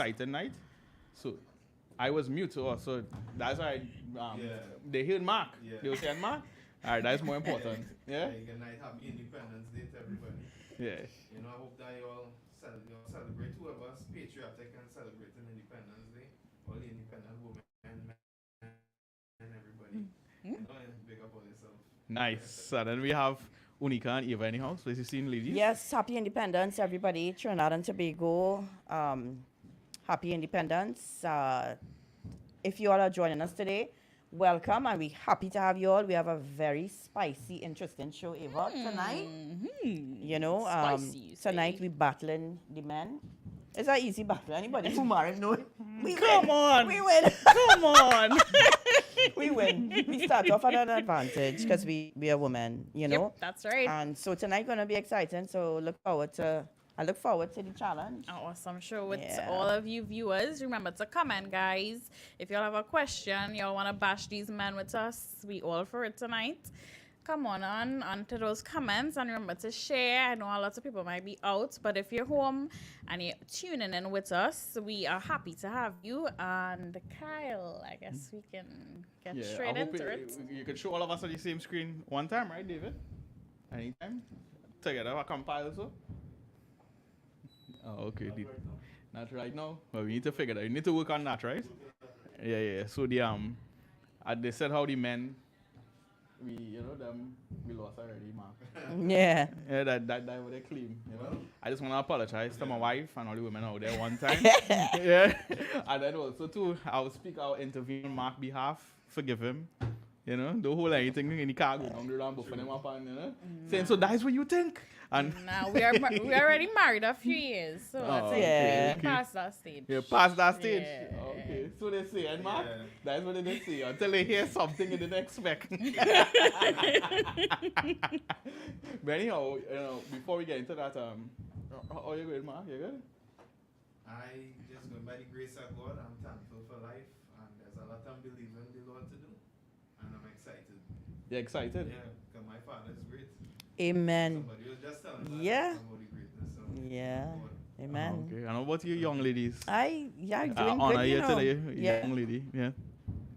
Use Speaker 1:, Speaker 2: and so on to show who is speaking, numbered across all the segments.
Speaker 1: exciting night. So I was mute, so that's why they heard Mark.
Speaker 2: Yeah.
Speaker 1: They were saying Mark. All right, that's more important. Yeah.
Speaker 2: Good night. Happy Independence Day to everybody.
Speaker 1: Yeah.
Speaker 2: You know, I hope that you all celebrate, two of us patriotic and celebrating Independence Day. All the independent women, men, and everybody. You know, and big up on yourself.
Speaker 1: Nice. So then we have Unica and Eva in the house. As you seen, ladies.
Speaker 3: Yes, happy independence, everybody. Trinidad and Tobago. Happy independence. If you all are joining us today, welcome, and we're happy to have you all. We have a very spicy, interesting show, Eva, tonight. You know,
Speaker 4: Spicy,
Speaker 3: tonight we're battling the men. It's an easy battle. Anybody who married know it. We
Speaker 1: Come
Speaker 3: win.
Speaker 1: on.
Speaker 3: We win.
Speaker 1: Come on.
Speaker 3: We win. We start off at an advantage because we are women, you know.
Speaker 4: Yep, that's right.
Speaker 3: And so tonight gonna be exciting. So I look forward to the challenge.
Speaker 4: An awesome show with
Speaker 3: Yeah.
Speaker 4: all of you viewers. Remember to comment, guys. If y'all have a question, y'all want to bash these men with us, we all for it tonight. Come on to those comments and remember to share. I know a lot of people might be out, but if you're home and you're tuning in with us, we are happy to have you. And Kyle, I guess we can get straight into it.
Speaker 1: You can show all of us on the same screen one time, right, David? Anytime? Together, I compile so. Oh, okay. Not right now. Well, we need to figure that. You need to work on that, right? Yeah. So they said how the men, we lost already, man.
Speaker 3: Yeah.
Speaker 1: Yeah, that was a claim. You know? I just want to apologize to my wife and all the women out there one time. Yeah. And then also too, I'll speak out interview on Mark's behalf. Forgive him. You know, the whole anything in the car going on the ramble for them up and saying, so that's what you think. And
Speaker 4: Now we already married a few years, so that's
Speaker 3: okay.
Speaker 4: it. Past that stage.
Speaker 1: yeah, past that stage.
Speaker 4: Yeah.
Speaker 1: Okay, so they say, and Mark,
Speaker 2: Yeah.
Speaker 1: that's what they say until they hear something they didn't expect. But anyhow, before we get into that, how you good, Mark? You good?
Speaker 2: I just going by the grace of God, I'm thankful for life, and there's a lot I'm believing the Lord to do, and I'm excited.
Speaker 1: You excited?
Speaker 2: Yeah, because my father is great.
Speaker 3: Amen.
Speaker 2: Somebody was just telling me
Speaker 3: Yeah.
Speaker 2: about the greatness of
Speaker 3: Yeah.
Speaker 2: God.
Speaker 3: Amen.
Speaker 1: Okay, and how about you young ladies?
Speaker 3: I'm doing
Speaker 1: Honor
Speaker 3: good,
Speaker 1: you
Speaker 3: you know.
Speaker 1: today,
Speaker 3: Yeah.
Speaker 1: young lady. Yeah.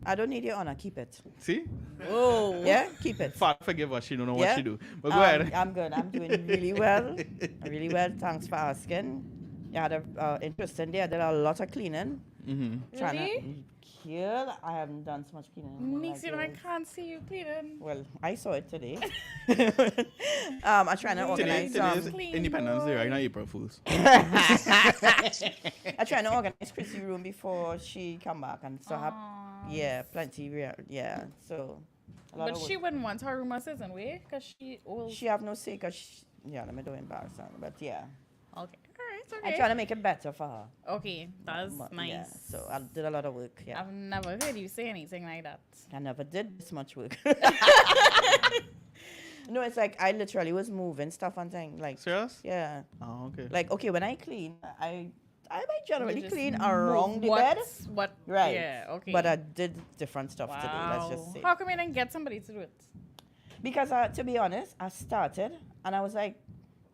Speaker 3: I don't need your honor. Keep it.
Speaker 1: See?
Speaker 4: Oh.
Speaker 3: Yeah, keep it.
Speaker 1: Forgive her, she don't know what
Speaker 3: Yeah.
Speaker 1: she do. But go ahead.
Speaker 3: I'm good. I'm doing really well. Really well. Thanks for asking. You had a interesting day. I did a lot of cleaning.
Speaker 1: Mm-hmm.
Speaker 4: Really?
Speaker 3: Kill. I haven't done so much cleaning.
Speaker 4: Nixie, I can't see you cleaning.
Speaker 3: Well, I saw it today. I'm trying to organize
Speaker 1: Today is
Speaker 3: some.
Speaker 4: Clean
Speaker 1: Independence Day,
Speaker 4: boy.
Speaker 1: right? Not April Fools.
Speaker 3: I'm trying to organize Chrissy room before she come back, and so plenty. Yeah, so. A lot
Speaker 4: But
Speaker 3: of
Speaker 4: she
Speaker 3: work.
Speaker 4: wouldn't want her room assistant, way, because she will.
Speaker 3: She have no say, cause let me do embarrassing, but yeah.
Speaker 4: Okay. All right.
Speaker 3: I'm
Speaker 4: Okay.
Speaker 3: trying to make it better for her.
Speaker 4: Okay. That's
Speaker 3: But,
Speaker 4: nice.
Speaker 3: Yeah, so I did a lot of work. Yeah,
Speaker 4: I've never heard you say anything like that.
Speaker 3: I never did this much work. No, it's like I literally was moving stuff and things. Like,
Speaker 1: Serious?
Speaker 3: yeah,
Speaker 1: Oh, okay.
Speaker 3: like okay, when I clean, I might
Speaker 4: You
Speaker 3: generally
Speaker 4: just
Speaker 3: clean
Speaker 4: move
Speaker 3: around the bed,
Speaker 4: What?
Speaker 3: right?
Speaker 4: Yeah. Okay.
Speaker 3: But I did different stuff today. Let's
Speaker 4: Wow.
Speaker 3: just say.
Speaker 4: How come you didn't get somebody to do it?
Speaker 3: Because to be honest, I started and I was like,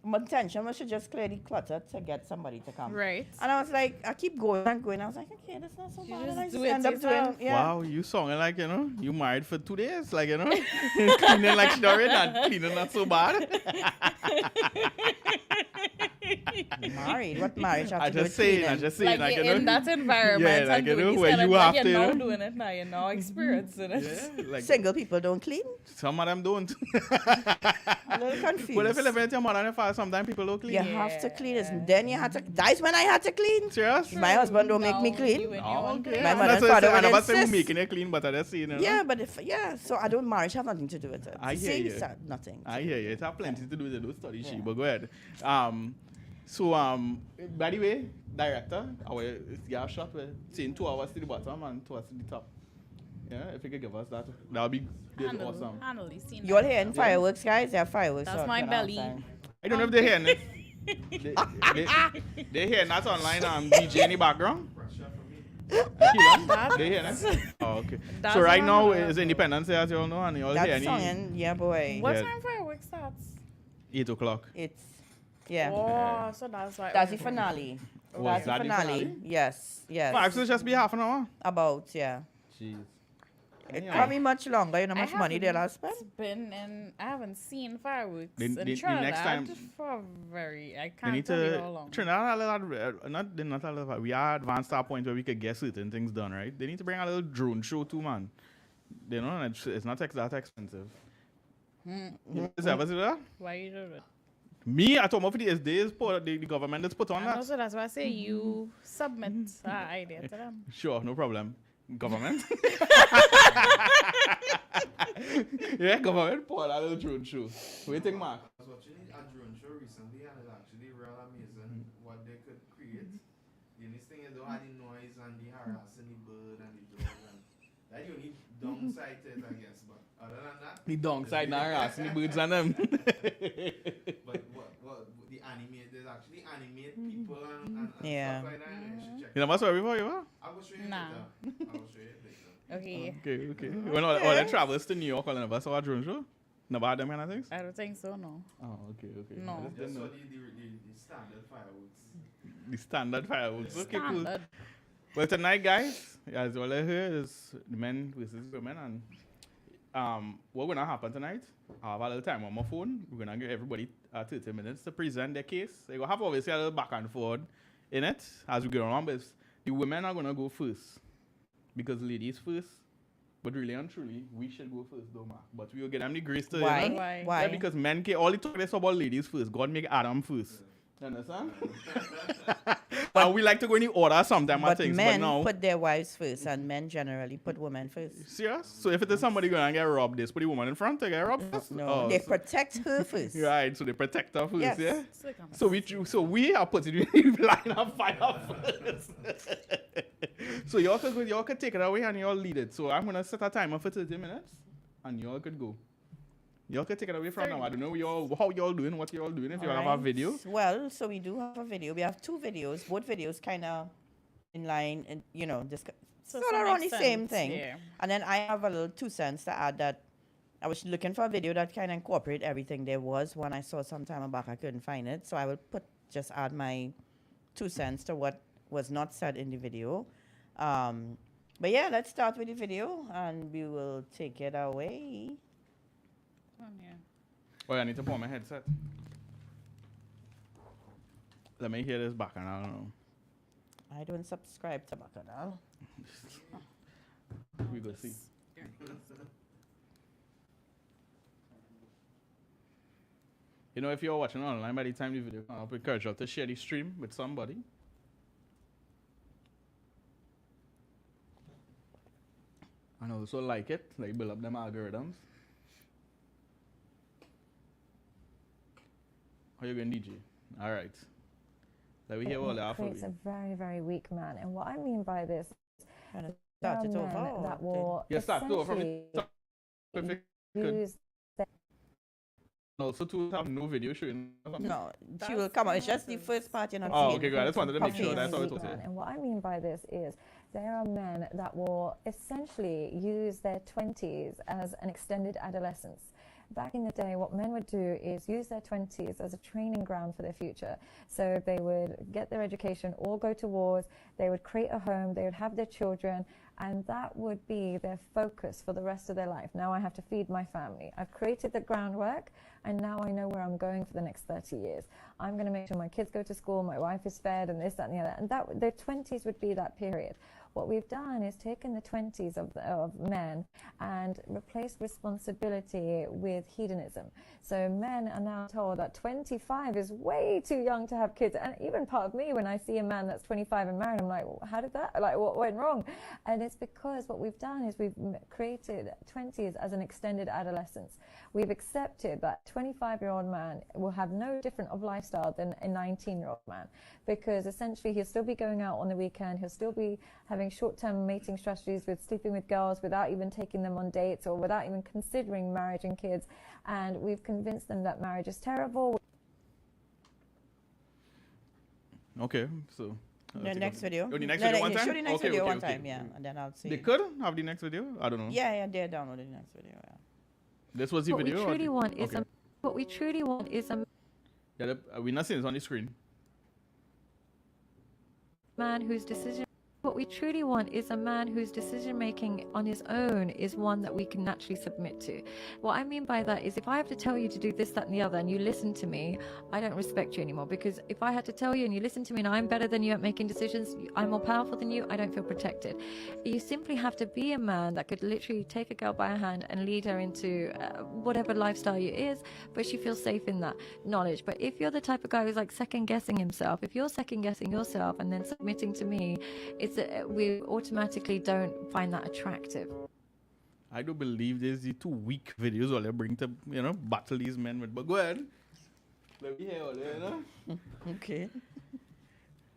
Speaker 3: my intention was to just clear the clutter to get somebody to come.
Speaker 4: Right.
Speaker 3: And I was like, I keep going and going. I was like, okay, that's not so
Speaker 4: You
Speaker 3: bad.
Speaker 4: just
Speaker 3: And I
Speaker 4: do it
Speaker 3: end up
Speaker 4: yourself.
Speaker 3: doing, yeah.
Speaker 1: Wow, you sounding like, you married for 2 days. Like, cleaning like Sharon and cleaning not so bad.
Speaker 3: Married? What marriage have
Speaker 1: I
Speaker 3: to do with
Speaker 1: just saying,
Speaker 3: cleaning?
Speaker 4: Like you're in that environment
Speaker 1: like,
Speaker 4: and doing this
Speaker 1: where
Speaker 4: kind of
Speaker 1: you
Speaker 4: thing,
Speaker 1: have
Speaker 4: you're
Speaker 1: to,
Speaker 4: now doing it now, you're now experiencing it.
Speaker 1: Yeah, like
Speaker 3: Single people don't clean?
Speaker 1: some of them don't.
Speaker 3: A little confused.
Speaker 1: Well, if you live with your mother and your father, sometimes people don't clean.
Speaker 3: You have to clean it. Then you had to. That's when I had to clean.
Speaker 1: Serious?
Speaker 3: My husband don't make me
Speaker 4: No,
Speaker 3: clean.
Speaker 4: you and your
Speaker 1: Oh,
Speaker 4: own
Speaker 1: okay.
Speaker 4: place.
Speaker 3: My mother
Speaker 1: That's
Speaker 3: and
Speaker 1: what
Speaker 3: father
Speaker 1: I
Speaker 3: would
Speaker 1: never say we're
Speaker 3: insist.
Speaker 1: making it clean, but I just seen it.
Speaker 3: Yeah, but so I don't marriage have nothing to do with it.
Speaker 1: I hear
Speaker 3: See,
Speaker 1: you.
Speaker 3: so nothing.
Speaker 1: I hear you. It has plenty to do with it. Don't study she,
Speaker 3: Yeah.
Speaker 1: but go ahead. So, by the way, director, you have shot with saying 2 hours to the bottom and 2 hours to the top. Yeah, if you could give us that, that would be awesome.
Speaker 4: Handle the scene.
Speaker 3: You all hearing fireworks, guys? There are fireworks.
Speaker 4: That's
Speaker 3: out
Speaker 4: my
Speaker 3: there
Speaker 4: belly.
Speaker 3: outside.
Speaker 1: I don't know if they're hearing it. They hearing that online DJ in the background.
Speaker 2: Pressure for me.
Speaker 1: They hearing it? Oh, okay.
Speaker 4: That's
Speaker 1: So right
Speaker 4: what
Speaker 1: now
Speaker 4: I'm
Speaker 1: is Independence Day, as you all know, and you all
Speaker 3: That
Speaker 1: hearing
Speaker 3: song, and yeah, boy.
Speaker 4: What
Speaker 1: Yeah.
Speaker 4: time fireworks starts?
Speaker 1: 8 o'clock.
Speaker 3: It's yeah.
Speaker 4: Oh, so that's why.
Speaker 3: That's the finale.
Speaker 1: Was
Speaker 3: That's the
Speaker 1: that the
Speaker 3: finale. Yes, yes.
Speaker 1: Five, so just be half an hour.
Speaker 3: About, yeah.
Speaker 1: Jeez.
Speaker 3: It
Speaker 1: Anyhow.
Speaker 3: can't be much longer. You know how
Speaker 4: I
Speaker 3: much money they'll have spent?
Speaker 4: I haven't seen fireworks
Speaker 1: The
Speaker 4: in
Speaker 1: next
Speaker 4: Trinidad
Speaker 1: time-
Speaker 4: for very. I
Speaker 1: They
Speaker 4: can't
Speaker 1: need
Speaker 4: tell you
Speaker 1: to
Speaker 4: how long.
Speaker 1: Trinidad not a lot. We are advanced to a point where we could get certain things done, right? They need to bring a little drone show too, man. You know, and it's not that expensive. Is that what's that?
Speaker 4: Why you do it?
Speaker 1: Me, I told my for the days, the government has put on
Speaker 4: And
Speaker 1: that.
Speaker 4: also that's why I say you submit our idea to them.
Speaker 1: Sure, no problem. Government. Yeah, government put on a little drone show. What do you think, Mark?
Speaker 2: I was watching a drone show recently and it's actually real amazing what they could create. The only thing is they don't have the noise and the harassing the bird and the dog and that's the only downside to it, I guess. But other than that,
Speaker 1: The downside now harassing the birds and them.
Speaker 2: but what the animate, there's actually animate people and
Speaker 3: Yeah.
Speaker 2: stuff like that. And you should check
Speaker 1: You know what's what before you are?
Speaker 2: I will show you
Speaker 4: Nah.
Speaker 2: later. I will show you later.
Speaker 4: Okay.
Speaker 1: Okay. When all the travels to New York, all of us saw a drone show? Never had them kind of things?
Speaker 4: I don't think so, no.
Speaker 1: Oh, okay.
Speaker 4: No.
Speaker 1: I just
Speaker 2: Just
Speaker 1: didn't
Speaker 2: saw
Speaker 1: know.
Speaker 2: the standard fireworks.
Speaker 1: The standard fireworks. Okay, cool.
Speaker 4: Standard.
Speaker 1: Well, tonight, guys, as all I heard is the men versus women, and what gonna happen tonight? I have a little time on my phone. We're gonna give everybody 30 minutes to present their case. They gonna have obviously a little back and forth in it as we go on, but the women are gonna go first because ladies first. But really and truly, we should go first, though, Mark. But we will get them the grace to.
Speaker 3: Why?
Speaker 1: You know?
Speaker 4: Why?
Speaker 3: Why?
Speaker 1: Yeah, because men can all the talk is about ladies first. God make Adam first. You understand? And we like to go in the order sometimes, I
Speaker 3: But
Speaker 1: think.
Speaker 3: men
Speaker 1: But now,
Speaker 3: put their wives first, and men generally put women first.
Speaker 1: serious? So if it is somebody going to get robbed, this put the woman in front, they get robbed first?
Speaker 3: No,
Speaker 1: Oh,
Speaker 3: they
Speaker 1: so-
Speaker 3: protect her first.
Speaker 1: Right, so they protect her first,
Speaker 3: Yes.
Speaker 1: yeah?
Speaker 4: It's like I'm
Speaker 1: So we are putting you in the line of fire first. So y'all could take it away and y'all lead it. So I'm gonna set a timer for 30 minutes and y'all could go. Y'all could take it away from now. I don't know how y'all doing, what y'all doing, if y'all have a
Speaker 3: Alright.
Speaker 1: video.
Speaker 3: Well, so we do have a video. We have two videos. Both videos kind of in line, and
Speaker 4: So
Speaker 3: sort of
Speaker 4: some
Speaker 3: around the
Speaker 4: makes
Speaker 3: same
Speaker 4: sense,
Speaker 3: thing.
Speaker 4: yeah.
Speaker 3: And then I have a little 2 cents to add that I was looking for a video that kind of incorporate everything there was. One I saw some time back, I couldn't find it, so I will just add my 2 cents to what was not said in the video. But yeah, let's start with the video, and we will take it away.
Speaker 4: Oh, yeah.
Speaker 1: Oh, I need to put on my headset. Let me hear this back and I don't know.
Speaker 3: I don't subscribe to Bacchanal.
Speaker 1: We go see. You know, if you're watching online by the time the video comes up, we encourage you to share the stream with somebody. And also like it, like build up them algorithms. How you going, DJ? All right. Let me hear all the alpha.
Speaker 5: creates a very, very weak man. And what I mean by this,
Speaker 3: Trying to
Speaker 5: there
Speaker 3: start
Speaker 5: are
Speaker 3: it
Speaker 5: men
Speaker 3: over. or
Speaker 5: that
Speaker 3: did-
Speaker 5: will
Speaker 1: Yeah, start over from the
Speaker 5: essentially
Speaker 1: top. Perfect. Good.
Speaker 5: use
Speaker 1: Also, to have no video showing.
Speaker 3: No, she
Speaker 4: That's
Speaker 3: will come out. It's
Speaker 4: not
Speaker 3: just the
Speaker 4: the-
Speaker 3: first part you're not
Speaker 1: Oh,
Speaker 3: seeing.
Speaker 1: okay, good. I just wanted to make sure
Speaker 3: Okay.
Speaker 1: that's how it
Speaker 5: weak
Speaker 1: was.
Speaker 5: man. And what I mean by this is there are men that will essentially use their 20s as an extended adolescence. Back in the day, what men would do is use their 20s as a training ground for their future. So they would get their education, all go to wars, they would create a home, they would have their children, and that would be their focus for the rest of their life. Now I have to feed my family. I've created the groundwork, and now I know where I'm going for the next 30 years. I'm going to make sure my kids go to school, my wife is fed, and this, that, and the other. And that their 20s would be that period. What we've done is taken the 20s of men and replaced responsibility with hedonism. So men are now told that 25 is way too young to have kids. And even part of me, when I see a man that's 25 and married, I'm like, well, how did that, like, what went wrong? And it's because what we've done is we've created 20s as an extended adolescence. We've accepted that 25-year-old man will have no different of lifestyle than a 19-year-old man, because essentially he'll still be going out on the weekend, he'll still be having short-term mating strategies with sleeping with girls without even taking them on dates or without even considering marriage and kids. And we've convinced them that marriage is terrible.
Speaker 1: Okay, so.
Speaker 3: The next video.
Speaker 1: Oh, the next
Speaker 3: No,
Speaker 1: video
Speaker 3: no,
Speaker 1: one
Speaker 3: you
Speaker 1: time?
Speaker 3: show the next
Speaker 1: Okay,
Speaker 3: video
Speaker 1: okay,
Speaker 3: one
Speaker 1: okay,
Speaker 3: time, yeah,
Speaker 1: okay.
Speaker 3: and then I'll see.
Speaker 1: They could have the next video? I don't know.
Speaker 3: Yeah, they're downloading the next video. Yeah.
Speaker 1: This was the
Speaker 6: What we
Speaker 1: video? or
Speaker 6: truly
Speaker 1: the-
Speaker 6: want is
Speaker 1: okay.
Speaker 6: what we truly want is a
Speaker 1: Yeah, we're not seeing this on the screen.
Speaker 5: man whose decision. What we truly want is a man whose decision making on his own is one that we can naturally submit to. What I mean by that is if I have to tell you to do this, that, and the other, and you listen to me, I don't respect you anymore. Because if I had to tell you and you listen to me and I'm better than you at making decisions, I'm more powerful than you, I don't feel protected. You simply have to be a man that could literally take a girl by her hand and lead her into whatever lifestyle you is, but she feels safe in that knowledge. But if you're the type of guy who's like second guessing himself, if you're second guessing yourself and then submitting to me, we automatically don't find that attractive.
Speaker 1: I do believe there's the 2 weak videos all they bring to, battle these men with. But go ahead. Let me hear all that,
Speaker 3: Okay.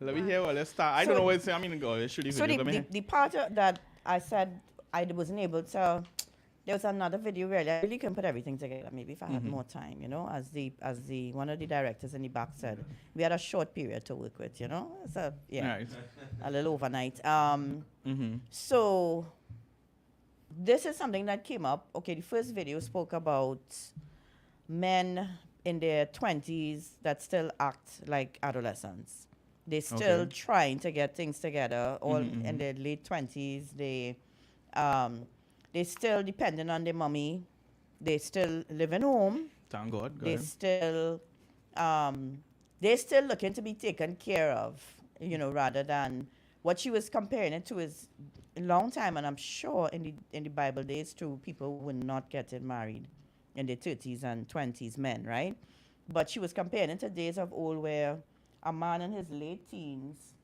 Speaker 1: Let me hear all that start. I don't know what to say. I mean, go. Should you
Speaker 3: So the part that I said I wasn't able to, there was another video really. I really couldn't put everything together. Maybe if I had more time, as the one of the directors in the back said, we had a short period to work with, So
Speaker 1: Right.
Speaker 3: a little overnight. So this is something that came up. Okay, the first video spoke about men in their 20s that still act like adolescents. They're still trying to get things together. All in their late 20s, they still depending on their mommy. They still living home.
Speaker 1: Thank God. Go
Speaker 3: They
Speaker 1: ahead.
Speaker 3: they're still looking to be taken care of, rather than what she was comparing it to is a long time, and I'm sure in the Bible days too, people were not getting married in their 30s and 20s, men, right? But she was comparing it to days of old where a man in his late teens,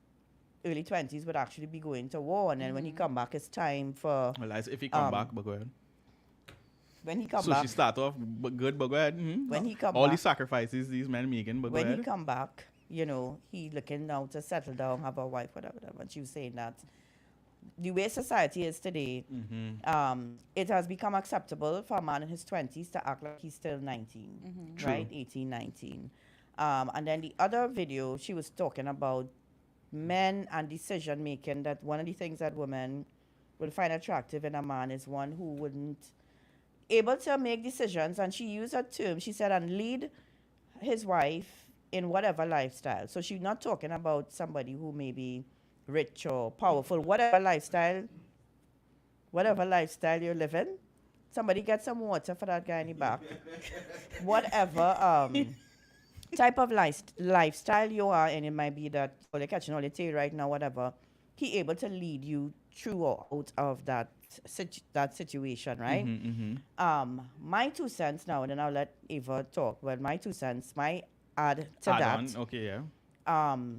Speaker 3: early 20s would actually be going to war, and then when he come back, it's time for
Speaker 1: Well, if he come back, but go ahead.
Speaker 3: when he come
Speaker 1: So
Speaker 3: back.
Speaker 1: she start off good, but go ahead.
Speaker 3: When he come
Speaker 1: all
Speaker 3: back,
Speaker 1: the sacrifices these men making, but go
Speaker 3: when
Speaker 1: ahead.
Speaker 3: he come back, he looking now to settle down, have a wife, whatever. And she was saying that the way society is today, it has become acceptable for a man in his 20s to act like he's still 19, right? 18, 19. And then the other video, she was talking about men and decision making, that one of the things that women will find attractive in a man is one who wouldn't able to make decisions. And she used a term, she said, and lead his wife in whatever lifestyle. So she's not talking about somebody who may be rich or powerful, whatever lifestyle you're living. Somebody get some water for that guy in the back. Whatever type of lifestyle you are, and it might be that you're catching all the tea right now, whatever, he able to lead you through or out of that situation, right? My 2 cents now, and then I'll let Eva talk. Well, my 2 cents, my add to that.
Speaker 1: Okay, yeah.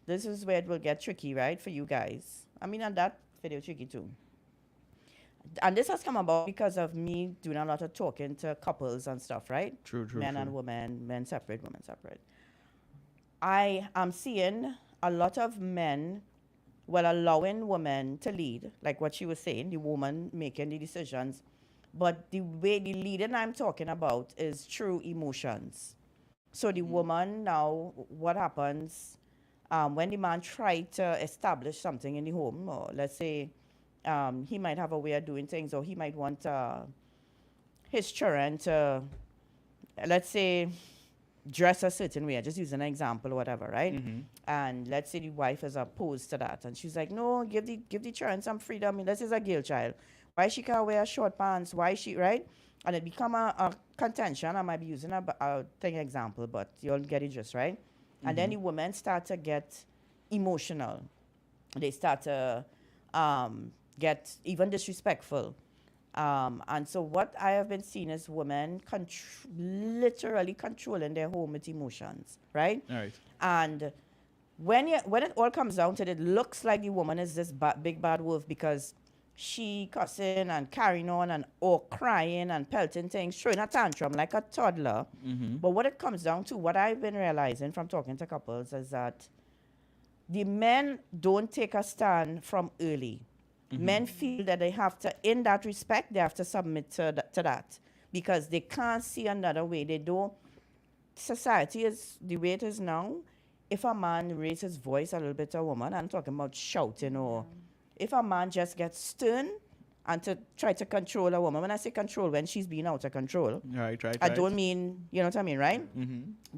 Speaker 3: This is where it will get tricky, right, for you guys. I mean, and that video tricky too. And this has come about because of me doing a lot of talking to couples and stuff, right?
Speaker 1: True.
Speaker 3: Men and women, men separate, women separate. I am seeing a lot of men, allowing women to lead, like what she was saying, the woman making the decisions. But the leading I'm talking about is through emotions. So the woman now, what happens when the man tried to establish something in the home, or let's say he might have a way of doing things, or he might want his children to, let's say, dress a certain way. I just use an example or whatever, right? And let's say the wife is opposed to that, and she's like, no, give the children some freedom. I mean, this is a girl child. Why she can't wear short pants? Why she, right? And it become a contention. I might be using a thing example, but you'll get it just right. And then the women start to get emotional. They start to get even disrespectful. And so what I have been seeing is women literally controlling their home with emotions, right?
Speaker 1: All right.
Speaker 3: And when it all comes down to it, it looks like the woman is this big bad wolf because she cussing and carrying on or crying and pelting things, throwing a tantrum like a toddler. But what it comes down to, what I've been realizing from talking to couples, is that the men don't take a stand from early. Men feel that they have to, in that respect, they have to submit to that because they can't see another way. They don't. Society is the way it is now. If a man raises his voice a little bit to a woman, I'm talking about shouting, or if a man just gets stern and to try to control a woman. When I say control, when she's being out of control,
Speaker 1: Right.
Speaker 3: I don't mean, you know what I mean, right?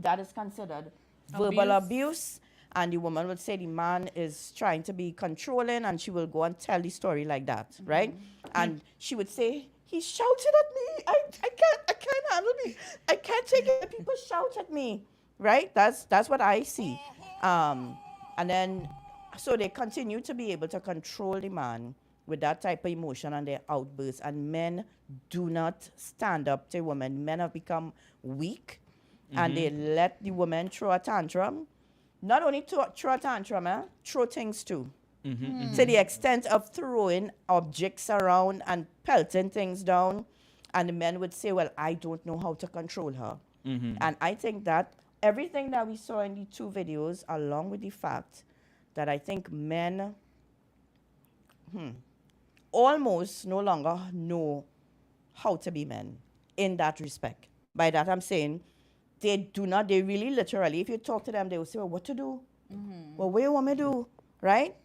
Speaker 3: That is considered verbal abuse. And the woman would say the man is trying to be controlling, and she will go and tell the story like that, right? And she would say, he shouted at me. I can't handle me. I can't take it when people shout at me, right? That's what I see. And then, so they continue to be able to control the man with that type of emotion and their outbursts. And men do not stand up to women. Men have become weak, and they let the woman throw a tantrum. Not only throw a tantrum, throw things too. To the extent of throwing objects around and pelting things down. And the men would say, well, I don't know how to control her. And I think that everything that we saw in the two videos, along with the fact that I think men almost no longer know how to be men in that respect. By that I'm saying, they really literally, if you talk to them, they will say, well, what to do? Well, what you want me to do? Right?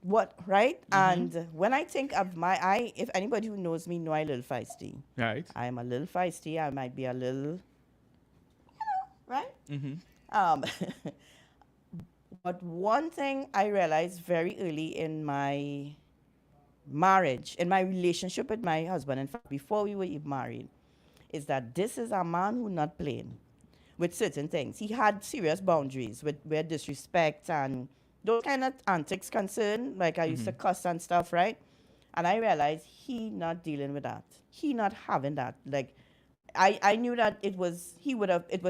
Speaker 3: What, right? And when I think of if anybody who knows me know I'm a little feisty.
Speaker 1: Right.
Speaker 3: I am a little feisty. I might be a little, right? But one thing I realized very early in my marriage, in my relationship with my husband, in fact, before we were even married, is that this is a man who not playing with certain things. He had serious boundaries with where disrespect and those kind of antics concerned, like I used to cuss and stuff, right? And I realized he not dealing with that. He not having that. Like, I knew that it was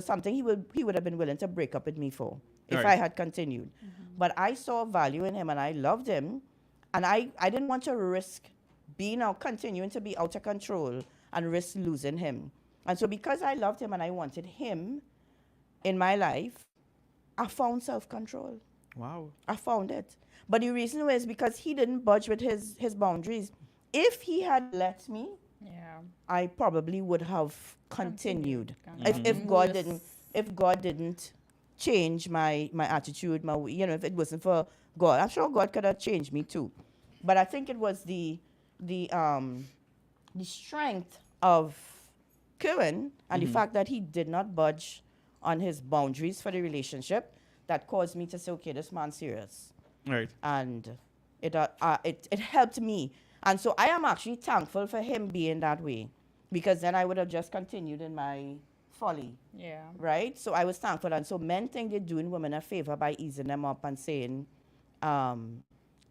Speaker 3: something he would have been willing to break up with me for if I had continued. But I saw value in him and I loved him, and I didn't want to risk continuing to be out of control and risk losing him. And so because I loved him and I wanted him in my life, I found self-control.
Speaker 1: Wow.
Speaker 3: I found it. But the reason was because he didn't budge with his boundaries. If he had let me, I probably would have continued. If God didn't change my attitude, if it wasn't for God, I'm sure God could have changed me too. But I think it was the strength of Kevin and the fact that he did not budge on his boundaries for the relationship that caused me to say, okay, this man's serious.
Speaker 1: Right.
Speaker 3: And it helped me. And so I am actually thankful for him being that way, because then I would have just continued in my folly.
Speaker 4: Yeah.
Speaker 3: Right? So I was thankful. And so men think they're doing women a favor by easing them up and saying, well,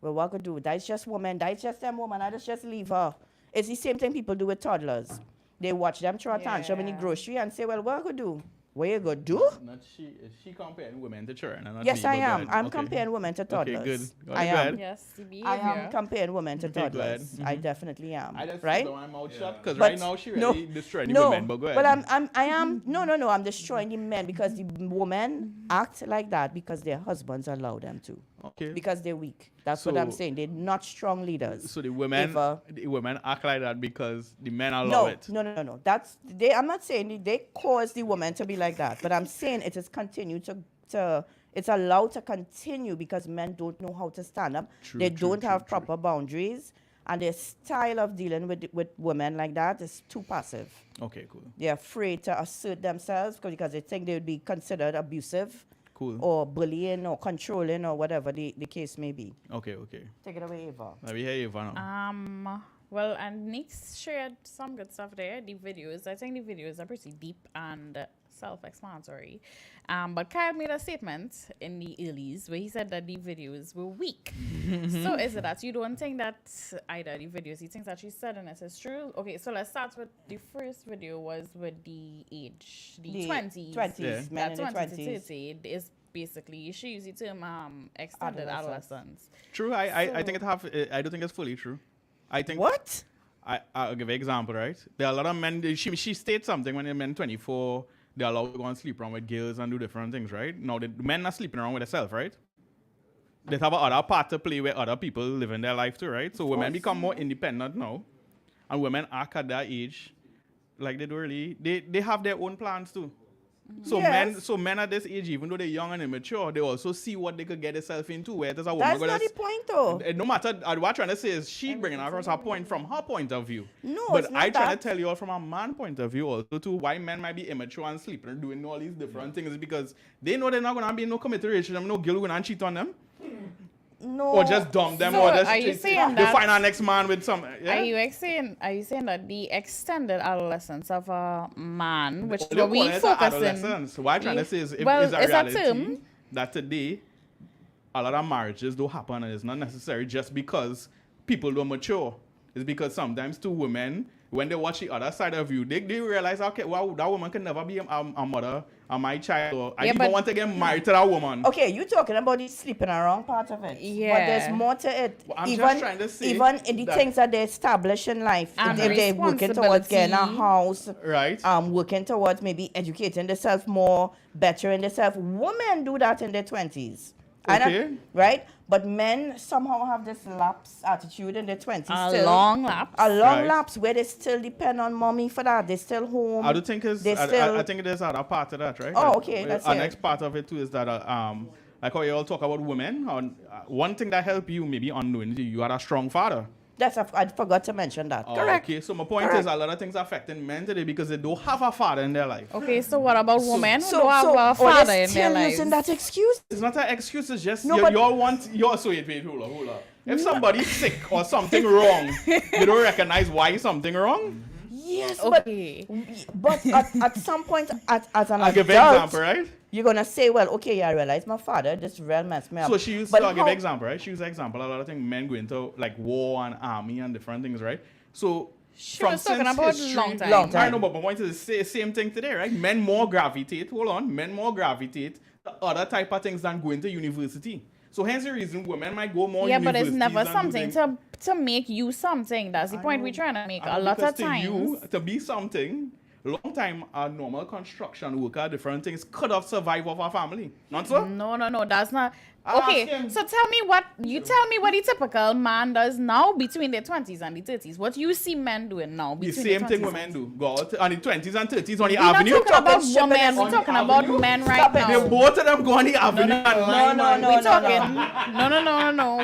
Speaker 3: what could do? That's just woman. That's just them woman. I just leave her. It's the same thing people do with toddlers. They watch them throw a tantrum in the grocery and say, well, what could do? What you gonna do?
Speaker 1: Is she comparing women to children?
Speaker 3: Yes, I am. I'm comparing women to toddlers.
Speaker 1: Okay, good.
Speaker 3: I am.
Speaker 4: Yes, the behavior.
Speaker 3: I am comparing women to
Speaker 1: Okay,
Speaker 3: toddlers. I definitely am.
Speaker 1: I just
Speaker 3: right?
Speaker 1: keep my mouth shut because
Speaker 3: But
Speaker 1: right now she really destroying the women. But go ahead.
Speaker 3: But I am. No. I'm destroying the men because the women act like that because their husbands allow them to.
Speaker 1: Okay.
Speaker 3: Because they're weak. That's what I'm saying. They're not strong leaders.
Speaker 1: So the women act like that because the men allow it.
Speaker 3: No. I'm not saying they cause the woman to be like that, but I'm saying it is continued to it's allowed to continue because men don't know how to stand up. They don't have proper boundaries, and their style of dealing with women like that is too passive.
Speaker 1: Okay, cool.
Speaker 3: They're afraid to assert themselves because they think they would be considered abusive.
Speaker 1: Cool.
Speaker 3: Or bullying or controlling or whatever the case may be.
Speaker 1: Okay.
Speaker 3: Take it away, Eva.
Speaker 1: Let me hear Eva now.
Speaker 4: Well, and Nick shared some good stuff there. The videos, I think the videos are pretty deep and self-explanatory. But Kyle made a statement in the earlies where he said that the videos were weak. So is it that you don't think that either the videos, you think that she said and it is true? Okay, so let's start with the first video was with the age, the 20s.
Speaker 3: 20s, men in the
Speaker 4: 20 to
Speaker 3: 20s.
Speaker 4: 30 is basically, she used the term extended adolescence.
Speaker 1: True, I think I don't think it's fully true. I think
Speaker 3: what?
Speaker 1: I'll give you an example, right? There are a lot of men, she states something when they're men 24, they're allowed to go and sleep around with girls and do different things, right? Now, the men are sleeping around with themselves, right? They have another part to play where other people live in their life too, right? So women become more independent now. And women act at that age like they do really, they have their own plans too. So
Speaker 3: Yes.
Speaker 1: men at this age, even though they're young and immature, they also see what they could get themselves into. Where there's a woman,
Speaker 3: That's not the point, though.
Speaker 1: no matter what I'm trying to say is she bringing across her point from her point of view.
Speaker 3: No,
Speaker 1: but
Speaker 3: it's not
Speaker 1: I trying
Speaker 3: that.
Speaker 1: to tell you all from a man point of view also too why men might be immature and sleeping and doing all these different things is because they know they're not gonna be in no committed relationship, no girl gonna cheat on them.
Speaker 3: No.
Speaker 1: Or just dump them
Speaker 4: So
Speaker 1: or just
Speaker 4: are you saying
Speaker 1: they
Speaker 4: that-
Speaker 1: find our next man with some
Speaker 4: Are you saying that the extended adolescence of a man, which
Speaker 1: They
Speaker 4: we
Speaker 1: call it
Speaker 4: focus in,
Speaker 1: adolescence. What I'm trying to say is if
Speaker 4: well,
Speaker 1: it's a
Speaker 4: it's a
Speaker 1: reality
Speaker 4: term.
Speaker 1: that today a lot of marriages don't happen and it's not necessary just because people don't mature. It's because sometimes two women, when they watch the other side of you, they realize, okay, well, that woman can never be a mother or my child. Or I
Speaker 4: Yeah,
Speaker 1: even
Speaker 4: but-
Speaker 1: want to get married to that woman.
Speaker 3: Okay, you talking about the sleeping around part of it. But
Speaker 4: Yeah.
Speaker 3: there's more to it.
Speaker 1: Well, I'm
Speaker 3: even
Speaker 1: just trying to say
Speaker 3: even in the
Speaker 1: that-
Speaker 3: things that they establish in life,
Speaker 4: And
Speaker 3: if they're working towards getting a
Speaker 4: responsibility.
Speaker 3: house,
Speaker 1: Right?
Speaker 3: working towards maybe educating themselves more, bettering themselves. Women do that in their 20s.
Speaker 1: Okay.
Speaker 3: Right? But men somehow have this lapse attitude in their 20s.
Speaker 4: a
Speaker 3: still.
Speaker 4: long lapse.
Speaker 3: A long
Speaker 1: Right.
Speaker 3: lapse where they still depend on mommy for that. They still home.
Speaker 1: I do think is
Speaker 3: They
Speaker 1: I
Speaker 3: still-
Speaker 1: think there's other part of that, right?
Speaker 3: Oh, okay, let's
Speaker 1: Our
Speaker 3: hear
Speaker 1: next part of it too is that like how you all talk about women. One thing that help you maybe unknowingly, you are a strong father.
Speaker 3: I forgot to mention that.
Speaker 1: Oh,
Speaker 3: Correct.
Speaker 1: Okay, so my point is a lot of things are affecting men today because they don't have a father in their life.
Speaker 4: Okay, so what about women who
Speaker 3: So,
Speaker 4: don't have a
Speaker 3: or
Speaker 4: father
Speaker 3: they're
Speaker 4: in their
Speaker 3: still
Speaker 4: lives?
Speaker 3: using that excuse.
Speaker 1: It's not an excuse, it's just
Speaker 3: No,
Speaker 1: you,
Speaker 3: but-
Speaker 1: you all want your so wait, hold up. If somebody's sick or something wrong, you don't recognize why something wrong.
Speaker 3: Yes,
Speaker 4: Okay.
Speaker 3: but at some point, as an
Speaker 1: I'll give an
Speaker 3: adult,
Speaker 1: example, right?
Speaker 3: you're gonna say, well, okay, yeah, I realize my father just real messed me up.
Speaker 1: So she used
Speaker 3: But
Speaker 1: to give
Speaker 3: how-
Speaker 1: an example, right? She used an example. A lot of things men go into like war and army and different things, right? So
Speaker 4: She was talking
Speaker 1: since
Speaker 4: about
Speaker 1: history-
Speaker 4: long time.
Speaker 3: Long
Speaker 1: I
Speaker 3: time.
Speaker 1: know, but my point is the same thing today, right? Men more gravitate to other type of things than going to university. So hence the reason women might go more
Speaker 4: Yeah, but it's
Speaker 1: universities
Speaker 4: never
Speaker 1: and do
Speaker 4: something
Speaker 1: things.
Speaker 4: to make you something. That's the
Speaker 1: I
Speaker 4: point
Speaker 1: know.
Speaker 4: we're trying to make.
Speaker 1: I
Speaker 4: A
Speaker 1: know,
Speaker 4: lot
Speaker 1: because
Speaker 4: of
Speaker 1: to
Speaker 4: times.
Speaker 1: you, to be something, long time a normal construction worker, different things could have survived off a family. Not so?
Speaker 4: No, that's not.
Speaker 1: Ask
Speaker 4: Okay,
Speaker 1: him.
Speaker 4: so tell me what the typical man does now between their 20s and the 30s. What you see men doing now
Speaker 1: The
Speaker 4: between
Speaker 1: same
Speaker 4: their
Speaker 1: thing
Speaker 4: 20s
Speaker 1: women do. Go out on the 20s and 30s on the
Speaker 4: We're not
Speaker 1: avenue.
Speaker 4: talking about
Speaker 3: Talking
Speaker 4: women.
Speaker 3: shit
Speaker 4: We're
Speaker 1: on the
Speaker 4: talking about
Speaker 1: avenue.
Speaker 4: men right
Speaker 3: Stop it.
Speaker 1: They
Speaker 4: now.
Speaker 1: both of them go on the avenue and line
Speaker 3: no,
Speaker 1: man.
Speaker 3: no,
Speaker 4: We're
Speaker 3: no,
Speaker 4: talking. No.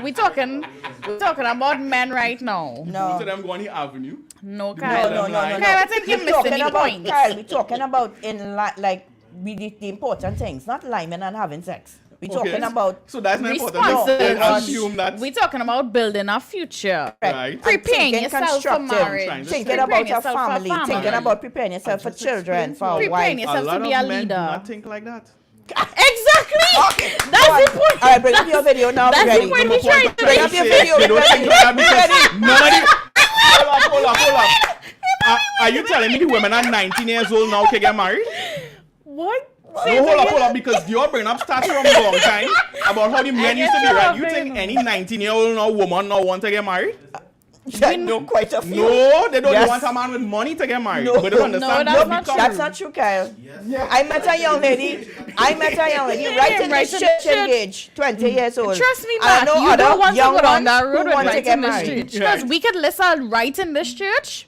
Speaker 4: We're talking about men right now.
Speaker 1: Both of
Speaker 3: No.
Speaker 1: them go on the avenue.
Speaker 4: No,
Speaker 3: No,
Speaker 4: Kyle.
Speaker 3: no, no, no, no.
Speaker 4: Kyle, I think you're
Speaker 3: We're
Speaker 4: missing
Speaker 3: talking
Speaker 4: the
Speaker 3: about,
Speaker 4: point.
Speaker 3: Kyle, we're talking about the important things, not lying and having sex. We're
Speaker 1: Okay.
Speaker 3: talking about
Speaker 1: So that's not important.
Speaker 4: Responsibility.
Speaker 1: Let's assume that.
Speaker 4: We're talking about building a future.
Speaker 1: Right.
Speaker 4: Preparing
Speaker 3: thinking
Speaker 4: yourself for
Speaker 3: constructive,
Speaker 4: marriage.
Speaker 3: thinking
Speaker 4: Preparing
Speaker 3: about your
Speaker 4: yourself for
Speaker 3: family,
Speaker 4: family.
Speaker 3: thinking about preparing yourself for
Speaker 1: just
Speaker 3: children,
Speaker 1: explained
Speaker 3: for a
Speaker 1: to you.
Speaker 4: Preparing
Speaker 3: wife.
Speaker 4: yourself
Speaker 1: A lot
Speaker 4: to be a
Speaker 1: of men do
Speaker 4: leader.
Speaker 1: not think like that.
Speaker 4: Exactly.
Speaker 3: Go
Speaker 4: That's
Speaker 3: on.
Speaker 4: the point.
Speaker 3: All right, bring up your video now.
Speaker 4: That's
Speaker 3: We're
Speaker 4: the
Speaker 3: ready.
Speaker 4: point we're trying to
Speaker 3: Bring up
Speaker 4: make.
Speaker 3: your video.
Speaker 1: They don't
Speaker 3: We're
Speaker 1: think
Speaker 3: ready.
Speaker 1: like that because
Speaker 3: Ready.
Speaker 1: none of the... Hold up. Are you telling me the women are 19 years old now can get married?
Speaker 4: What?
Speaker 1: No, hold up, because you're bringing up stats from a long time about how the men used to be, right? You think any 19-year-old now woman now want to get married?
Speaker 3: Yeah, no, quite a few.
Speaker 1: No, they don't
Speaker 3: Yes.
Speaker 1: want a man with money to get married.
Speaker 3: No.
Speaker 1: But they understand
Speaker 4: No, that's
Speaker 1: you
Speaker 4: not
Speaker 1: become-
Speaker 3: That's not true, Kyle.
Speaker 2: Yes.
Speaker 3: I met a young lady. Right in
Speaker 4: Right
Speaker 3: the
Speaker 4: in the
Speaker 3: church
Speaker 4: church.
Speaker 3: engaged, 20 years old.
Speaker 4: Trust me,
Speaker 3: And
Speaker 4: Matt,
Speaker 3: I know
Speaker 4: you
Speaker 3: other
Speaker 4: don't want to
Speaker 3: young
Speaker 4: go down
Speaker 3: ones
Speaker 4: that
Speaker 3: who
Speaker 4: road with
Speaker 3: want to
Speaker 4: right
Speaker 3: get
Speaker 4: in this
Speaker 3: married.
Speaker 4: church. Because
Speaker 1: Right.
Speaker 4: we could listen right in this church.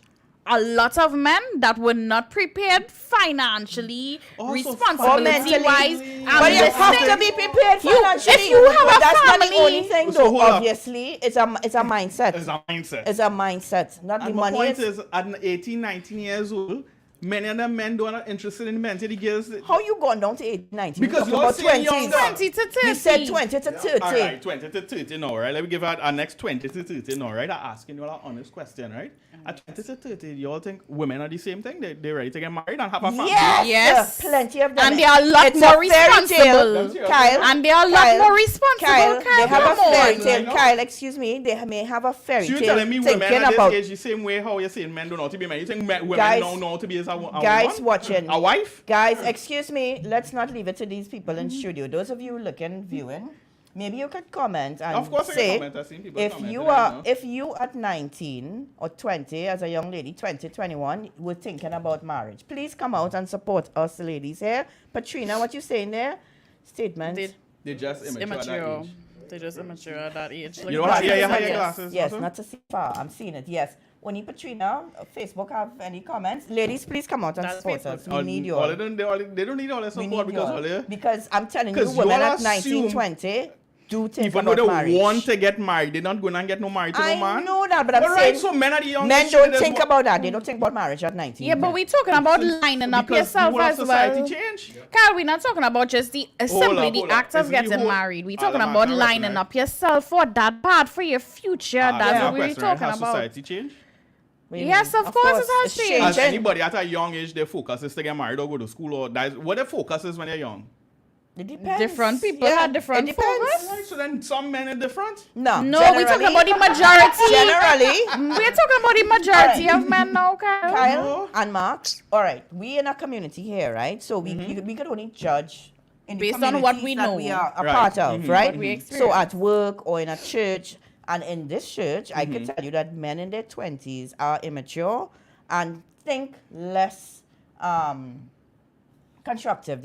Speaker 4: A lot of men that were not prepared financially,
Speaker 1: Also
Speaker 4: responsibility-wise,
Speaker 3: financially.
Speaker 4: and
Speaker 3: But you have to
Speaker 4: listening.
Speaker 3: be prepared
Speaker 4: You-
Speaker 3: financially.
Speaker 4: if you have
Speaker 3: But
Speaker 4: a
Speaker 3: that's not the
Speaker 4: family-
Speaker 3: only thing,
Speaker 1: So
Speaker 3: though.
Speaker 1: hold up.
Speaker 3: Obviously, it's a mindset.
Speaker 1: It's a mindset.
Speaker 3: It's a mindset, not the
Speaker 1: And my
Speaker 3: money.
Speaker 1: point is, at 18, 19 years old, many of them men don't are interested in men. The girls...
Speaker 3: How you gone down to 8, 19?
Speaker 1: Because
Speaker 3: Talking
Speaker 1: you're
Speaker 3: about
Speaker 1: saying
Speaker 3: 20s.
Speaker 1: younger.
Speaker 4: 20 to 30.
Speaker 3: We said 20 to 30.
Speaker 1: All right, 20 to 30 now, right? Let me give our next 20 to 30 now, right? I'm asking you all an honest question, right? At 20 to 30, you all think women are the same thing? They're ready to get married and have a family?
Speaker 3: Yes,
Speaker 4: Yes.
Speaker 3: plenty of them.
Speaker 4: And they are a lot
Speaker 3: It's
Speaker 4: more
Speaker 3: a fairy tale,
Speaker 4: responsible.
Speaker 3: Kyle.
Speaker 4: And they are a lot
Speaker 3: Kyle,
Speaker 4: more responsible.
Speaker 3: Kyle, they have a
Speaker 4: come
Speaker 3: fairy
Speaker 4: on.
Speaker 3: tale.
Speaker 1: I know.
Speaker 3: Kyle, excuse me, they may have a fairy
Speaker 1: So you're
Speaker 3: tale.
Speaker 1: telling me women
Speaker 3: thinking
Speaker 1: at
Speaker 3: about
Speaker 1: this age the same way how you're saying men don't know how to be men? You think women
Speaker 3: Guys-
Speaker 1: don't know how to be as a
Speaker 3: guys
Speaker 1: woman?
Speaker 3: watching.
Speaker 1: A wife?
Speaker 3: Guys, excuse me, let's not leave it to these people in studio. Those of you looking, viewing, maybe you could comment and
Speaker 1: Of course I can
Speaker 3: say
Speaker 1: comment. I've seen people
Speaker 3: if
Speaker 1: comment
Speaker 3: you
Speaker 1: today,
Speaker 3: are
Speaker 1: you know.
Speaker 3: if you at 19 or 20 as a young lady, 20, 21, were thinking about marriage, please come out and support us ladies here. Patrina, what you saying there? Statement.
Speaker 1: They're just immature at that age.
Speaker 4: They're just immature at that age.
Speaker 1: You know what? Yeah, higher glasses.
Speaker 3: Yes,
Speaker 1: also?
Speaker 3: not to see far. I'm seeing it. Yes. Only Patrina, Facebook have any comments? Ladies, please come out and
Speaker 4: That's
Speaker 3: support
Speaker 4: Facebook.
Speaker 3: us. We need you all.
Speaker 1: They don't need all that
Speaker 3: We
Speaker 1: support
Speaker 3: need
Speaker 1: because
Speaker 3: y'all.
Speaker 1: all they,
Speaker 3: Because I'm telling you,
Speaker 1: 'cause
Speaker 3: women
Speaker 1: y'all
Speaker 3: at
Speaker 1: assume-
Speaker 3: 19, 20 do think
Speaker 1: even though
Speaker 3: about
Speaker 1: they
Speaker 3: marriage.
Speaker 1: want to get married, they're not going to get no married to no man.
Speaker 3: I know that, but I'm
Speaker 1: Well,
Speaker 3: saying
Speaker 1: right, so men are the youngest.
Speaker 3: men don't think about that. They don't think about marriage at 19.
Speaker 4: Yeah, but we talking about lining up
Speaker 1: because
Speaker 4: yourself
Speaker 1: the whole of
Speaker 4: as
Speaker 1: society
Speaker 4: well.
Speaker 1: change.
Speaker 4: Kyle, we're not talking about just the simply
Speaker 1: up,
Speaker 4: the
Speaker 1: hold up.
Speaker 4: act of
Speaker 1: Isn't the
Speaker 4: getting
Speaker 1: whole-
Speaker 4: married. We're
Speaker 1: All
Speaker 4: talking
Speaker 1: the
Speaker 4: about
Speaker 1: matter
Speaker 4: lining
Speaker 1: right.
Speaker 4: up yourself for that part for your future. That's
Speaker 1: That's
Speaker 4: what
Speaker 1: the
Speaker 4: we're
Speaker 1: question, right?
Speaker 4: talking
Speaker 1: Has
Speaker 4: about.
Speaker 1: society changed?
Speaker 3: What do you
Speaker 4: Yes,
Speaker 3: mean?
Speaker 4: of course it has changed.
Speaker 1: As
Speaker 3: changing.
Speaker 1: anybody at a young age, their focus is to get married or go to school, or that's what their focus is when they're young.
Speaker 3: It depends.
Speaker 4: Different people have different
Speaker 3: it depends.
Speaker 4: focus.
Speaker 1: Right, so then some men are different.
Speaker 3: No,
Speaker 4: No, we're talking about the majority.
Speaker 3: Generally,
Speaker 4: We're talking about the majority
Speaker 3: Alright.
Speaker 4: of men now, Kyle.
Speaker 3: Kyle
Speaker 1: No.
Speaker 3: and Mark. All right, we in a community here, right? So we could only judge in the
Speaker 4: Based on what we
Speaker 3: communities that
Speaker 4: know.
Speaker 3: we are a
Speaker 1: Right.
Speaker 3: part of, right?
Speaker 4: What we
Speaker 3: So
Speaker 4: experience.
Speaker 3: at work or in a church, and in this church, I could tell you that men in their 20s are immature and think less constructive.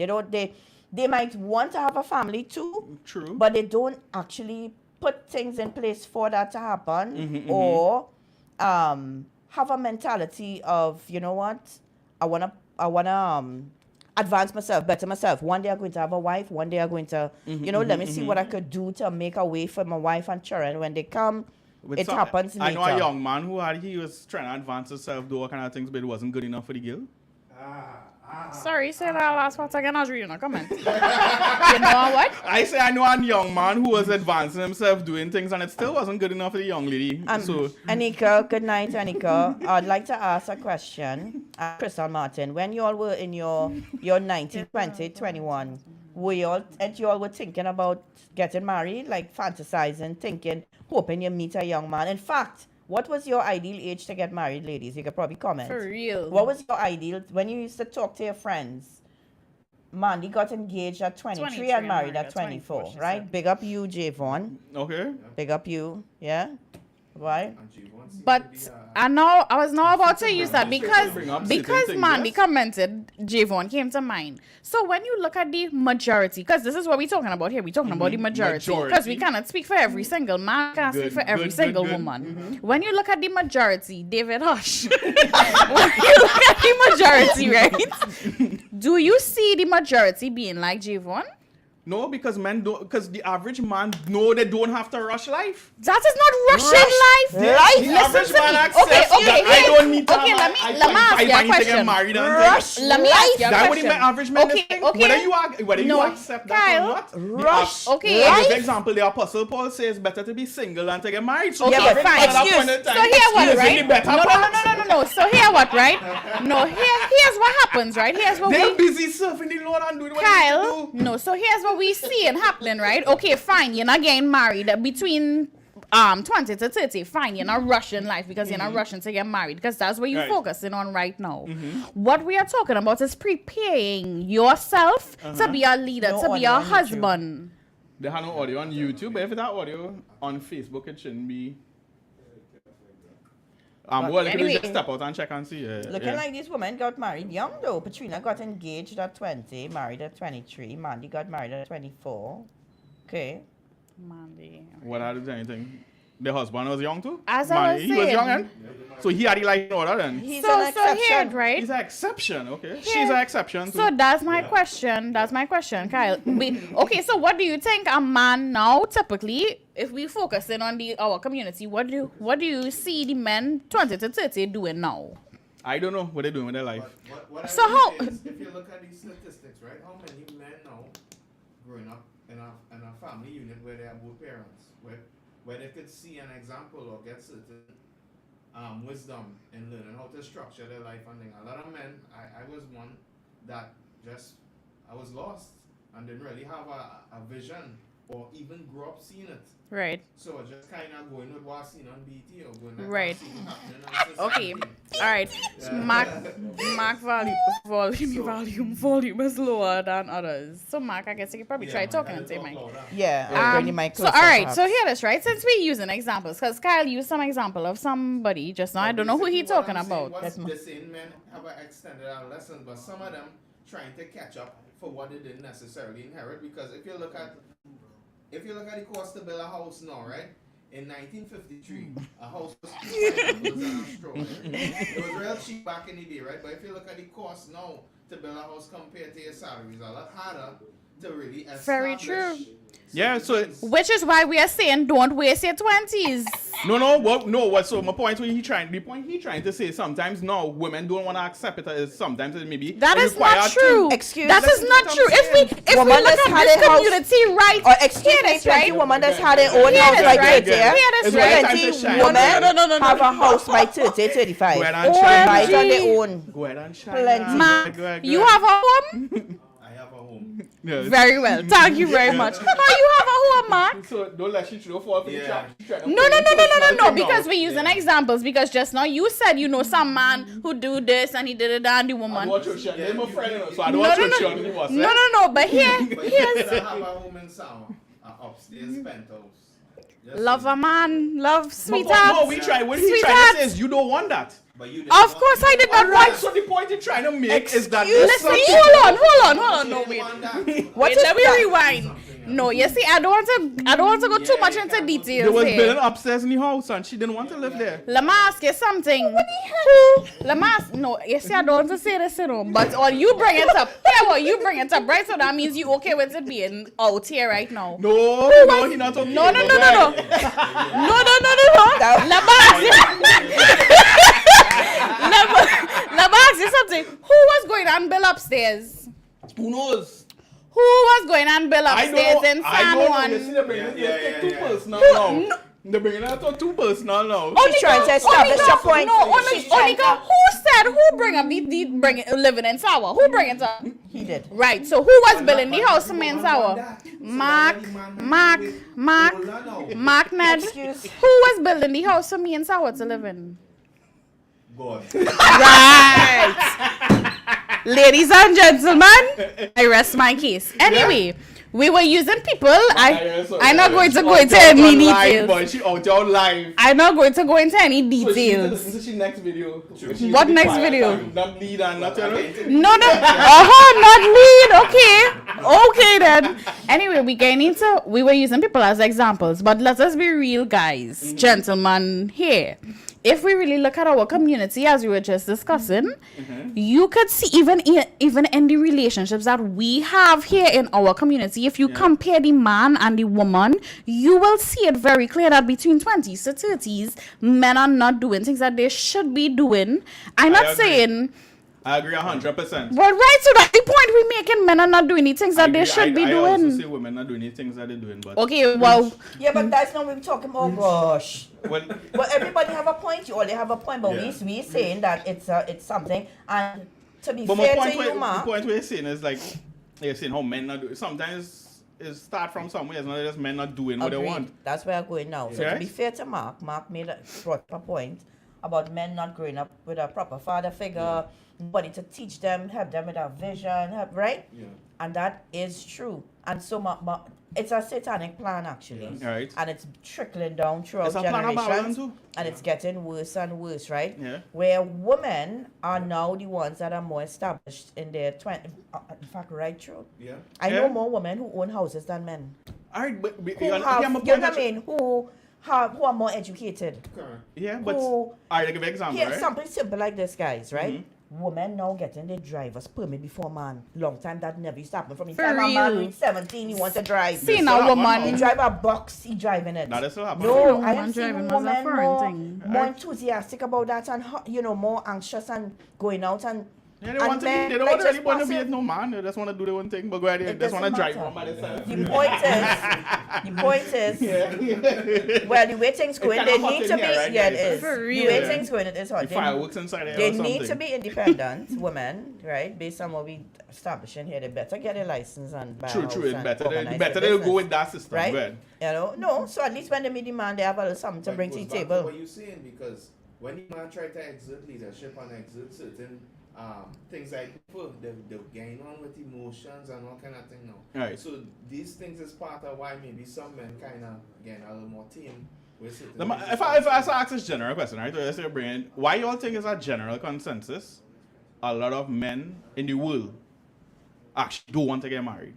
Speaker 3: They might want to have a family too,
Speaker 1: True.
Speaker 3: but they don't actually put things in place for that to happen, or have a mentality of, you know what, I wanna advance myself, better myself. One day I'm going to have a wife. One day I'm going to, let me see what I could do to make a way for my wife and children. When they come,
Speaker 1: With
Speaker 3: it
Speaker 1: some-
Speaker 3: happens
Speaker 1: I
Speaker 3: later.
Speaker 1: know a young man who he was trying to advance himself, do all kind of things, but it wasn't good enough for the girl.
Speaker 4: Sorry, say that last part again. I was reading a comment. You know what?
Speaker 1: I say I know a young man who was advancing himself, doing things, and it still wasn't good enough for the young lady. So
Speaker 3: Anika, good night, Anika. I'd like to ask a question. Crystal Martin, when you all were in your 19, 20, 21, were you all were thinking about getting married, like fantasizing, thinking, hoping you meet a young man? In fact, what was your ideal age to get married, ladies? You could probably comment.
Speaker 4: For real.
Speaker 3: What was your ideal, when you used to talk to your friends? Mandy got engaged at 23 and married at 24,
Speaker 4: she
Speaker 3: right?
Speaker 4: said.
Speaker 3: Big up you, Javon.
Speaker 1: okay.
Speaker 3: Big up you, yeah? Right?
Speaker 2: And Javon seems
Speaker 4: But
Speaker 2: to be,
Speaker 4: I was not about to use that because
Speaker 1: Bring up certain things,
Speaker 4: Mandy
Speaker 1: yes.
Speaker 4: commented, Javon came to mind. So when you look at the majority, because this is what we're talking about here, we're talking about the majority. Because we
Speaker 1: Majority.
Speaker 4: cannot speak for every single man, can't speak
Speaker 1: Good,
Speaker 4: for every
Speaker 1: good,
Speaker 4: single
Speaker 1: good.
Speaker 4: woman. When you look at the majority, David Hush, when you look at the majority, right? Do you see the majority being like Javon?
Speaker 1: No, because men don't. Because the average man know they don't have to rush life.
Speaker 4: That is not rushing life.
Speaker 1: The average
Speaker 4: to
Speaker 1: man
Speaker 4: me.
Speaker 1: accepts
Speaker 4: Okay,
Speaker 1: that I
Speaker 4: here-
Speaker 1: don't need to.
Speaker 4: okay,
Speaker 1: have
Speaker 4: let
Speaker 1: my-
Speaker 4: me ask you a
Speaker 1: I need to
Speaker 4: question.
Speaker 1: get married and
Speaker 3: Rush
Speaker 1: things.
Speaker 4: Let me ask you a
Speaker 1: That what
Speaker 4: question.
Speaker 1: the average man
Speaker 4: Okay,
Speaker 1: think.
Speaker 4: okay.
Speaker 1: Whether you
Speaker 4: No,
Speaker 1: accept that
Speaker 4: Kyle,
Speaker 1: or not.
Speaker 3: rush
Speaker 4: Okay.
Speaker 1: As
Speaker 4: Life?
Speaker 1: an example, the Apostle Paul says better to be single than to get married. So
Speaker 4: Okay,
Speaker 1: the average
Speaker 4: fine.
Speaker 1: man at that
Speaker 3: Excuse.
Speaker 1: point in
Speaker 4: So
Speaker 1: time
Speaker 4: here what,
Speaker 1: is in
Speaker 4: right?
Speaker 1: the better part.
Speaker 4: No. So here what, right? No, here's what happens, right? Here's what
Speaker 1: They're
Speaker 4: we
Speaker 1: busy surfing the Lord and doing what they
Speaker 4: Kyle.
Speaker 1: need to do.
Speaker 4: No, so here's what we see it happening, right? Okay, fine, you're not getting married between 20 to 30. Fine, you're not rushing life because you're not rushing to get married because that's what you're
Speaker 1: Right.
Speaker 4: focusing on right now. What we are talking about is preparing yourself to be a leader,
Speaker 3: No
Speaker 4: to be
Speaker 3: audio
Speaker 4: a
Speaker 3: on YouTube.
Speaker 4: husband.
Speaker 1: They have no audio on YouTube, but if it's audio on Facebook, it shouldn't be. Well,
Speaker 4: anyway.
Speaker 1: just step out and check and see.
Speaker 3: Looking like this woman got married young though. Patrina got engaged at 20, married at 23. Mandy got married at 24. Okay.
Speaker 4: Mandy.
Speaker 1: What had anything? The husband was young too?
Speaker 4: As I was
Speaker 1: He was
Speaker 4: saying.
Speaker 1: young then? So he had the life in order then?
Speaker 3: He's
Speaker 4: So
Speaker 3: an
Speaker 4: here,
Speaker 3: exception.
Speaker 4: right?
Speaker 1: He's an exception, okay? She's an exception too.
Speaker 4: So that's my question. That's my question, Kyle. Okay, so what do you think a man now typically, if we focus in on our community, what do you see the men 20 to 30 doing now?
Speaker 1: I don't know what they're doing with their life.
Speaker 2: What I
Speaker 4: So
Speaker 2: think
Speaker 4: how-
Speaker 2: is, if you look at these statistics, right, how many men now growing up in a family unit where they have both parents, where they could see an example or get certain wisdom in learning how to structure their life and things. A lot of men, I was one that I was lost and didn't really have a vision or even grew up seeing it.
Speaker 4: Right.
Speaker 2: So just kind of going with what I seen on BT or going with
Speaker 4: Right.
Speaker 2: what I seen happening on
Speaker 4: Okay.
Speaker 2: society.
Speaker 4: All right.
Speaker 2: Yeah.
Speaker 4: Mark volume is lower than others. So Mark, I guess you could probably try talking and say Mike.
Speaker 3: Yeah, I'll bring the mic
Speaker 4: So
Speaker 3: closer,
Speaker 4: all right,
Speaker 3: perhaps.
Speaker 4: so hear this, right? Since we're using examples, because Kyle used some example of somebody just now. I don't know who he
Speaker 2: Basically, what
Speaker 4: talking
Speaker 2: I'm saying,
Speaker 4: about.
Speaker 2: what's the same men have an extended adolescence, but some of them trying to catch up for what they didn't necessarily inherit. Because if you look at the cost to build a house now, right? in 1953, a house was $200 It was real cheap back in the day, right? But if you look at the cost now to build a house compared to your salary, it's a lot harder to really establish.
Speaker 4: Very true.
Speaker 1: Yeah, so
Speaker 4: Which is why we are saying don't waste your 20s.
Speaker 1: So my point when the point he trying to say sometimes now women don't want to accept it as sometimes it maybe
Speaker 4: That is not
Speaker 1: required
Speaker 4: true.
Speaker 3: Excuse
Speaker 4: That
Speaker 3: me.
Speaker 4: is not true. If we
Speaker 3: Woman
Speaker 4: look
Speaker 3: that's
Speaker 4: at
Speaker 3: had
Speaker 4: this
Speaker 3: a house-
Speaker 4: community, right?
Speaker 3: Or excuse me,
Speaker 4: this,
Speaker 3: 20
Speaker 4: right?
Speaker 3: women that's had their own
Speaker 4: Hear
Speaker 3: house
Speaker 4: this,
Speaker 3: by
Speaker 4: right?
Speaker 3: 30, yeah?
Speaker 4: Hear this,
Speaker 1: It's
Speaker 4: right?
Speaker 1: time to
Speaker 3: 20
Speaker 1: shine.
Speaker 3: women
Speaker 4: No.
Speaker 3: have a house by 30, 35.
Speaker 1: Go ahead and
Speaker 3: They
Speaker 1: shine.
Speaker 3: buy it on
Speaker 4: OMG.
Speaker 3: their own.
Speaker 1: Go ahead and shine.
Speaker 3: Plenty.
Speaker 1: now.
Speaker 4: Ma,
Speaker 1: Go ahead,
Speaker 4: you
Speaker 1: ahead.
Speaker 4: have a home?
Speaker 2: I have a home.
Speaker 1: Yeah.
Speaker 4: Very well. Thank you very much. Oh, you have a home, Mark?
Speaker 1: So don't let she fall for the
Speaker 2: Yeah.
Speaker 1: trap. She try to
Speaker 4: No,
Speaker 1: put it in personal thing
Speaker 4: because
Speaker 1: now.
Speaker 4: we're using examples. Because just now you said you know some man who do this and he did it and the
Speaker 1: I
Speaker 4: woman.
Speaker 1: don't want your shit. They're my friend, you know, so I don't
Speaker 4: No,
Speaker 1: want
Speaker 4: no,
Speaker 1: your
Speaker 4: no.
Speaker 1: shit on the boss,
Speaker 4: No,
Speaker 1: right?
Speaker 4: no, but here,
Speaker 2: But
Speaker 4: here's
Speaker 2: you have a home in Sawa, an upstairs penthouse. Just
Speaker 4: love
Speaker 2: saying.
Speaker 4: a man, love
Speaker 1: No,
Speaker 4: sweetheart.
Speaker 1: we try. What he
Speaker 4: Sweetheart.
Speaker 1: trying to say is you don't want that.
Speaker 2: But you
Speaker 4: Of course I did not
Speaker 1: Alright,
Speaker 4: want.
Speaker 1: so the point you're trying to make is that
Speaker 3: Excuse
Speaker 1: this
Speaker 4: Listen,
Speaker 1: something-
Speaker 4: hold on. No, wait.
Speaker 3: What
Speaker 4: Wait,
Speaker 3: is
Speaker 4: let me
Speaker 3: that?
Speaker 4: rewind. No, you see, I don't want to go too much into
Speaker 1: There
Speaker 4: details
Speaker 1: was
Speaker 4: here.
Speaker 1: building upstairs in the house and she didn't want to live there.
Speaker 4: Let me ask you something. No, you see, I don't want to say this, you know, but or you bring it up. Yeah, well, you bring it up, right? So that means you okay with it being out here right now.
Speaker 1: No, he not okay.
Speaker 4: No.
Speaker 1: But
Speaker 4: No. Let me ask you. Let me ask you something. Who was going and build upstairs?
Speaker 1: who knows?
Speaker 4: Who was going and build
Speaker 1: I
Speaker 4: upstairs
Speaker 1: don't
Speaker 4: in
Speaker 1: know. I
Speaker 4: San
Speaker 1: don't know.
Speaker 4: Juan?
Speaker 1: You see, they're bringing it
Speaker 2: Yeah,
Speaker 1: too
Speaker 2: yeah.
Speaker 1: personal
Speaker 4: Who-
Speaker 1: now.
Speaker 4: no.
Speaker 1: They're bringing it to too personal now.
Speaker 3: She's trying to establish a point.
Speaker 4: No,
Speaker 3: She's trying
Speaker 4: Onika,
Speaker 3: to-
Speaker 4: who said who bring up the bring it, living in Sawa? Who bring it up?
Speaker 3: He did.
Speaker 4: Right. So who was building the house for me in Sawa? Mark Ned.
Speaker 3: Excuse.
Speaker 4: Who was building the house for me in Sawa to live in?
Speaker 2: God.
Speaker 4: Right. Ladies and gentlemen, I rest my case. Anyway, we were using people. I'm not going to go into any details.
Speaker 1: But she out there live.
Speaker 4: I'm not going to go into any
Speaker 1: So she
Speaker 4: details.
Speaker 1: listen to she next video.
Speaker 4: What next video?
Speaker 1: Not lead and not tell her.
Speaker 4: No. Not lead. Okay then. Anyway, we were using people as examples, but let us be real, guys, gentlemen here. If we really look at our community, as we were just discussing, you could see even in the relationships that we have here in our community, if you compare the man and the woman, you will see it very clear that between 20s to 30s, men are not doing things that they should be doing. I'm not
Speaker 1: agree.
Speaker 4: saying...
Speaker 1: I agree 100%.
Speaker 4: Well, right, so that's the point we're making. Men are not doing the things that they should be
Speaker 1: I also
Speaker 4: doing.
Speaker 1: say women not doing the things that they're doing, but
Speaker 4: Okay, well,
Speaker 3: Yeah, but that's not what we're talking about. Oh, gosh.
Speaker 1: well,
Speaker 3: Well, everybody have a point. You all have a point, but
Speaker 2: Yeah.
Speaker 3: we saying that it's something. And to be
Speaker 1: but my
Speaker 3: fair
Speaker 1: point,
Speaker 3: to you,
Speaker 1: the
Speaker 3: Mark,
Speaker 1: point we're saying is like you're saying how men not do. Sometimes it start from somewhere. It's not just men not doing what they
Speaker 3: agreed.
Speaker 1: want.
Speaker 3: That's where I'm going now. So to
Speaker 1: Right?
Speaker 3: be fair to Mark brought up a point about men not growing up with a proper father figure, nobody to teach them, help them with a vision, right?
Speaker 2: Yeah.
Speaker 3: And that is true. And so it's a satanic plan actually.
Speaker 2: Yes.
Speaker 1: Right.
Speaker 3: And it's trickling down throughout
Speaker 1: It's a plan of Babylon
Speaker 3: generations.
Speaker 1: too.
Speaker 3: And it's getting worse and worse, right?
Speaker 1: Yeah.
Speaker 3: Where women are now the ones that are more established in their 20s. In fact, right through.
Speaker 2: Yeah.
Speaker 3: I
Speaker 1: Yeah.
Speaker 3: know more women who own houses than men.
Speaker 1: All right, but
Speaker 3: Who
Speaker 1: you
Speaker 3: have,
Speaker 1: have my
Speaker 3: you know
Speaker 1: point.
Speaker 3: what I mean? Who are more educated.
Speaker 2: Correct.
Speaker 1: Yeah, but
Speaker 3: Who,
Speaker 1: all right, I give you an example,
Speaker 3: here's
Speaker 1: right?
Speaker 3: something simple like this, guys, right? Women now getting their driver's permit before man. Long time that never used to happen. From the
Speaker 4: For
Speaker 3: time a man
Speaker 4: real.
Speaker 3: reached 17, he wants to drive.
Speaker 4: see
Speaker 1: Yes,
Speaker 4: now,
Speaker 1: sir,
Speaker 4: woman.
Speaker 3: He drive a box, he driving it.
Speaker 1: Now that still happen.
Speaker 3: No,
Speaker 4: Woman
Speaker 3: I am seeing
Speaker 4: driving was a
Speaker 3: women
Speaker 4: foreign thing.
Speaker 3: more enthusiastic about that and more anxious and going out and
Speaker 1: Yeah, they want to be,
Speaker 3: men,
Speaker 1: they don't
Speaker 3: like,
Speaker 1: want really
Speaker 3: just
Speaker 1: want to be
Speaker 3: passive.
Speaker 1: no man. They just want to do their own thing. But go ahead, they
Speaker 3: It
Speaker 1: just want to
Speaker 3: doesn't
Speaker 1: drive
Speaker 3: matter.
Speaker 1: one by themselves.
Speaker 3: The point is, well, the way things going,
Speaker 1: kinda
Speaker 3: they
Speaker 1: hot
Speaker 3: need
Speaker 1: in
Speaker 3: to be,
Speaker 1: here, right,
Speaker 3: yeah, it
Speaker 1: guys?
Speaker 3: is.
Speaker 4: For
Speaker 3: The
Speaker 4: real.
Speaker 3: way things going, it is hot.
Speaker 1: The fireworks inside there
Speaker 3: They
Speaker 1: or
Speaker 3: need
Speaker 1: something.
Speaker 3: to be independent women, right? Based on what we establishing here, they better get a license and buy a
Speaker 1: True,
Speaker 3: house
Speaker 1: true. It's
Speaker 3: and
Speaker 1: better.
Speaker 3: organize
Speaker 1: Better
Speaker 3: their
Speaker 1: they'll go
Speaker 3: business,
Speaker 1: with that system.
Speaker 3: right?
Speaker 1: Go ahead.
Speaker 3: You know, no. So at least when they meet the man, they have a little something to
Speaker 2: But
Speaker 3: bring
Speaker 2: it
Speaker 3: to the
Speaker 2: goes back
Speaker 3: table.
Speaker 2: what you're saying, because when the man try to exert leadership and exert certain things like people, they gain on with emotions and all kind of thing now.
Speaker 1: Right.
Speaker 2: So these things is part of why maybe some men kind of get a little more tame with certain
Speaker 1: If I ask this general question, right? Let's say, Brian, why you all think is a general consensus? A lot of men in the world actually don't want to get married.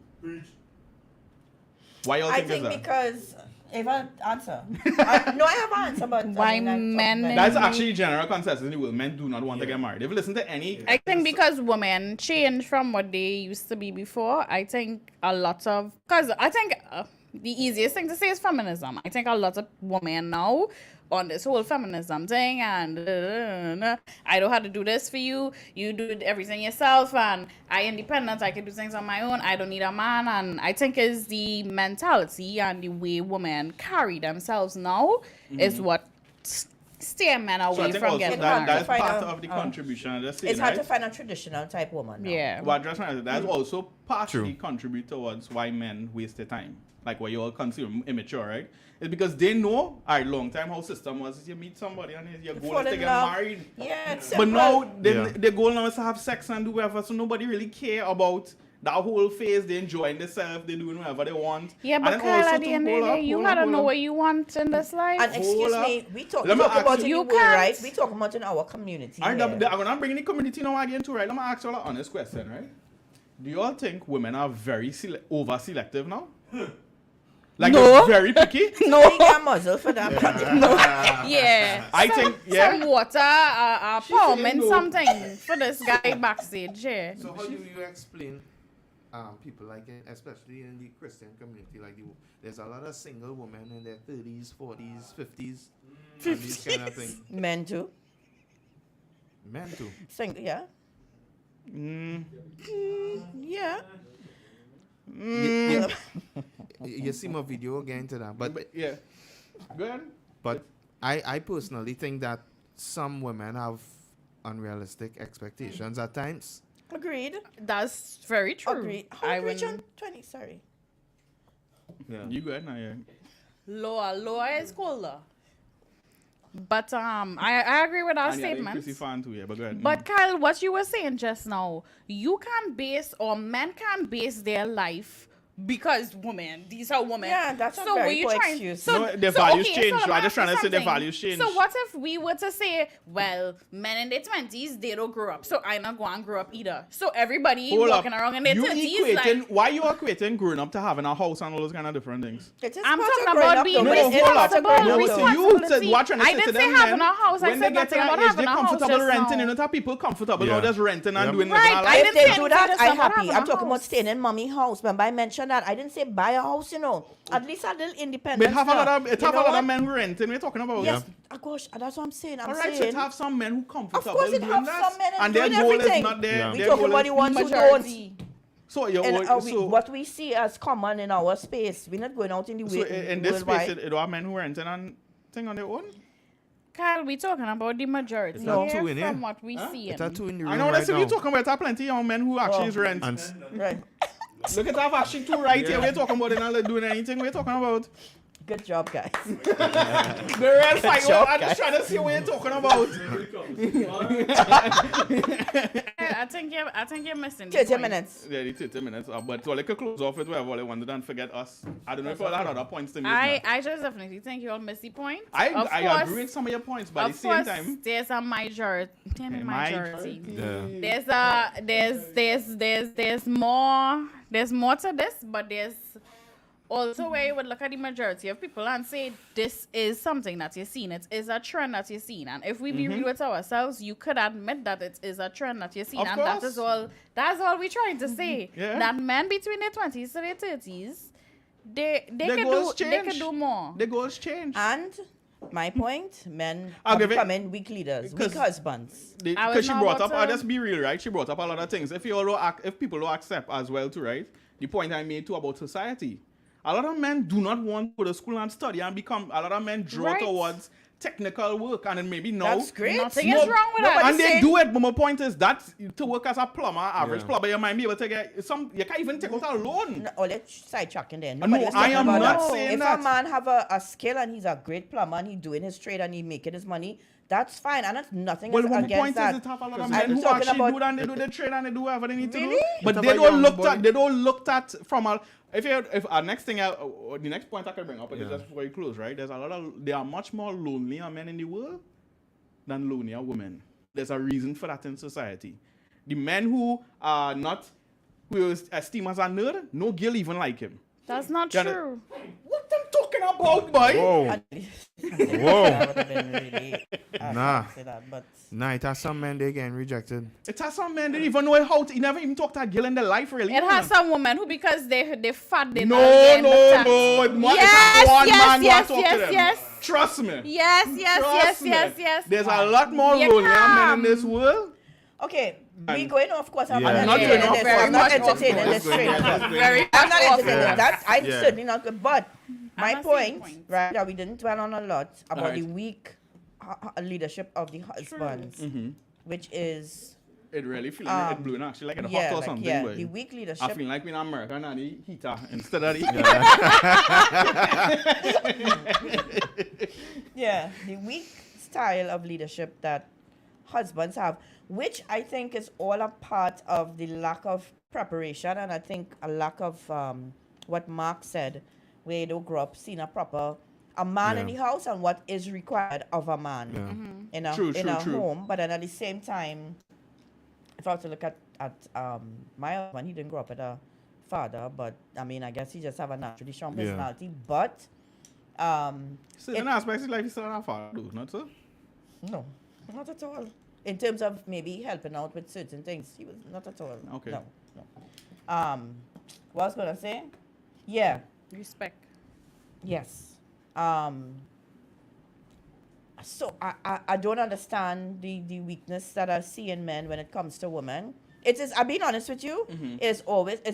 Speaker 1: Why you all
Speaker 3: I
Speaker 1: think is
Speaker 3: think
Speaker 1: that?
Speaker 3: because Ava, answer. No, I have an answer, but
Speaker 4: Why
Speaker 3: I mean,
Speaker 4: men-
Speaker 1: That's actually general consensus in the world. Men do not want to get married. If you listen to any...
Speaker 4: I think because women change from what they used to be before, I think a lot of... Because I think the easiest thing to say is feminism. I think a lot of women now on this whole feminism thing and I don't have to do this for you. You do everything yourself and I independent. I can do things on my own. I don't need a man. And I think is the mentality and the way women carry themselves now is what steer men
Speaker 1: So I
Speaker 4: away
Speaker 1: think
Speaker 4: from
Speaker 1: also
Speaker 4: getting
Speaker 1: that's
Speaker 4: married.
Speaker 1: part of the contribution. I'm just saying,
Speaker 3: it's hard to
Speaker 1: right?
Speaker 3: find a traditional type woman. Now.
Speaker 4: Yeah.
Speaker 1: Well, just trying to say, that's also partially contribute towards why men waste their time. Like what you all consider immature, right? It's because they know, all right, long time how system was is you meet somebody and your goal
Speaker 3: Fall
Speaker 1: is to
Speaker 3: in
Speaker 1: get
Speaker 3: love.
Speaker 1: married.
Speaker 3: Yeah, it's
Speaker 1: But
Speaker 3: simple.
Speaker 1: now the goal now is to have sex and do whatever, so nobody really care about that whole phase. They enjoying themselves, they doing whatever they want.
Speaker 4: Yeah,
Speaker 1: And
Speaker 4: but
Speaker 1: then
Speaker 4: Kyle,
Speaker 1: also
Speaker 4: at the
Speaker 1: to
Speaker 4: end of
Speaker 1: hold
Speaker 4: the
Speaker 1: up,
Speaker 4: day, you
Speaker 1: hold
Speaker 4: gotta
Speaker 1: up,
Speaker 4: know
Speaker 1: hold
Speaker 4: what
Speaker 1: up.
Speaker 4: you want in this life.
Speaker 3: And excuse
Speaker 1: Hold
Speaker 3: me,
Speaker 1: up.
Speaker 3: we talk
Speaker 1: Let me
Speaker 3: about
Speaker 1: ask
Speaker 3: it in
Speaker 4: you.
Speaker 3: the world, right?
Speaker 4: can't-
Speaker 3: We talk about it in our community.
Speaker 1: Alright,
Speaker 3: here.
Speaker 1: I'm gonna bring in the community now again too, right? Let me ask you all an honest question, right? Do you all think women are very over selective now? Like
Speaker 4: No.
Speaker 1: they're very picky?
Speaker 3: No. I got muzzle for that.
Speaker 4: Yeah.
Speaker 1: I think, yeah.
Speaker 4: Some water, palm
Speaker 1: saying
Speaker 4: and
Speaker 1: no.
Speaker 4: something for this guy backstage. Yeah.
Speaker 2: So how do you explain people like especially in the Christian community, like there's a lot of single women in their 30s, 40s, 50s, and these kind of things.
Speaker 3: Men too.
Speaker 2: Men too.
Speaker 3: Yeah. Yeah.
Speaker 2: You see my video again to that, but
Speaker 1: Yeah. Go ahead.
Speaker 2: But I personally think that some women have unrealistic expectations at times.
Speaker 3: Agreed.
Speaker 4: That's very true.
Speaker 3: Agreed. How
Speaker 4: I
Speaker 3: old Rachel?
Speaker 4: wouldn't-
Speaker 3: 20, sorry.
Speaker 2: Yeah.
Speaker 1: You go ahead now, yeah.
Speaker 4: Lower is colder. But I agree with our
Speaker 1: And yeah,
Speaker 4: statements.
Speaker 1: Chrissy fan too, yeah, but go ahead.
Speaker 4: But Kyle, what you were saying just now, you can base or men can base their life because women, these are women.
Speaker 3: Yeah, that's a
Speaker 4: so
Speaker 3: very
Speaker 4: were you
Speaker 3: poor
Speaker 4: trying?
Speaker 3: excuse.
Speaker 4: So,
Speaker 1: No, their values
Speaker 4: okay,
Speaker 1: change. So
Speaker 4: let
Speaker 1: I'm
Speaker 4: me
Speaker 1: just trying
Speaker 4: ask
Speaker 1: to say
Speaker 4: you
Speaker 1: their
Speaker 4: something.
Speaker 1: values change.
Speaker 4: So what if we were to say, well, men in their 20s, they don't grow up, so I not going to grow up either. So everybody
Speaker 1: Hold
Speaker 4: walking
Speaker 1: up.
Speaker 4: around in their
Speaker 1: You
Speaker 4: 30s,
Speaker 1: equating,
Speaker 4: like,
Speaker 1: why you equating growing up to having a house and all those kind of different things?
Speaker 3: It is
Speaker 4: I'm
Speaker 3: part of
Speaker 4: talking
Speaker 3: growing
Speaker 4: about
Speaker 3: up,
Speaker 4: being
Speaker 3: though, but it's
Speaker 1: hold up.
Speaker 3: part of growing
Speaker 1: No,
Speaker 3: up,
Speaker 1: we
Speaker 3: though.
Speaker 1: see you said
Speaker 4: Responsibility.
Speaker 1: what trying to
Speaker 4: I
Speaker 1: say to
Speaker 4: didn't
Speaker 1: them
Speaker 4: say having
Speaker 1: men,
Speaker 4: a house. I
Speaker 1: when
Speaker 4: said
Speaker 1: they get
Speaker 4: nothing
Speaker 1: to
Speaker 4: about
Speaker 1: that age,
Speaker 4: having
Speaker 1: they're
Speaker 4: a house
Speaker 1: comfortable
Speaker 4: just
Speaker 1: renting.
Speaker 4: now.
Speaker 1: You know that people comfortable
Speaker 2: Yeah.
Speaker 1: now just renting and
Speaker 2: Yep.
Speaker 1: doing
Speaker 4: Right,
Speaker 1: living a
Speaker 4: I
Speaker 1: life.
Speaker 3: If
Speaker 4: didn't
Speaker 3: they
Speaker 4: say
Speaker 3: do
Speaker 4: anything
Speaker 3: that,
Speaker 4: just
Speaker 3: I'm
Speaker 4: about
Speaker 3: happy.
Speaker 4: having
Speaker 3: I'm
Speaker 4: a
Speaker 3: talking about
Speaker 4: house.
Speaker 3: staying in mommy house. Remember I mentioned that. I didn't say buy a house, you know. At least a little independence.
Speaker 1: But have a lot of
Speaker 3: now.
Speaker 1: it
Speaker 3: You
Speaker 1: have a
Speaker 3: know
Speaker 1: lot
Speaker 3: what?
Speaker 1: of men who renting. We're talking about.
Speaker 3: Yes, gosh, that's what I'm saying. I'm
Speaker 1: All right, so
Speaker 3: saying.
Speaker 1: it have some men who comfortable
Speaker 3: course it
Speaker 1: doing
Speaker 3: have
Speaker 1: that,
Speaker 3: some men
Speaker 1: and their
Speaker 3: doing
Speaker 1: goal
Speaker 3: everything.
Speaker 1: is not there.
Speaker 2: Yeah.
Speaker 3: we
Speaker 1: Their
Speaker 3: talking
Speaker 1: goal
Speaker 3: about
Speaker 1: is-
Speaker 3: the ones who
Speaker 4: Majority.
Speaker 3: don't.
Speaker 1: So yeah,
Speaker 3: And
Speaker 1: so
Speaker 3: what we see as common in our space, we're not going out in the
Speaker 1: so
Speaker 3: way
Speaker 1: in this
Speaker 3: worldwide.
Speaker 1: space, it are men who renting and thing on their own.
Speaker 4: Kyle, we talking about the majority
Speaker 2: not
Speaker 4: here
Speaker 2: two in here.
Speaker 4: from what we see.
Speaker 2: It's a two in the room
Speaker 1: I know
Speaker 2: right
Speaker 1: that's what
Speaker 2: now.
Speaker 1: you're talking about. There are plenty of young men who actually is rent.
Speaker 2: And
Speaker 3: Right.
Speaker 1: Look at that actually two right here. We're talking about it not doing anything. We're talking about
Speaker 3: Good job, guys.
Speaker 1: the real fight.
Speaker 3: job,
Speaker 1: I'm just trying to see what you're talking about.
Speaker 4: I think you're missing. the
Speaker 3: 30
Speaker 4: point.
Speaker 3: minutes.
Speaker 1: Yeah, the 30 minutes. But so I could close off with whatever I wanted and forget us. I don't know if all had other points to make.
Speaker 4: I just definitely think you'll miss the point.
Speaker 1: I
Speaker 4: Of
Speaker 1: I
Speaker 4: course-
Speaker 1: agree with some of your points, but at the
Speaker 4: Of
Speaker 1: same
Speaker 4: course,
Speaker 1: time,
Speaker 4: there's a majority. Majority.
Speaker 2: yeah.
Speaker 4: There's more to this, but there's also where you would look at the majority of people and say this is something that you're seeing. It is a trend that you're seeing. And if we be real with ourselves, you could admit that it is a trend that you're seeing.
Speaker 1: Of
Speaker 4: And that
Speaker 1: course.
Speaker 4: is all we're trying to say.
Speaker 1: Yeah.
Speaker 4: That men between their 20s to their 30s, they
Speaker 1: goals
Speaker 4: could
Speaker 1: change.
Speaker 4: do more.
Speaker 1: the goals change.
Speaker 3: And my point, men
Speaker 1: I'll
Speaker 3: are
Speaker 1: give it-
Speaker 3: becoming weak leaders, weak
Speaker 1: 'cause-
Speaker 3: husbands.
Speaker 4: I
Speaker 1: Because
Speaker 4: was
Speaker 1: she
Speaker 4: not
Speaker 1: brought
Speaker 4: about
Speaker 1: up, I'll
Speaker 4: to-
Speaker 1: just be real, right? She brought up a lot of things. If people don't accept as well too, right? The point I made too about society. A lot of men do not want to go to school and study and become, a lot of men draw
Speaker 4: Right.
Speaker 1: towards technical work and then maybe now.
Speaker 3: That's great.
Speaker 4: Nothing is wrong with that.
Speaker 1: And they
Speaker 3: saying-
Speaker 1: do it, but my point is that to work as a plumber, average
Speaker 2: Yeah.
Speaker 1: plumber, you might be able to get you can't even take out a loan.
Speaker 3: No, let's sidetracking then.
Speaker 1: No,
Speaker 3: Nobody was
Speaker 1: I
Speaker 3: talking
Speaker 1: am
Speaker 3: about
Speaker 1: not
Speaker 3: that.
Speaker 1: saying
Speaker 3: if
Speaker 1: that.
Speaker 3: a man have a skill and he's a great plumber and he's doing his trade and he's making his money, that's fine. And that's nothing
Speaker 1: Well, my
Speaker 3: against
Speaker 1: point
Speaker 3: that.
Speaker 1: is it have a lot of
Speaker 3: I'm
Speaker 1: men who
Speaker 3: talking
Speaker 1: actually
Speaker 3: about-
Speaker 1: do that and they do the trade and they do whatever they need to do.
Speaker 3: Really?
Speaker 1: But
Speaker 2: It's
Speaker 1: they
Speaker 2: about
Speaker 1: don't
Speaker 2: young
Speaker 1: look
Speaker 2: boy.
Speaker 1: at from a if our next thing the next point I can bring up is just before you close, right? There are much more lonelier men in the world than lonelier women. There's a reason for that in society. The men who are not who is esteemed as a nerd, no girl even like him.
Speaker 4: That's not
Speaker 1: Gonna-
Speaker 4: true.
Speaker 1: What I'm talking about, boy.
Speaker 6: Whoa.
Speaker 3: Whoa. That would have been really, I
Speaker 6: Nah.
Speaker 3: can't say that, but
Speaker 6: Nah, it has some men they getting rejected.
Speaker 1: It has some men, they didn't even know how to, he never even talked to a girl in their life, really.
Speaker 4: It has some women who, because they fat, they
Speaker 1: No,
Speaker 4: not getting
Speaker 1: no,
Speaker 4: looked at.
Speaker 1: no. It has
Speaker 4: Yes,
Speaker 1: one
Speaker 4: yes,
Speaker 1: man
Speaker 4: yes,
Speaker 1: who talk to
Speaker 4: yes,
Speaker 1: them.
Speaker 4: yes.
Speaker 1: Trust me.
Speaker 4: Yes.
Speaker 1: There's a lot more
Speaker 4: You
Speaker 1: lonely men
Speaker 4: come.
Speaker 1: in this world.
Speaker 3: okay. We going off course. I'm
Speaker 6: Yeah.
Speaker 3: not
Speaker 1: Not
Speaker 3: entertaining
Speaker 1: going off
Speaker 3: this.
Speaker 1: course.
Speaker 3: I'm not
Speaker 1: Very much off
Speaker 3: entertaining
Speaker 1: course.
Speaker 3: this train of thought.
Speaker 4: Very
Speaker 3: I'm not
Speaker 4: off
Speaker 3: entertaining
Speaker 6: course.
Speaker 3: that. I'm
Speaker 6: Yeah.
Speaker 3: certainly not good. But my
Speaker 4: not saying
Speaker 3: point,
Speaker 4: point.
Speaker 3: right, that we didn't dwell on a lot about
Speaker 1: Alright.
Speaker 3: the weak leadership of the husbands, which is
Speaker 1: It really feels like it blew actually like it hot or something.
Speaker 3: yeah,
Speaker 1: but
Speaker 3: the weak
Speaker 1: I
Speaker 3: leadership.
Speaker 1: feel like we're in America and the heater instead of the
Speaker 3: Yeah, the weak style of leadership that husbands have, which I think is all a part of the lack of preparation, and I think a lack of what Mark said, where you don't grow up seeing a man in
Speaker 6: Yeah.
Speaker 3: the house and what is required of a man
Speaker 6: Yeah.
Speaker 3: in a
Speaker 1: True,
Speaker 3: in a
Speaker 1: true.
Speaker 3: home. But then at the same time, if I were to look at my husband, he didn't grow up with a father, but I mean, I guess he just have a naturally strong
Speaker 6: Yeah.
Speaker 3: personality. But
Speaker 1: certain aspects of life is still not far, not so?
Speaker 3: no, not at all. In terms of maybe helping out with certain things, he was not at all.
Speaker 1: Okay.
Speaker 3: No. What I was gonna say? Yeah.
Speaker 4: Respect.
Speaker 3: Yes. So I don't understand the weakness that I see in men when it comes to women. It is, I'm being honest with you, it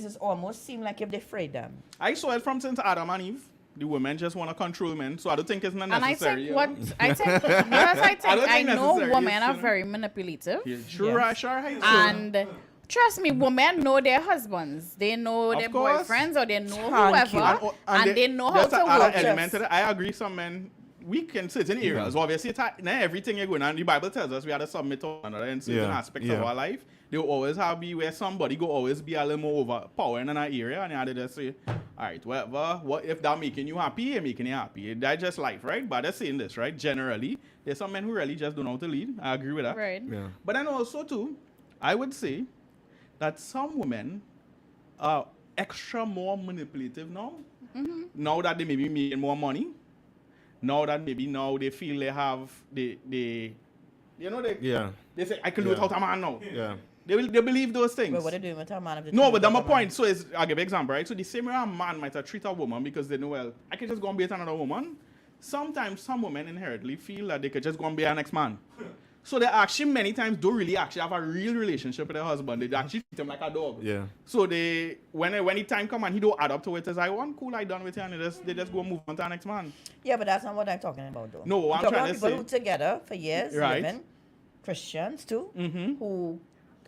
Speaker 3: is almost seem like if they afraid them.
Speaker 1: I saw it from since Adam and Eve. The women just want to control men, so I don't think it's not
Speaker 4: And I
Speaker 1: necessary.
Speaker 4: think I
Speaker 1: don't think
Speaker 4: know
Speaker 1: necessary,
Speaker 4: women
Speaker 1: it's,
Speaker 4: are very manipulative.
Speaker 1: Yeah, sure,
Speaker 3: Yes.
Speaker 1: right, sure. Right,
Speaker 4: And trust me, women know their husbands. They know
Speaker 1: Of
Speaker 4: their
Speaker 1: course.
Speaker 4: boyfriends or they know
Speaker 3: Thank you.
Speaker 4: whoever. And they know how
Speaker 1: there's
Speaker 4: to
Speaker 1: another
Speaker 4: work.
Speaker 1: element to that. I agree, some men, we can certain areas. Obviously, not everything you're going on. The Bible tells us we have to submit to one another in certain aspects of our life. There will always have be where somebody go always be a little more overpowering in that area, and you have to just say, all right, whatever, what if that making you happy, you're making you happy. That's just life, right? But they're saying this, right? Generally, there's some men who really just don't know how to lead. I agree with that.
Speaker 4: Right.
Speaker 6: Yeah.
Speaker 1: But then also too, I would say that some women are extra more manipulative now. Now that they may be making more money. Now that maybe now they feel they have they
Speaker 6: Yeah.
Speaker 1: they say I can do it
Speaker 6: Yeah.
Speaker 1: without a man now.
Speaker 6: Yeah.
Speaker 1: They believe those things.
Speaker 3: But what are they doing with a man? If they
Speaker 1: No,
Speaker 3: treat
Speaker 1: but that's my
Speaker 3: a man?
Speaker 1: point. So I'll give an example, right? So the same way a man might have treat a woman because they know, well, I can just go and be with another woman. Sometimes some women inherently feel that they could just go and be an ex-man. So they actually many times don't really actually have a real relationship with their husband. They actually treat him like a dog.
Speaker 6: Yeah.
Speaker 1: So they when the time come and he don't add up to it, it's like, one cool, I done with you, and they just go move on to the next man.
Speaker 3: Yeah, but that's not what I'm talking about, though.
Speaker 1: No, what I'm
Speaker 3: talking
Speaker 1: trying
Speaker 3: about
Speaker 1: to
Speaker 3: people
Speaker 1: say-
Speaker 3: who together for years,
Speaker 1: Right.
Speaker 3: living, Christians too, who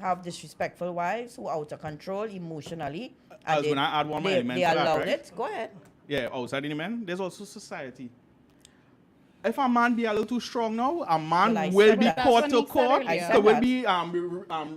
Speaker 3: have disrespectful wives, who are out of control emotionally.
Speaker 1: I was gonna add one more element
Speaker 3: they
Speaker 1: to that,
Speaker 3: allowed
Speaker 1: right?
Speaker 3: it. Go ahead.
Speaker 1: Yeah, outside in the men, there's also society. If a man be a little too strong now, a man
Speaker 3: Well, I
Speaker 1: will
Speaker 3: said
Speaker 1: be
Speaker 3: that.
Speaker 4: That's
Speaker 1: caught
Speaker 4: what
Speaker 1: to
Speaker 4: he said
Speaker 1: court.
Speaker 4: earlier. I
Speaker 3: said
Speaker 1: It will
Speaker 3: that.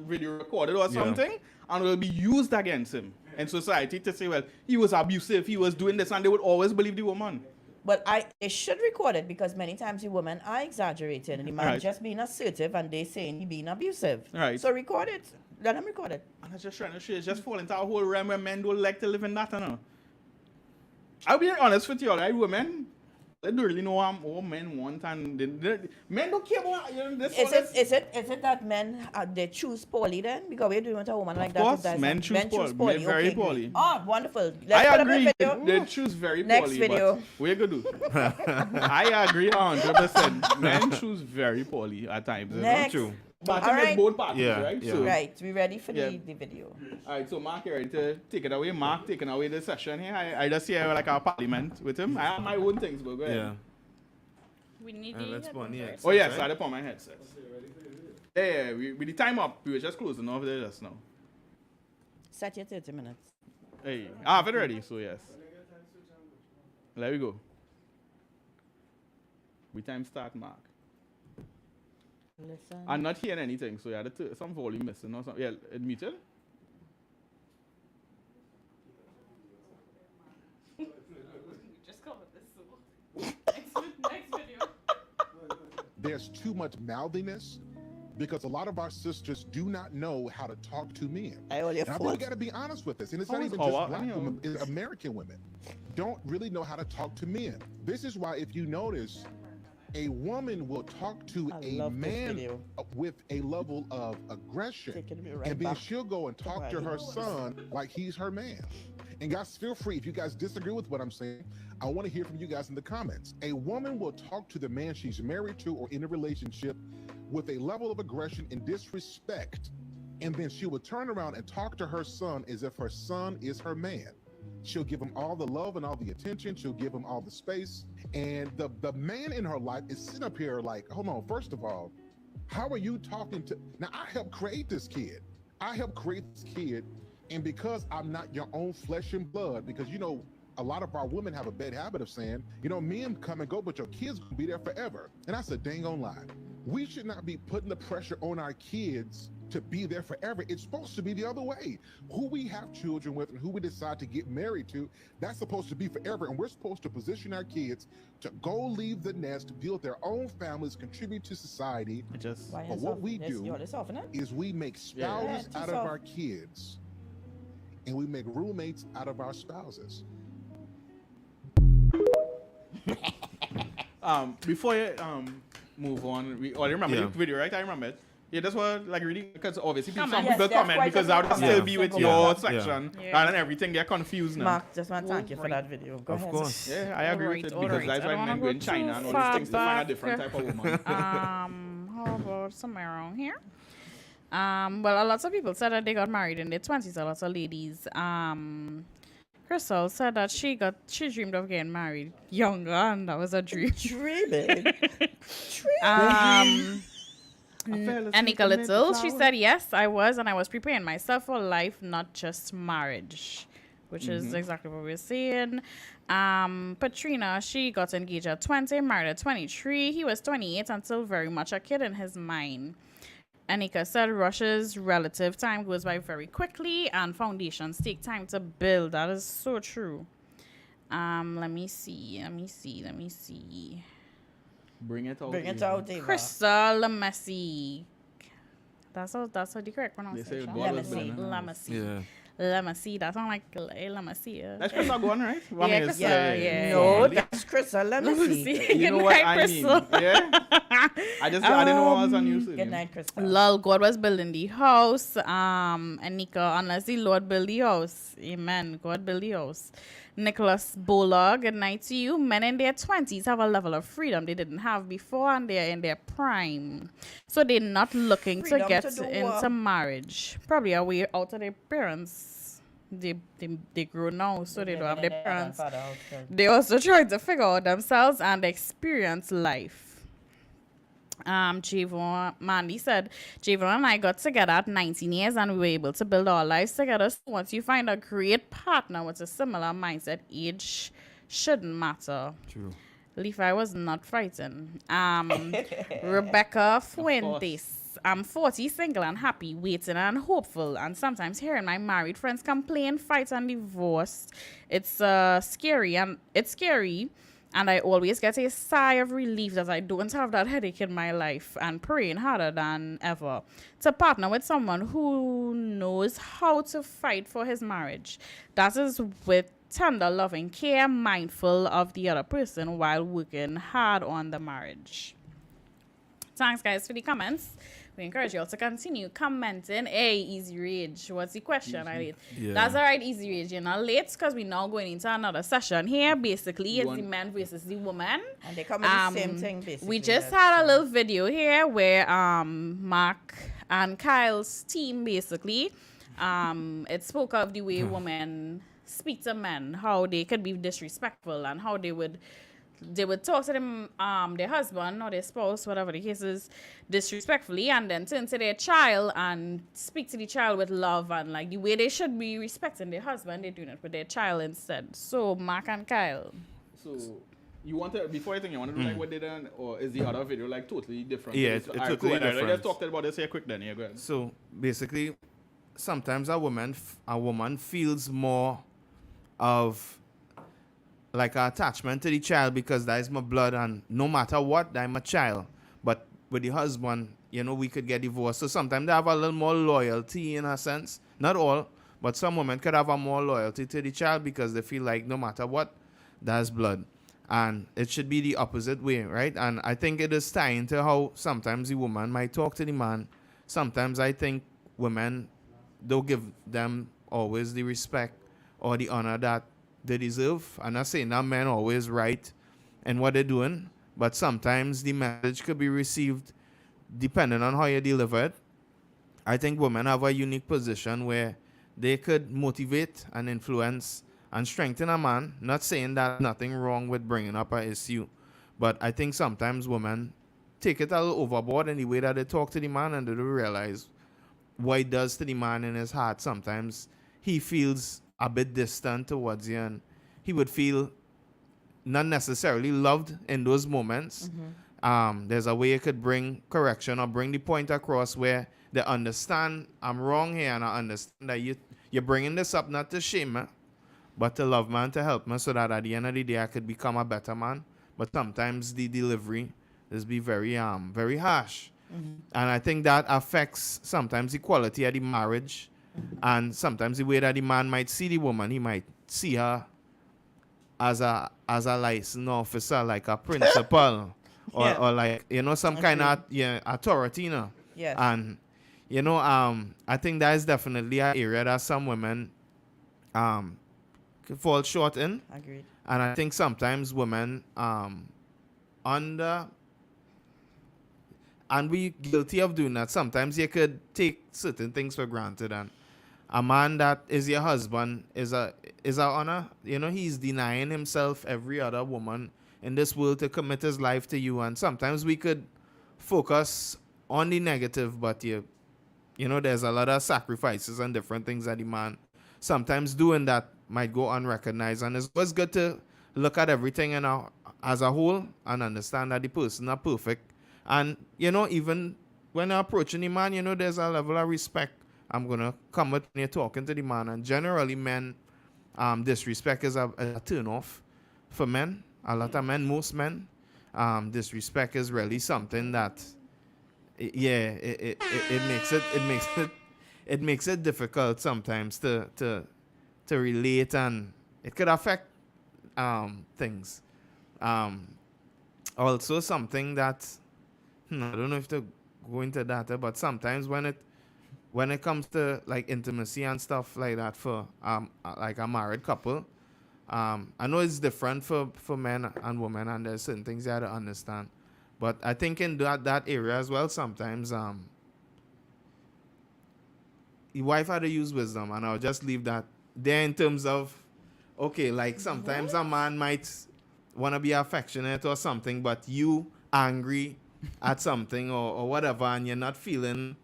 Speaker 1: be video recorded or something, and will be used against him in society to say, well, he was abusive, he was doing this, and they would always believe the woman.
Speaker 3: But they should record it because many times the women are exaggerating and the man
Speaker 1: Right.
Speaker 3: just being assertive and they saying he being abusive.
Speaker 1: Right.
Speaker 3: So record it. Let them record it.
Speaker 1: And I'm just trying to say, it's just fall into a whole realm where men don't like to live in that, you know. I'll be honest with you, all right, women, they don't really know what men want, and men don't care about, this.
Speaker 3: Is it that men they choose poorly then? Because we're doing with a woman like that.
Speaker 1: course,
Speaker 3: if that's
Speaker 1: men
Speaker 3: not-
Speaker 1: choose poorly. Men very
Speaker 3: Okay, great.
Speaker 1: poorly.
Speaker 3: Oh, wonderful. Let's
Speaker 1: I
Speaker 3: put up a
Speaker 1: agree.
Speaker 3: video.
Speaker 1: They choose very
Speaker 3: Next
Speaker 1: poorly.
Speaker 3: video.
Speaker 1: But we're good. I agree 100%. Men choose very poorly at times. you know.
Speaker 3: Next.
Speaker 6: True.
Speaker 1: But
Speaker 3: All
Speaker 1: I think
Speaker 3: right.
Speaker 1: it's both parties,
Speaker 6: Yeah,
Speaker 1: right?
Speaker 6: yeah.
Speaker 1: So,
Speaker 3: Right, we ready for
Speaker 1: Yeah.
Speaker 3: the video.
Speaker 1: all right, so Mark, you ready to take it away? Mark taking away the session here. I just hear like our parliament with him. I have my own things, but go ahead.
Speaker 6: Yeah.
Speaker 4: We need
Speaker 6: And
Speaker 4: the
Speaker 6: let's put on the
Speaker 4: headphones,
Speaker 1: Oh, yes,
Speaker 6: right?
Speaker 1: I had to put my headset. Yeah, with the time up, we were just closing off there just now.
Speaker 3: Set your 30 minutes.
Speaker 1: Hey, I have it ready, so yes. There we go. We time start, Mark.
Speaker 3: Listen.
Speaker 1: I'm not hearing anything, so yeah, some volume missing or something. Yeah, it muted.
Speaker 4: Just cover this. Next video.
Speaker 7: There's too much mouthiness, because a lot of our sisters do not know how to talk to men.
Speaker 3: I only
Speaker 7: And I think we got to be honest with this. And it's not even just black women, it's American women don't really know how to talk to men. This is why, if you notice, a woman will talk to a man with a level of aggression, and then she'll go and talk to her son like he's her man. And guys, feel free, if you guys disagree with what I'm saying, I want to hear from you guys in the comments. A woman will talk to the man she's married to or in a relationship with a level of aggression and disrespect, and then she will turn around and talk to her son as if her son is her man. She'll give him all the love and all the attention. She'll give him all the space. And the man in her life is sitting up here like, hold on, first of all, how are you talking to... Now, I helped create this kid. And because I'm not your own flesh and blood, because, you know, a lot of our women have a bad habit of saying, you know, men come and go, but your kids gonna be there forever. And that's a dang on lie. We should not be putting the pressure on our kids to be there forever. It's supposed to be the other way. Who we have children with and who we decide to get married to, that's supposed to be forever. And we're supposed to position our kids to go leave the nest, build their own families, contribute to society. But what we do is we make spouses out of our kids, and we make roommates out of our spouses.
Speaker 1: Before you move on, you remember the video, right? I remember it. Yeah, that's what, like, really, because obviously some people comment because I would still be with your section and everything. They're confused now.
Speaker 3: Mark, just want to thank you for that video. Go ahead.
Speaker 6: Of course.
Speaker 1: Yeah, I agree with it because that's why men go in China and all these things to find a different type of woman.
Speaker 4: How about somewhere around here? Well, a lot of people said that they got married in their 20s. A lot of ladies. Crystal said that she dreamed of getting married younger, and that was a dream.
Speaker 3: Dreaming.
Speaker 4: Anika Little, she said, yes, I was, and I was preparing myself for life, not just marriage, which is exactly what we're saying. Patrina, she got engaged at 20, married at 23. He was 28 and still very much a kid in his mind. Anika said, Russia's relative time goes by very quickly, and foundations take time to build. That is so true. Let me see.
Speaker 1: Bring it out,
Speaker 3: Dave.
Speaker 4: Crystal Lamessy. That's how the correct pronunciation.
Speaker 1: Lamessy.
Speaker 4: Lamessy. That sounds like Lamessy.
Speaker 1: That's Crystal going, right?
Speaker 4: Yeah.
Speaker 3: No, that's Crystal Lamessy.
Speaker 1: You know what I mean? Yeah. I didn't know I was on you.
Speaker 3: Good night, Crystal.
Speaker 4: Lol, God was building the house. And Nika, unless the Lord build the house. Amen. God build the house. Nicholas Bola, good night to you. Men in their 20s have a level of freedom they didn't have before, and they're in their prime. So they're not looking to get into marriage. Probably a way out of their parents. They grow now, so they don't have their parents. They also try to figure out themselves and experience life. Javon Mandy said, Javon and I got together at 19 years and we were able to build our lives together. So once you find a great partner with a similar mindset, age shouldn't matter.
Speaker 6: True.
Speaker 4: Leaf, I was not frightened. Rebecca Fuentes. I'm 40, single and happy, waiting and hopeful, and sometimes hearing my married friends complain, fight, and divorce. It's scary, and I always get a sigh of relief that I don't have that headache in my life, and praying harder than ever to partner with someone who knows how to fight for his marriage. That is with tender, loving care, mindful of the other person while working hard on the marriage. Thanks, guys, for the comments. We encourage you all to continue commenting. Hey, Easy Rage, what's the question? That's all right, Easy Rage. You're not late because we're now going into another session here. Basically, it's the man versus the woman.
Speaker 3: And they come with the same thing, basically.
Speaker 4: We just had a little video here where Mark and Kyle's team, basically, it spoke of the way women speak to men, how they could be disrespectful, and how they would talk to them, their husband or their spouse, whatever the case is, disrespectfully, and then turn to their child and speak to the child with love, and like the way they should be respecting their husband, they're doing it with their child instead. So, Mark and Kyle.
Speaker 1: So, you want to, before I think you want to do like what they done, or is the other video like totally different?
Speaker 6: Yeah, it's totally different.
Speaker 1: Let's talk about this here quick then. Yeah, go ahead.
Speaker 6: So, basically, sometimes a woman feels more of like attachment to the child because that is my blood, and no matter what, I'm a child. But with the husband, we could get divorced. So sometimes they have a little more loyalty in a sense. Not all, but some women could have a more loyalty to the child because they feel like no matter what, that's blood. And it should be the opposite way, right? And I think it is tying to how sometimes the woman might talk to the man. Sometimes I think women don't give them always the respect or the honor that they deserve. I'm not saying that men always right in what they're doing, but sometimes the message could be received depending on how you deliver it. I think women have a unique position where they could motivate and influence and strengthen a man. Not saying that nothing wrong with bringing up an issue, but I think sometimes women take it a little overboard in the way that they talk to the man, and they don't realize what it does to the man in his heart. Sometimes he feels a bit distant towards you, and he would feel not necessarily loved in those moments. There's a way you could bring correction or bring the point across where they understand I'm wrong here, and I understand that you're bringing this up not to shame me, but to love man, to help me, so that at the end of the day I could become a better man. But sometimes the delivery is be very harsh. And I think that affects sometimes the quality of the marriage, and sometimes the way that the man might see the woman. He might see her as a licensed officer, like a principal, or like some kind of authority,
Speaker 3: Yes.
Speaker 6: And I think that is definitely an area that some women fall short in.
Speaker 3: Agreed.
Speaker 6: And I think sometimes women and we guilty of doing that. Sometimes you could take certain things for granted, and a man that is your husband is a honor. He's denying himself every other woman in this world to commit his life to you. And sometimes we could focus on the negative, but there's a lot of sacrifices and different things that the man sometimes doing that might go unrecognized. And it's always good to look at everything as a whole and understand that the person not perfect. And, even when you're approaching the man, there's a level of respect I'm going to come with when you're talking to the man. And generally, men, disrespect is a turn-off for men. A lot of men, most men, disrespect is really something that, it makes it difficult sometimes to relate, and it could affect things. Also, something that I don't know if to go into that, but sometimes when it comes to like intimacy and stuff like that for like a married couple, I know it's different for men and women, and there's certain things you have to understand. But I think in that area as well, sometimes the wife had to use wisdom, and I'll just leave that there in terms of, okay, like sometimes a man might want to be affectionate or something, but you angry at something or whatever, and you're not feeling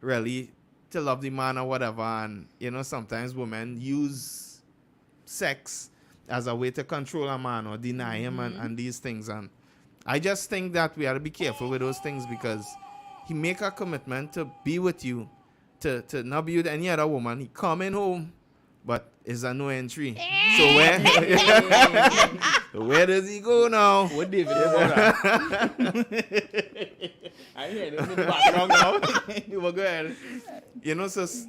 Speaker 6: really to love the man or whatever. And sometimes women use sex as a way to control a man or deny him and these things. And I just think that we have to be careful with those things, because he make a commitment to be with you, to not be with any other woman. He coming home, but is a no entry. So where does he go now?
Speaker 1: What David is about that? I hear this in the background now. You will go ahead.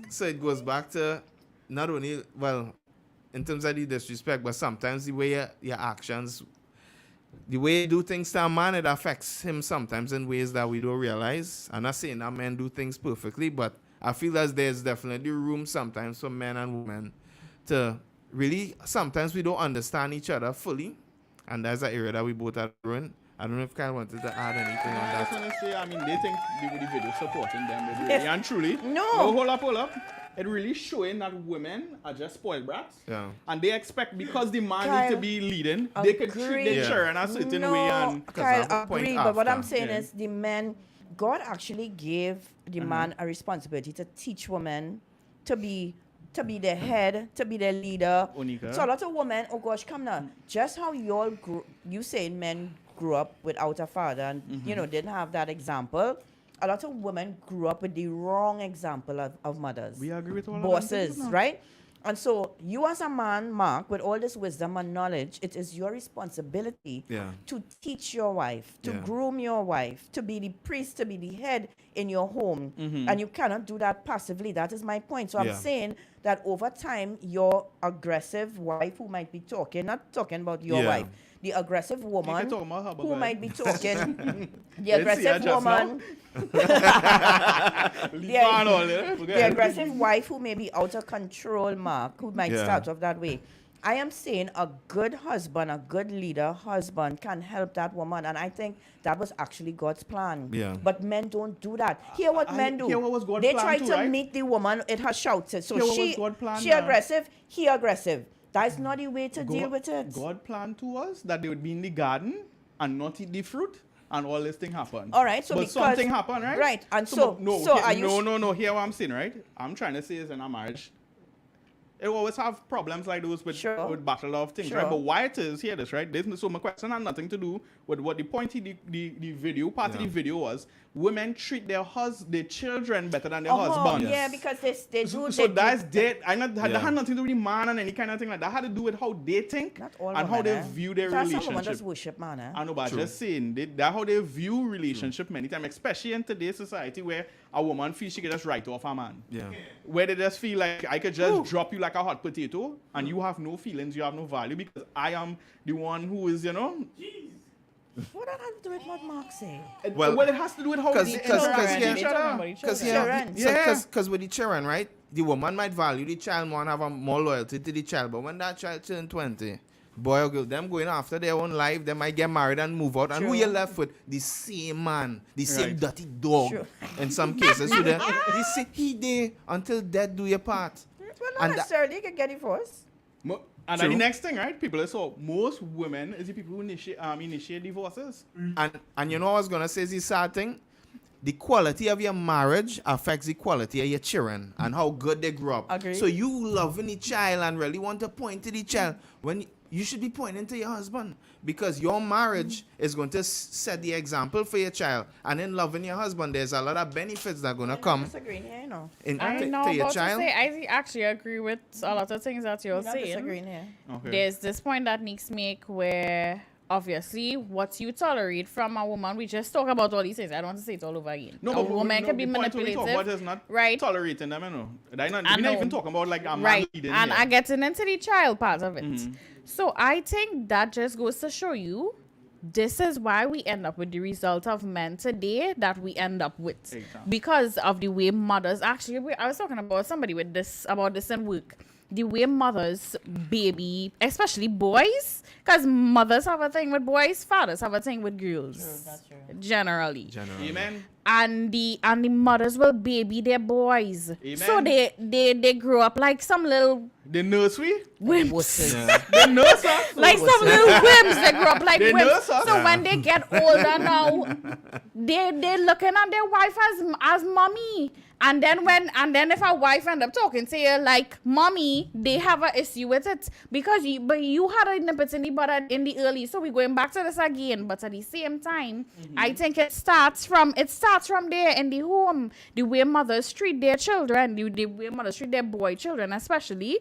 Speaker 6: So it goes back to not only, well, in terms of the disrespect, but sometimes the way your actions, the way you do things to a man, it affects him sometimes in ways that we don't realize. I'm not saying that men do things perfectly, but I feel as there's definitely room sometimes for men and women to really, sometimes we don't understand each other fully, and that's an area that we both are doing. I don't know if Kyle wanted to add anything on
Speaker 1: I
Speaker 6: that.
Speaker 1: just want to say, they think the video supporting them. They really, and truly,
Speaker 3: No.
Speaker 1: Hold up. It really showing that women are just spoiled brats.
Speaker 6: Yeah.
Speaker 1: And they expect, because the man
Speaker 3: Kyle,
Speaker 1: needs to be leading, they could treat their children a certain way. And
Speaker 3: Kyle,
Speaker 6: that's the point
Speaker 3: agree, but what I'm
Speaker 6: after.
Speaker 3: saying is the men, God actually gave the man a responsibility to teach women to be the head, to be the leader.
Speaker 1: Onika.
Speaker 3: So a lot of women, oh gosh, come now. Just how you saying men grew up without a father and didn't have that example. A lot of women grew up with the wrong example of mothers.
Speaker 1: We agree with all
Speaker 3: bosses,
Speaker 1: of that.
Speaker 3: right? And so you as a man, Mark, with all this wisdom and knowledge, it is your responsibility to teach your wife, to groom your wife, to be the priest, to be the head in your home. And you cannot do that passively. That is my point. So I'm saying that over time, your aggressive wife who might be talking, not talking about your wife, the aggressive woman who might be talking, the aggressive woman, the aggressive wife who may be out of control, Mark, who might start off that way. I am saying a good husband, a good leader husband can help that woman. And I think that was actually God's plan.
Speaker 6: Yeah.
Speaker 3: But men don't do that. Hear what men do.
Speaker 1: Hear what was God's
Speaker 3: they
Speaker 1: plan
Speaker 3: try
Speaker 1: too,
Speaker 3: to
Speaker 1: right?
Speaker 3: meet the woman, it has shouted. So
Speaker 1: Hear what
Speaker 3: she
Speaker 1: was God's plan,
Speaker 3: aggressive, he aggressive. That's not the way to deal with it.
Speaker 1: God planned to us that they would be in the garden and not eat the fruit, and all this thing happened.
Speaker 3: All right, so
Speaker 1: but
Speaker 3: because
Speaker 1: something happened, right?
Speaker 3: Right, and
Speaker 1: so
Speaker 3: are you?
Speaker 1: No. Hear what I'm saying, right? I'm trying to say is in a marriage, it will always have problems like those with battle of things, right? But why it is, hear this, right? So my question had nothing to do with what the point of the video, part of the video was, women treat their children better than their husbands.
Speaker 3: Yeah, because they do.
Speaker 1: So that's dead. That had nothing to do with the man and any kind of thing like that. Had to do with how they think and how they view their relationship.
Speaker 3: Some women just worship man.
Speaker 1: I know, but just saying, that's how they view relationship many times, especially in today's society where a woman feels she can just write off a man.
Speaker 6: Yeah.
Speaker 1: Where they just feel like I could just drop you like a hot potato and you have no feelings, you have no value because I am the one who is,
Speaker 3: What that has to do with what Mark say?
Speaker 1: Well, it has to do with how they interact with each other.
Speaker 6: Because with the children, right? The woman might value the child more and have more loyalty to the child. But when that child turns 20, boy or girl, them going after their own life, they might get married and move out. And who you left with? The same man, the same dirty dog. In some cases, so they say he there until death do your part.
Speaker 3: Well, not necessarily. You can get divorced.
Speaker 1: And then the next thing, right? People are so most women is the people who initiate divorces.
Speaker 6: And you know what I was gonna say is the sad thing? The quality of your marriage affects the quality of your children and how good they grow up.
Speaker 3: Agreed.
Speaker 6: So you loving the child and really want to point to the child when you should be pointing to your husband because your marriage is going to set the example for your child. And in loving your husband, there's a lot of benefits that are going to come
Speaker 3: to
Speaker 6: your child.
Speaker 4: I actually agree with a lot of things that you're saying.
Speaker 3: Here.
Speaker 1: Okay.
Speaker 4: There's this point that Nick's make where obviously what you tolerate from a woman, we just talk about all these things. I don't want to say it all over again.
Speaker 1: No,
Speaker 4: a woman can be manipulative.
Speaker 1: What is not tolerating them, We're not even talking about like a man leading
Speaker 4: and
Speaker 1: here.
Speaker 4: I getting into the child part of it. So I think that just goes to show you this is why we end up with the result of men today that we end up with.
Speaker 1: Exactly.
Speaker 4: Because of the way mothers actually, I was talking about somebody with this about this in work. The way mothers baby, especially boys, because mothers have a thing with boys, fathers have a thing with girls.
Speaker 3: True, that's true.
Speaker 4: Generally.
Speaker 1: Amen.
Speaker 4: And the mothers will baby their boys.
Speaker 1: Amen.
Speaker 4: So they grow up like some little
Speaker 1: The nursery?
Speaker 4: wimps.
Speaker 1: The nursery?
Speaker 4: Like some little wimps. They grow up like
Speaker 1: They
Speaker 4: wimps.
Speaker 1: nurse us?
Speaker 4: So when they get older now, they looking at their wife as mommy. And then if a wife end up talking to you like mommy, they have an issue with it because you had a nippet in the butt in the early. So we're going back to this again. But at the same time, I think it starts from there in the home. The way mothers treat their children, the way mothers treat their boy children, especially.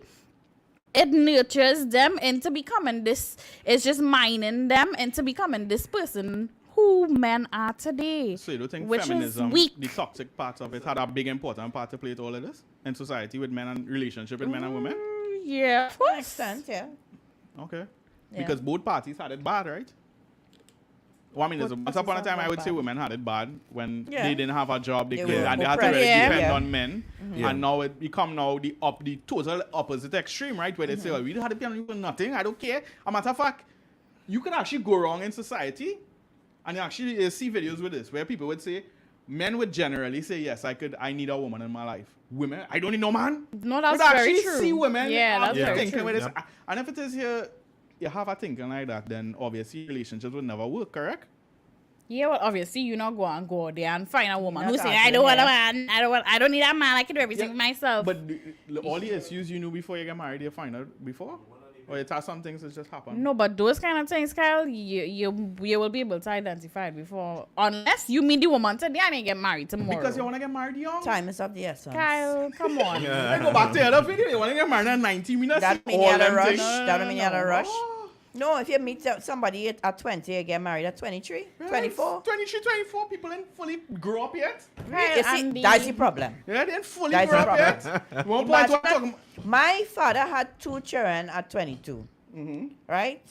Speaker 4: It nurtures them into becoming this. It's just mining them into becoming this person who men are today.
Speaker 1: So you don't think
Speaker 4: which
Speaker 1: feminism,
Speaker 4: is weak.
Speaker 1: the toxic part of it, had a big important part to play to all of this in society with men and relationship with men and women?
Speaker 4: Yeah, of
Speaker 3: To an
Speaker 4: course.
Speaker 3: extent, yeah.
Speaker 1: Okay.
Speaker 3: Yeah.
Speaker 1: Because both parties had it bad, right? Well, I mean, once upon a time, I would say women had it bad when they didn't have a job, and they had to depend on men. And now it become the total opposite extreme, right? Where they say, well, we don't have to depend on nothing. I don't care. A matter of fact, you can actually go wrong in society. And you actually see videos with this where people would say, men would generally say, yes, I need a woman in my life. Women, I don't need no man.
Speaker 4: No, that's
Speaker 1: but
Speaker 4: very
Speaker 1: actually
Speaker 4: true.
Speaker 1: see women
Speaker 4: that's very
Speaker 1: thinking
Speaker 4: true.
Speaker 1: with this. And if it is here, you have a thinking like that, then obviously relationships would never work, correct?
Speaker 4: Yeah, well, obviously you not go there and find a woman
Speaker 3: Not
Speaker 4: who say,
Speaker 3: happening,
Speaker 4: I don't want a man. I don't need a man. I can do everything myself.
Speaker 1: But all the issues you knew before you get married, you find out before? Or it has some things that just happen.
Speaker 4: No, but those kind of things, Kyle, you will be able to identify it before, unless you meet the woman today and you get married tomorrow.
Speaker 1: Because you want to get married young.
Speaker 3: Time is of the essence.
Speaker 4: Kyle, come on.
Speaker 1: I go back to the other video. You want to get married at 19 minutes.
Speaker 3: That mean you had a rush. That don't mean you had a rush.
Speaker 1: Oh.
Speaker 3: No, if you meet somebody at 20, you get married at 23, 24.
Speaker 1: 23, 24. People ain't fully grow up yet.
Speaker 3: You see, that's the problem.
Speaker 1: Yeah, they ain't fully
Speaker 3: That's
Speaker 1: grow
Speaker 3: the
Speaker 1: up yet. One point
Speaker 3: Imagine
Speaker 1: what I'm talking
Speaker 3: my father had 2 children at 22, right?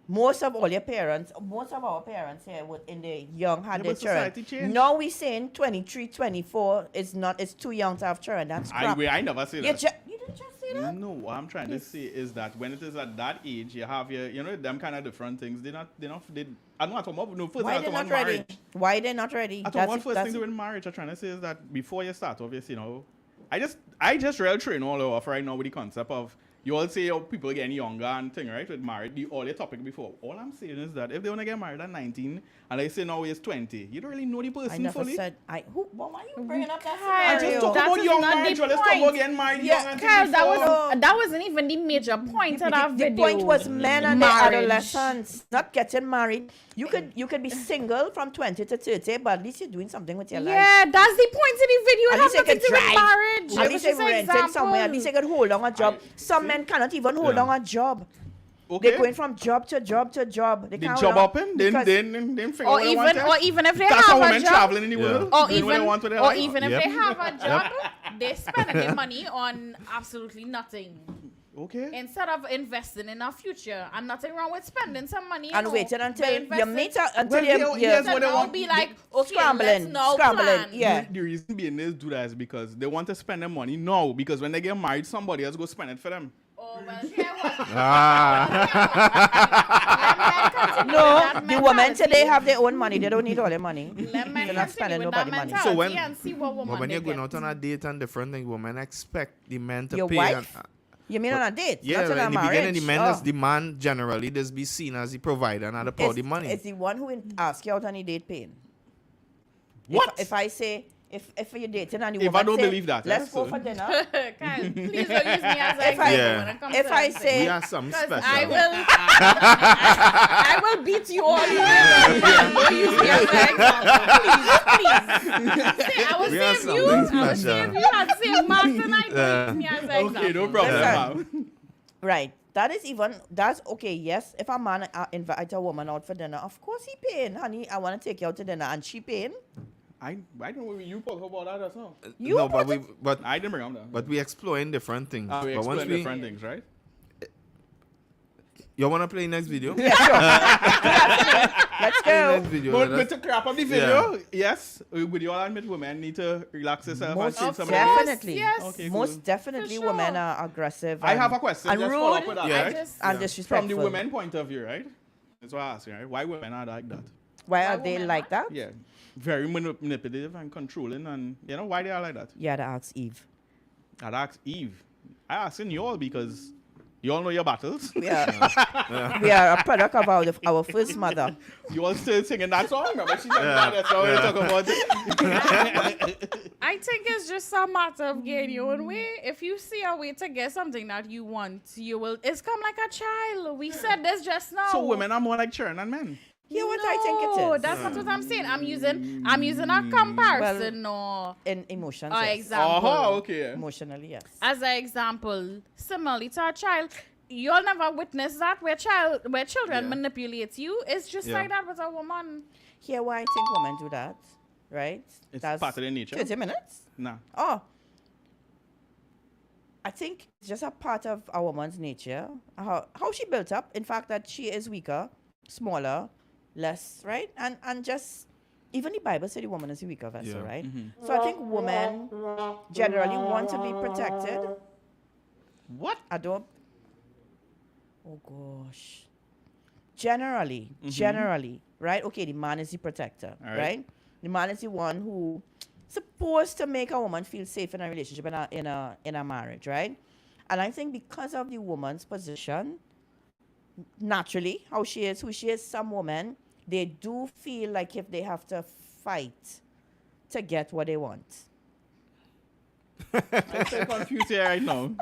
Speaker 3: Most of our parents here in the young had
Speaker 1: Yeah,
Speaker 3: their
Speaker 1: but society
Speaker 3: children.
Speaker 1: changed.
Speaker 3: Now we saying 23, 24 it's too young to have children. That's crap.
Speaker 1: I never say
Speaker 3: You
Speaker 1: that.
Speaker 3: you didn't just say that?
Speaker 1: No, what I'm trying to say is that when it is at that age, you have them kind of different things. I don't know what no first
Speaker 3: Why
Speaker 1: thing
Speaker 3: they're
Speaker 1: I
Speaker 3: not
Speaker 1: talk about
Speaker 3: ready?
Speaker 1: marriage.
Speaker 3: Why they're not ready?
Speaker 1: I thought one first thing doing marriage I'm trying to say is that before you start, obviously, I just real train all off right now with the concept of you all say people getting younger and thing, right? With marriage, all the topic before. All I'm saying is that if they want to get married at 19 and they say now he's 20, you don't really know the person
Speaker 3: I never
Speaker 1: fully.
Speaker 3: said why are you bringing up that
Speaker 1: I
Speaker 3: scenario?
Speaker 1: just talk
Speaker 4: That
Speaker 1: about
Speaker 4: is
Speaker 1: young
Speaker 4: not the
Speaker 1: marriage. Let's talk
Speaker 4: point.
Speaker 1: about getting married young and
Speaker 4: Kyle,
Speaker 1: things before.
Speaker 4: that wasn't even the major point of that
Speaker 3: The
Speaker 4: video.
Speaker 3: point was men and their
Speaker 4: Marriage.
Speaker 3: adolescents not getting married. You could be single from 20 to 30, but at least you're doing something with your life.
Speaker 4: Yeah, that's the point of the video. It
Speaker 3: At
Speaker 4: has
Speaker 3: least they
Speaker 4: nothing
Speaker 3: can
Speaker 4: to do with
Speaker 3: drive.
Speaker 4: marriage.
Speaker 3: At
Speaker 4: It was
Speaker 3: least they
Speaker 4: just an
Speaker 3: renting somewhere. At
Speaker 4: example.
Speaker 3: least they can hold on a job. Some men cannot even hold on a job.
Speaker 1: Okay.
Speaker 3: They're going from job to job to job. They
Speaker 1: The
Speaker 3: can't
Speaker 1: job
Speaker 3: hold on
Speaker 1: open,
Speaker 3: because-
Speaker 1: then figure
Speaker 4: Or
Speaker 1: what they want
Speaker 4: even,
Speaker 1: to.
Speaker 4: or even if they
Speaker 1: That's how
Speaker 4: have a
Speaker 1: women
Speaker 4: job,
Speaker 1: traveling in the world.
Speaker 4: or
Speaker 1: doing what they
Speaker 4: even,
Speaker 1: want with their
Speaker 4: or
Speaker 1: life.
Speaker 4: even if
Speaker 6: Yep.
Speaker 4: they have a job, they spend their money on absolutely nothing
Speaker 1: Okay.
Speaker 4: instead of investing in our future. And nothing wrong with spending some money
Speaker 3: and waiting
Speaker 4: by
Speaker 3: until you
Speaker 4: investing.
Speaker 3: meet until
Speaker 1: Well, here's
Speaker 3: you
Speaker 1: what they
Speaker 4: now
Speaker 1: want.
Speaker 4: be like, okay,
Speaker 3: scrambling,
Speaker 4: let's now
Speaker 3: scrambling.
Speaker 4: plan.
Speaker 3: Yeah.
Speaker 1: The reason being is do that is because they want to spend their money now. Because when they get married, somebody else go spend it for them.
Speaker 4: Oh, well, hear what?
Speaker 3: No, the women today have their own money. They don't need all their money.
Speaker 4: Let men
Speaker 3: They're not spending
Speaker 4: continue with that
Speaker 3: nobody money.
Speaker 4: mentality
Speaker 6: So when-
Speaker 4: and see what woman
Speaker 6: But when
Speaker 4: they
Speaker 6: you're going
Speaker 4: get.
Speaker 6: out on a date and different things, women expect the men to
Speaker 3: Your
Speaker 6: pay.
Speaker 3: wife? You mean on a date?
Speaker 6: Yeah,
Speaker 3: not in
Speaker 6: in
Speaker 3: a
Speaker 6: the
Speaker 3: marriage.
Speaker 6: beginning, the men
Speaker 3: Oh.
Speaker 6: that's the man generally just be seen as the provider and the pour the money.
Speaker 3: It's the one who ask you out on a date paying.
Speaker 1: What?
Speaker 3: If I say, if you're dating and the
Speaker 1: If I
Speaker 3: woman
Speaker 1: don't
Speaker 3: say,
Speaker 1: believe that,
Speaker 3: let's
Speaker 1: yeah,
Speaker 3: go
Speaker 1: so-
Speaker 3: for dinner.
Speaker 4: Kyle, please don't use me as an
Speaker 3: If I-
Speaker 4: example
Speaker 6: Yeah.
Speaker 4: when it comes
Speaker 3: If
Speaker 4: to
Speaker 3: I
Speaker 4: that.
Speaker 3: say,
Speaker 6: we are something
Speaker 4: 'Cause
Speaker 6: special.
Speaker 4: I will beat you all the way. Don't use me as an example. Please. Say, I will
Speaker 6: We are
Speaker 4: save you.
Speaker 6: something
Speaker 4: I will
Speaker 6: special.
Speaker 4: save you and save Mark tonight. Don't use me as an example.
Speaker 1: Okay, no problem.
Speaker 3: Listen.
Speaker 1: ma'am.
Speaker 3: right, that's okay, yes. If a man invite a woman out for dinner, of course he paying. Honey, I want to take you out to dinner and she paying.
Speaker 1: I don't know you talk about that as well.
Speaker 3: You
Speaker 6: no, but
Speaker 3: put
Speaker 6: but
Speaker 1: I didn't bring them down.
Speaker 6: but we exploring different things.
Speaker 1: We
Speaker 6: but once
Speaker 1: explain
Speaker 6: we,
Speaker 1: different things, right?
Speaker 6: you wanna play next video?
Speaker 3: Yeah, sure. Let's
Speaker 6: Play
Speaker 3: go.
Speaker 6: next video.
Speaker 1: But
Speaker 6: let's-
Speaker 1: to crap up the video, yes, would you all admit women need to relax themselves and
Speaker 3: Most
Speaker 1: change some of their-
Speaker 3: definitely.
Speaker 4: Yes.
Speaker 1: Okay,
Speaker 3: Most
Speaker 1: cool.
Speaker 3: definitely
Speaker 4: For sure.
Speaker 3: women are aggressive.
Speaker 1: I
Speaker 3: and-
Speaker 1: have a question.
Speaker 3: And
Speaker 1: Just follow up
Speaker 3: rude
Speaker 1: with that,
Speaker 6: Yeah.
Speaker 1: right?
Speaker 4: Just-
Speaker 3: and
Speaker 1: From
Speaker 3: disrespectful.
Speaker 1: the women point of view, right? That's what I ask you, right? Why women are like that?
Speaker 3: Why are
Speaker 4: Why
Speaker 3: they
Speaker 4: women
Speaker 3: like
Speaker 4: are?
Speaker 3: that?
Speaker 1: Yeah. Very manipulative and controlling, and why they are like that?
Speaker 3: You had to ask Eve.
Speaker 1: I'd ask Eve. I asking you all because you all know your battles.
Speaker 3: We are a product of our first mother.
Speaker 1: You all still singing that song? Remember, she's like, that's how we talk about it.
Speaker 4: I think it's just a matter of getting your own way. If you see a way to get something that you want, you will. It's come like a child. We said this just now.
Speaker 1: So women are more like children than men.
Speaker 3: Yeah, what I think it
Speaker 4: No,
Speaker 3: is.
Speaker 4: that's not what I'm saying. I'm using a comparison or
Speaker 3: In emotions,
Speaker 4: an
Speaker 3: yes.
Speaker 4: example.
Speaker 1: Oh, okay.
Speaker 3: Emotionally, yes.
Speaker 4: As an example, similarly to a child, you'll never witness that where children
Speaker 6: Yeah.
Speaker 4: manipulate you. It's just
Speaker 6: Yeah.
Speaker 4: like that with a woman.
Speaker 3: Here, why I think women do that, right?
Speaker 1: It's
Speaker 3: That's
Speaker 1: part of their nature.
Speaker 3: 30 minutes?
Speaker 1: Nah.
Speaker 3: Oh. I think it's just a part of a woman's nature. How she built up. In fact, that she is weaker, smaller, less, right? And just, even the Bible said the woman is a weaker vessel,
Speaker 6: Yeah.
Speaker 3: right? So I think women generally want to be protected.
Speaker 1: What?
Speaker 3: I don't. Oh gosh. Generally, right? Okay, the man is the protector,
Speaker 1: All right.
Speaker 3: right? The man is the one who supposed to make a woman feel safe in a relationship, in a marriage, right? And I think because of the woman's position, naturally, how she is, who she is, some women, they do feel like if they have to fight to get what they want.
Speaker 1: I'm so confused here right now.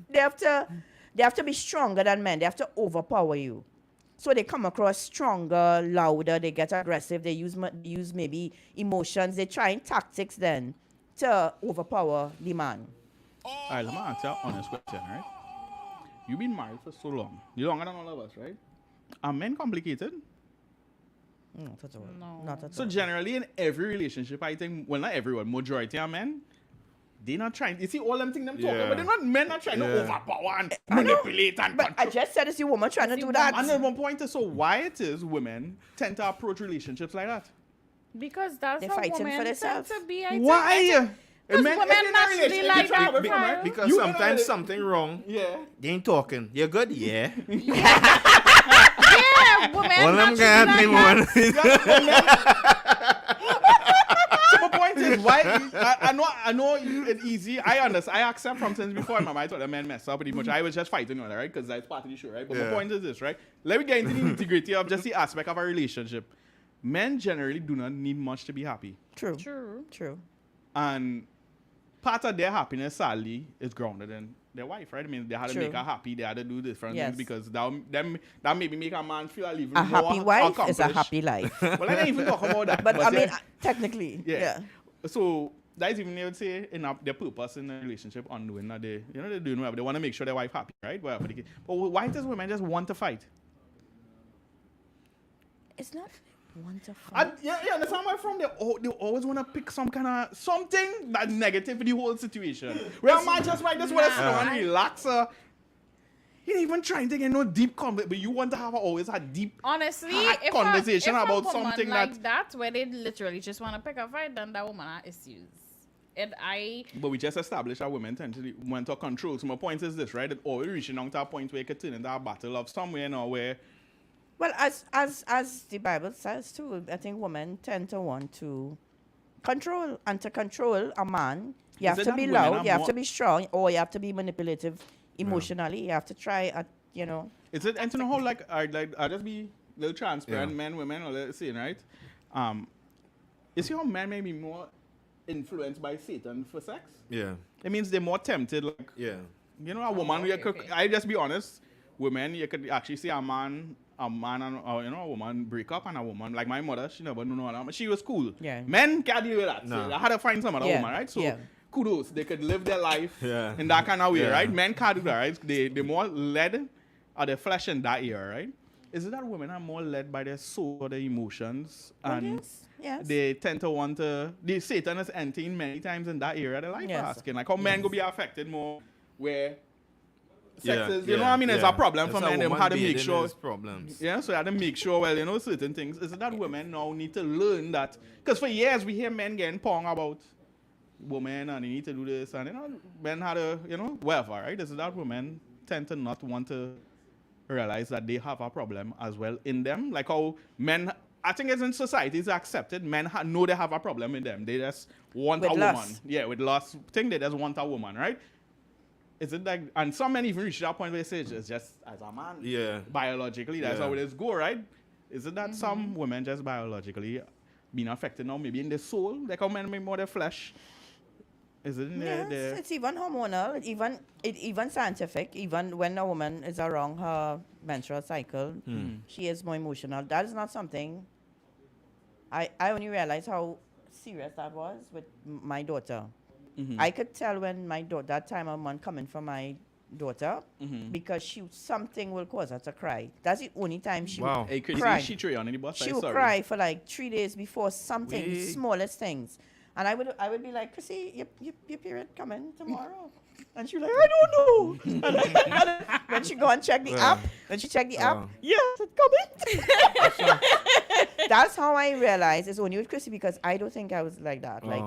Speaker 3: They have to they have to be stronger than men. They have to overpower you. So they come across stronger, louder, they get aggressive, they use maybe emotions, they try tactics then to overpower the man.
Speaker 1: All right, let me answer an honest question, right? You've been married for so long. You're longer than all of us, right? Are men complicated?
Speaker 3: Not at all.
Speaker 4: No.
Speaker 3: Not at
Speaker 1: So
Speaker 3: all.
Speaker 1: generally in every relationship, I think, well, not everyone, majority of men, they're not trying. You see all them things them talking,
Speaker 6: Yeah.
Speaker 1: but they're not men not trying to
Speaker 6: Yeah.
Speaker 1: overpower and
Speaker 3: I know,
Speaker 1: manipulate and
Speaker 3: But I
Speaker 1: control.
Speaker 3: just said it's a woman trying to do that.
Speaker 1: And then one point is, so why it is women tend to approach relationships like that?
Speaker 4: Because that's
Speaker 3: They're
Speaker 4: how
Speaker 3: fighting for
Speaker 4: women tend
Speaker 3: themselves.
Speaker 4: to be.
Speaker 1: Why?
Speaker 4: Because
Speaker 1: Men-
Speaker 4: women
Speaker 1: if you're in a
Speaker 4: naturally
Speaker 1: relationship,
Speaker 4: like
Speaker 1: you try
Speaker 4: that
Speaker 1: to fight.
Speaker 6: Because
Speaker 1: You
Speaker 6: sometimes
Speaker 1: know that-
Speaker 6: something wrong.
Speaker 1: Yeah.
Speaker 6: They ain't talking. You're good? Yeah.
Speaker 4: Yeah, women
Speaker 6: All them
Speaker 4: naturally
Speaker 6: guys
Speaker 4: like
Speaker 6: think
Speaker 4: that.
Speaker 6: one.
Speaker 1: So my point is, why? I know it's easy. I understand. I accept from since before in my mind, I thought the men mess up pretty much. I was just fighting on it, right? Because that's part of the show, right? But my
Speaker 6: Yeah.
Speaker 1: point is this, right? Let me get into the nitty-gritty of just the aspect of a relationship. Men generally do not need much to be happy.
Speaker 3: True.
Speaker 4: True.
Speaker 3: True.
Speaker 1: And part of their happiness, sadly, is grounded in their wife, right? I mean, they had to
Speaker 3: True.
Speaker 1: make her happy. They had to do different
Speaker 3: Yes.
Speaker 1: things because that maybe make a man feel a little
Speaker 3: A
Speaker 1: more
Speaker 3: happy wife is a
Speaker 1: accomplished.
Speaker 3: happy life.
Speaker 1: Well, I didn't even talk about that.
Speaker 3: But I mean,
Speaker 1: yeah.
Speaker 3: technically, yeah.
Speaker 1: So that is even, they would say, in their purpose in a relationship, undoing that they, they're doing whatever. They want to make sure their wife happy, right? Whatever the case. But why does women just want to fight?
Speaker 3: It's not wonderful.
Speaker 1: Yeah, understand where I'm from? They always want to pick some kind of something that's negative for the whole situation. Where a man just like this, want to sit down and relax. He ain't even trying to get no deep conversation, but you want to have always a deep
Speaker 4: Honestly,
Speaker 1: hard
Speaker 4: if
Speaker 1: conversation
Speaker 4: a
Speaker 1: about
Speaker 4: woman
Speaker 1: something
Speaker 4: like that, where they literally just want to pick a fight, then that woman has issues. And
Speaker 1: But we just established that women tend to want to control. So my point is this, right? It always reaching down to a point where it could turn into a battle of somewhere, where
Speaker 3: Well, as the Bible says too, I think women tend to want to control, and to control a man, you
Speaker 1: Is
Speaker 3: have
Speaker 1: it
Speaker 3: to
Speaker 1: that
Speaker 3: be
Speaker 1: women
Speaker 3: loud,
Speaker 1: are
Speaker 3: you have
Speaker 1: more-
Speaker 3: to be strong, or you have to be manipulative emotionally. You have to try,
Speaker 1: is it? And to know how I'll just be a little transparent, men, women, all that saying, right? You see how men may be more influenced by Satan for sex?
Speaker 6: Yeah.
Speaker 1: It means they're more tempted,
Speaker 6: Yeah.
Speaker 1: a woman.
Speaker 4: okay.
Speaker 1: I just be honest. Women, you could actually see a man and a woman break up, and a woman like my mother, she never knew no other. She was cool.
Speaker 3: Yeah.
Speaker 1: Men can't deal with that.
Speaker 6: No.
Speaker 1: So I had to find some other
Speaker 3: Yeah.
Speaker 1: woman, right? So
Speaker 3: Yeah.
Speaker 1: kudos, they could live their life
Speaker 6: Yeah.
Speaker 1: in that kind of way,
Speaker 6: Yeah.
Speaker 1: right? Men can't do that, right? They're more led of their flesh in that era, right? Is it that women are more led by their soul or their emotions, and
Speaker 3: yes.
Speaker 1: they tend to want to? The Satan is entering many times in that area of their life.
Speaker 3: Yes.
Speaker 1: Asking like how men go be affected more where sex
Speaker 6: Yeah,
Speaker 1: is, you know what I mean? It's
Speaker 6: yeah.
Speaker 1: a problem for
Speaker 6: That's
Speaker 1: men. They
Speaker 6: woman
Speaker 1: have to make
Speaker 6: bathing
Speaker 1: sure.
Speaker 6: his problems.
Speaker 1: Yeah, so you have to make sure, well, certain things. Is it that women now need to learn that? Because for years we hear men getting pong about women and they need to do this, and men had to, whatever, right? Is it that women tend to not want to realize that they have a problem as well in them? Like how men, I think it's in society, it's accepted. Men know they have a problem in them. They just want
Speaker 3: With
Speaker 1: a
Speaker 3: lust.
Speaker 1: woman. Yeah, with lust. Think they just want a woman, right? Is it like, and some men even reach that point where they say it's just as a man.
Speaker 6: Yeah.
Speaker 1: Biologically, that's
Speaker 6: Yeah.
Speaker 1: how it is go, right? Is it that some women just biologically being affected now, maybe in their soul, like how men make more their flesh? Is it in
Speaker 3: Yes,
Speaker 1: their
Speaker 3: it's even hormonal, even scientific. Even when a woman is around her menstrual cycle, she is more emotional. That is not something. I only realized how serious that was with my daughter. I could tell when my daughter, that time of month coming for my daughter, because something will cause her to cry. That's the only time she
Speaker 6: Wow.
Speaker 3: would
Speaker 1: Hey, Chrissy,
Speaker 3: cry.
Speaker 1: she tray on any bus?
Speaker 3: She would cry for like 3 days before something,
Speaker 6: Wait.
Speaker 3: smallest things. And I would be like, Chrissy, your period coming tomorrow. And she was like, I don't know. And then when she go and check the app, when she check the app, yes, it's coming. That's how I realized it's only with Chrissy, because I don't think I was like that. Like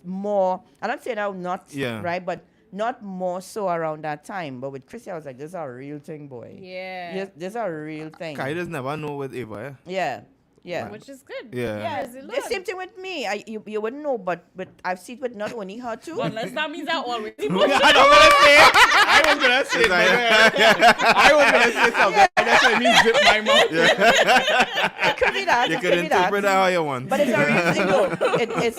Speaker 3: more, I'm not saying I'm not right, but not more so around that time. But with Chrissy, I was like, this is a real thing, boy.
Speaker 4: yeah.
Speaker 3: This is a real thing.
Speaker 6: I just never know with Ava.
Speaker 3: Yeah. Yeah.
Speaker 4: Which is good.
Speaker 6: Yeah.
Speaker 3: Yeah,
Speaker 4: Praise the
Speaker 3: the
Speaker 4: Lord.
Speaker 3: same thing with me. You wouldn't know, but I've seen with not only her too.
Speaker 4: Unless that means I always
Speaker 1: I was gonna say something. I just let me zip my mouth.
Speaker 3: It could be that.
Speaker 6: You
Speaker 3: it
Speaker 6: could
Speaker 3: could be that.
Speaker 6: interpret that how you want.
Speaker 3: But it's a real thing, though.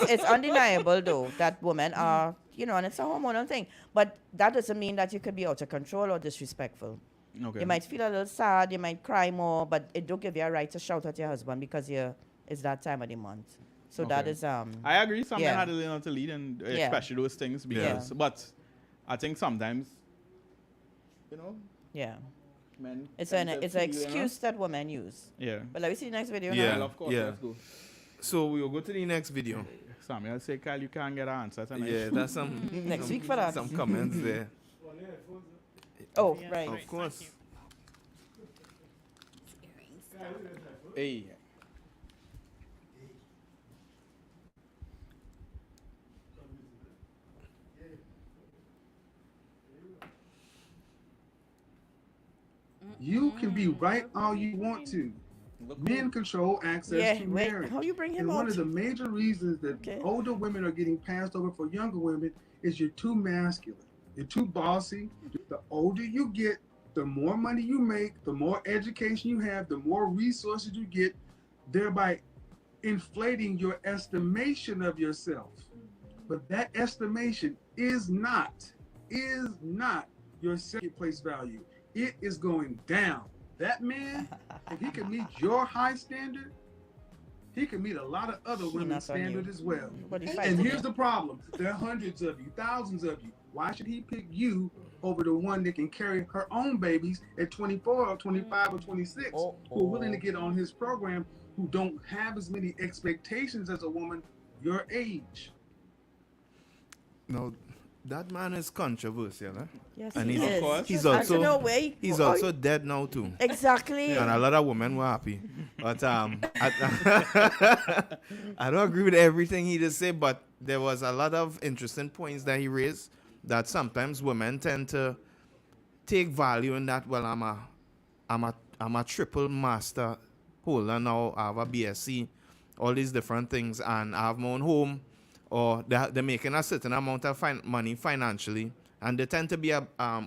Speaker 3: It's undeniable, though, that women are, and it's a hormonal thing. But that doesn't mean that you could be out of control or disrespectful.
Speaker 1: Okay.
Speaker 3: You might feel a little sad, you might cry more, but it don't give you a right to shout at your husband because it's that time of the month. So that
Speaker 1: Okay.
Speaker 3: is
Speaker 1: I agree. Some men
Speaker 3: yeah.
Speaker 1: had to learn how to lead, and
Speaker 3: Yeah.
Speaker 1: especially those things. Because, but I think sometimes,
Speaker 3: yeah.
Speaker 1: men.
Speaker 3: It's
Speaker 1: tend
Speaker 3: an
Speaker 1: to feel,
Speaker 3: excuse that women use.
Speaker 1: Yeah.
Speaker 3: But let me see the next video
Speaker 6: Yeah.
Speaker 3: now.
Speaker 1: Well, of course.
Speaker 6: Yeah.
Speaker 1: Let's go.
Speaker 6: So we will go to the next video.
Speaker 1: Sammy, I'll say, Kyle, you can't get an answer tonight.
Speaker 6: Yeah, that's some
Speaker 3: Next week for that.
Speaker 6: some comments there.
Speaker 3: Oh,
Speaker 4: Yeah.
Speaker 3: right.
Speaker 6: Of course.
Speaker 1: Hey.
Speaker 8: You can be right all you want to. Men control access
Speaker 3: Yeah,
Speaker 8: to
Speaker 3: wait,
Speaker 8: marriage.
Speaker 3: how you bring him
Speaker 8: And one
Speaker 3: out?
Speaker 8: of the major reasons that
Speaker 3: Okay.
Speaker 8: older women are getting passed over for younger women is you're too masculine. You're too bossy. The older you get, the more money you make, the more education you have, the more resources you get, thereby inflating your estimation of yourself. But that estimation is not your second place value. It is going down. That man, if he can meet your high standard, he can meet a lot of other women's
Speaker 3: not on you.
Speaker 8: standard as well.
Speaker 3: But he's
Speaker 8: And
Speaker 3: fighting
Speaker 8: here's
Speaker 3: you.
Speaker 8: the problem. There are hundreds of you, thousands of you. Why should he pick you over the one that can carry her own babies at 24 or 25 or 26 who are willing to get on his program, who don't have as many expectations as a woman your age?
Speaker 6: No, that man is controversial, huh?
Speaker 3: Yes,
Speaker 6: And
Speaker 3: he
Speaker 6: he's-
Speaker 3: is.
Speaker 6: of course. He's
Speaker 3: And
Speaker 6: also-
Speaker 3: you know where
Speaker 6: He's
Speaker 3: oh,
Speaker 6: also dead now too.
Speaker 3: exactly.
Speaker 6: And a lot of women were happy. But I don't agree with everything he just said, but there was a lot of interesting points that he raised that sometimes women tend to take value in that. Well, I'm a triple master holder now. I have a BSc, all these different things, and I have my own home, or they're making a certain amount of money financially, and they tend to be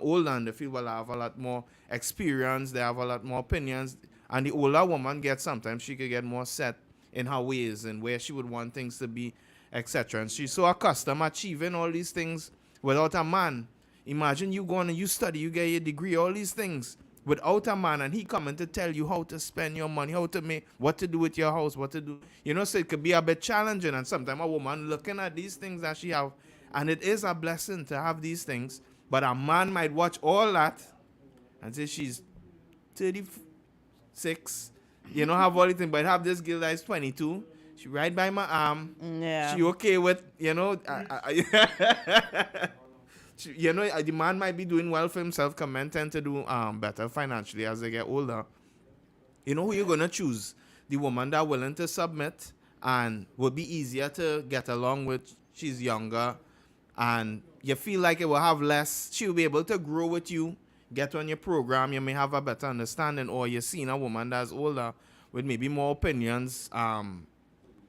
Speaker 6: older, and they feel, well, I have a lot more experience, they have a lot more opinions, and the older woman gets, sometimes she could get more set in her ways and where she would want things to be, etc. And she's so accustomed achieving all these things without a man. Imagine you going and you study, you get your degree, all these things without a man, and he coming to tell you how to spend your money, how to make, what to do with your house, what to do. So it could be a bit challenging, and sometimes a woman looking at these things that she have, and it is a blessing to have these things, but a man might watch all that and say she's 36, have all the things, but have this girl that is 22, she right by my arm,
Speaker 3: Yeah.
Speaker 6: she okay with, the man might be doing well for himself, men tend to do better financially as they get older. You know who you're going to choose? The woman that willing to submit and will be easier to get along with. She's younger, and you feel like it will have less. She'll be able to grow with you, get on your program. You may have a better understanding, or you're seeing a woman that's older with maybe more opinions,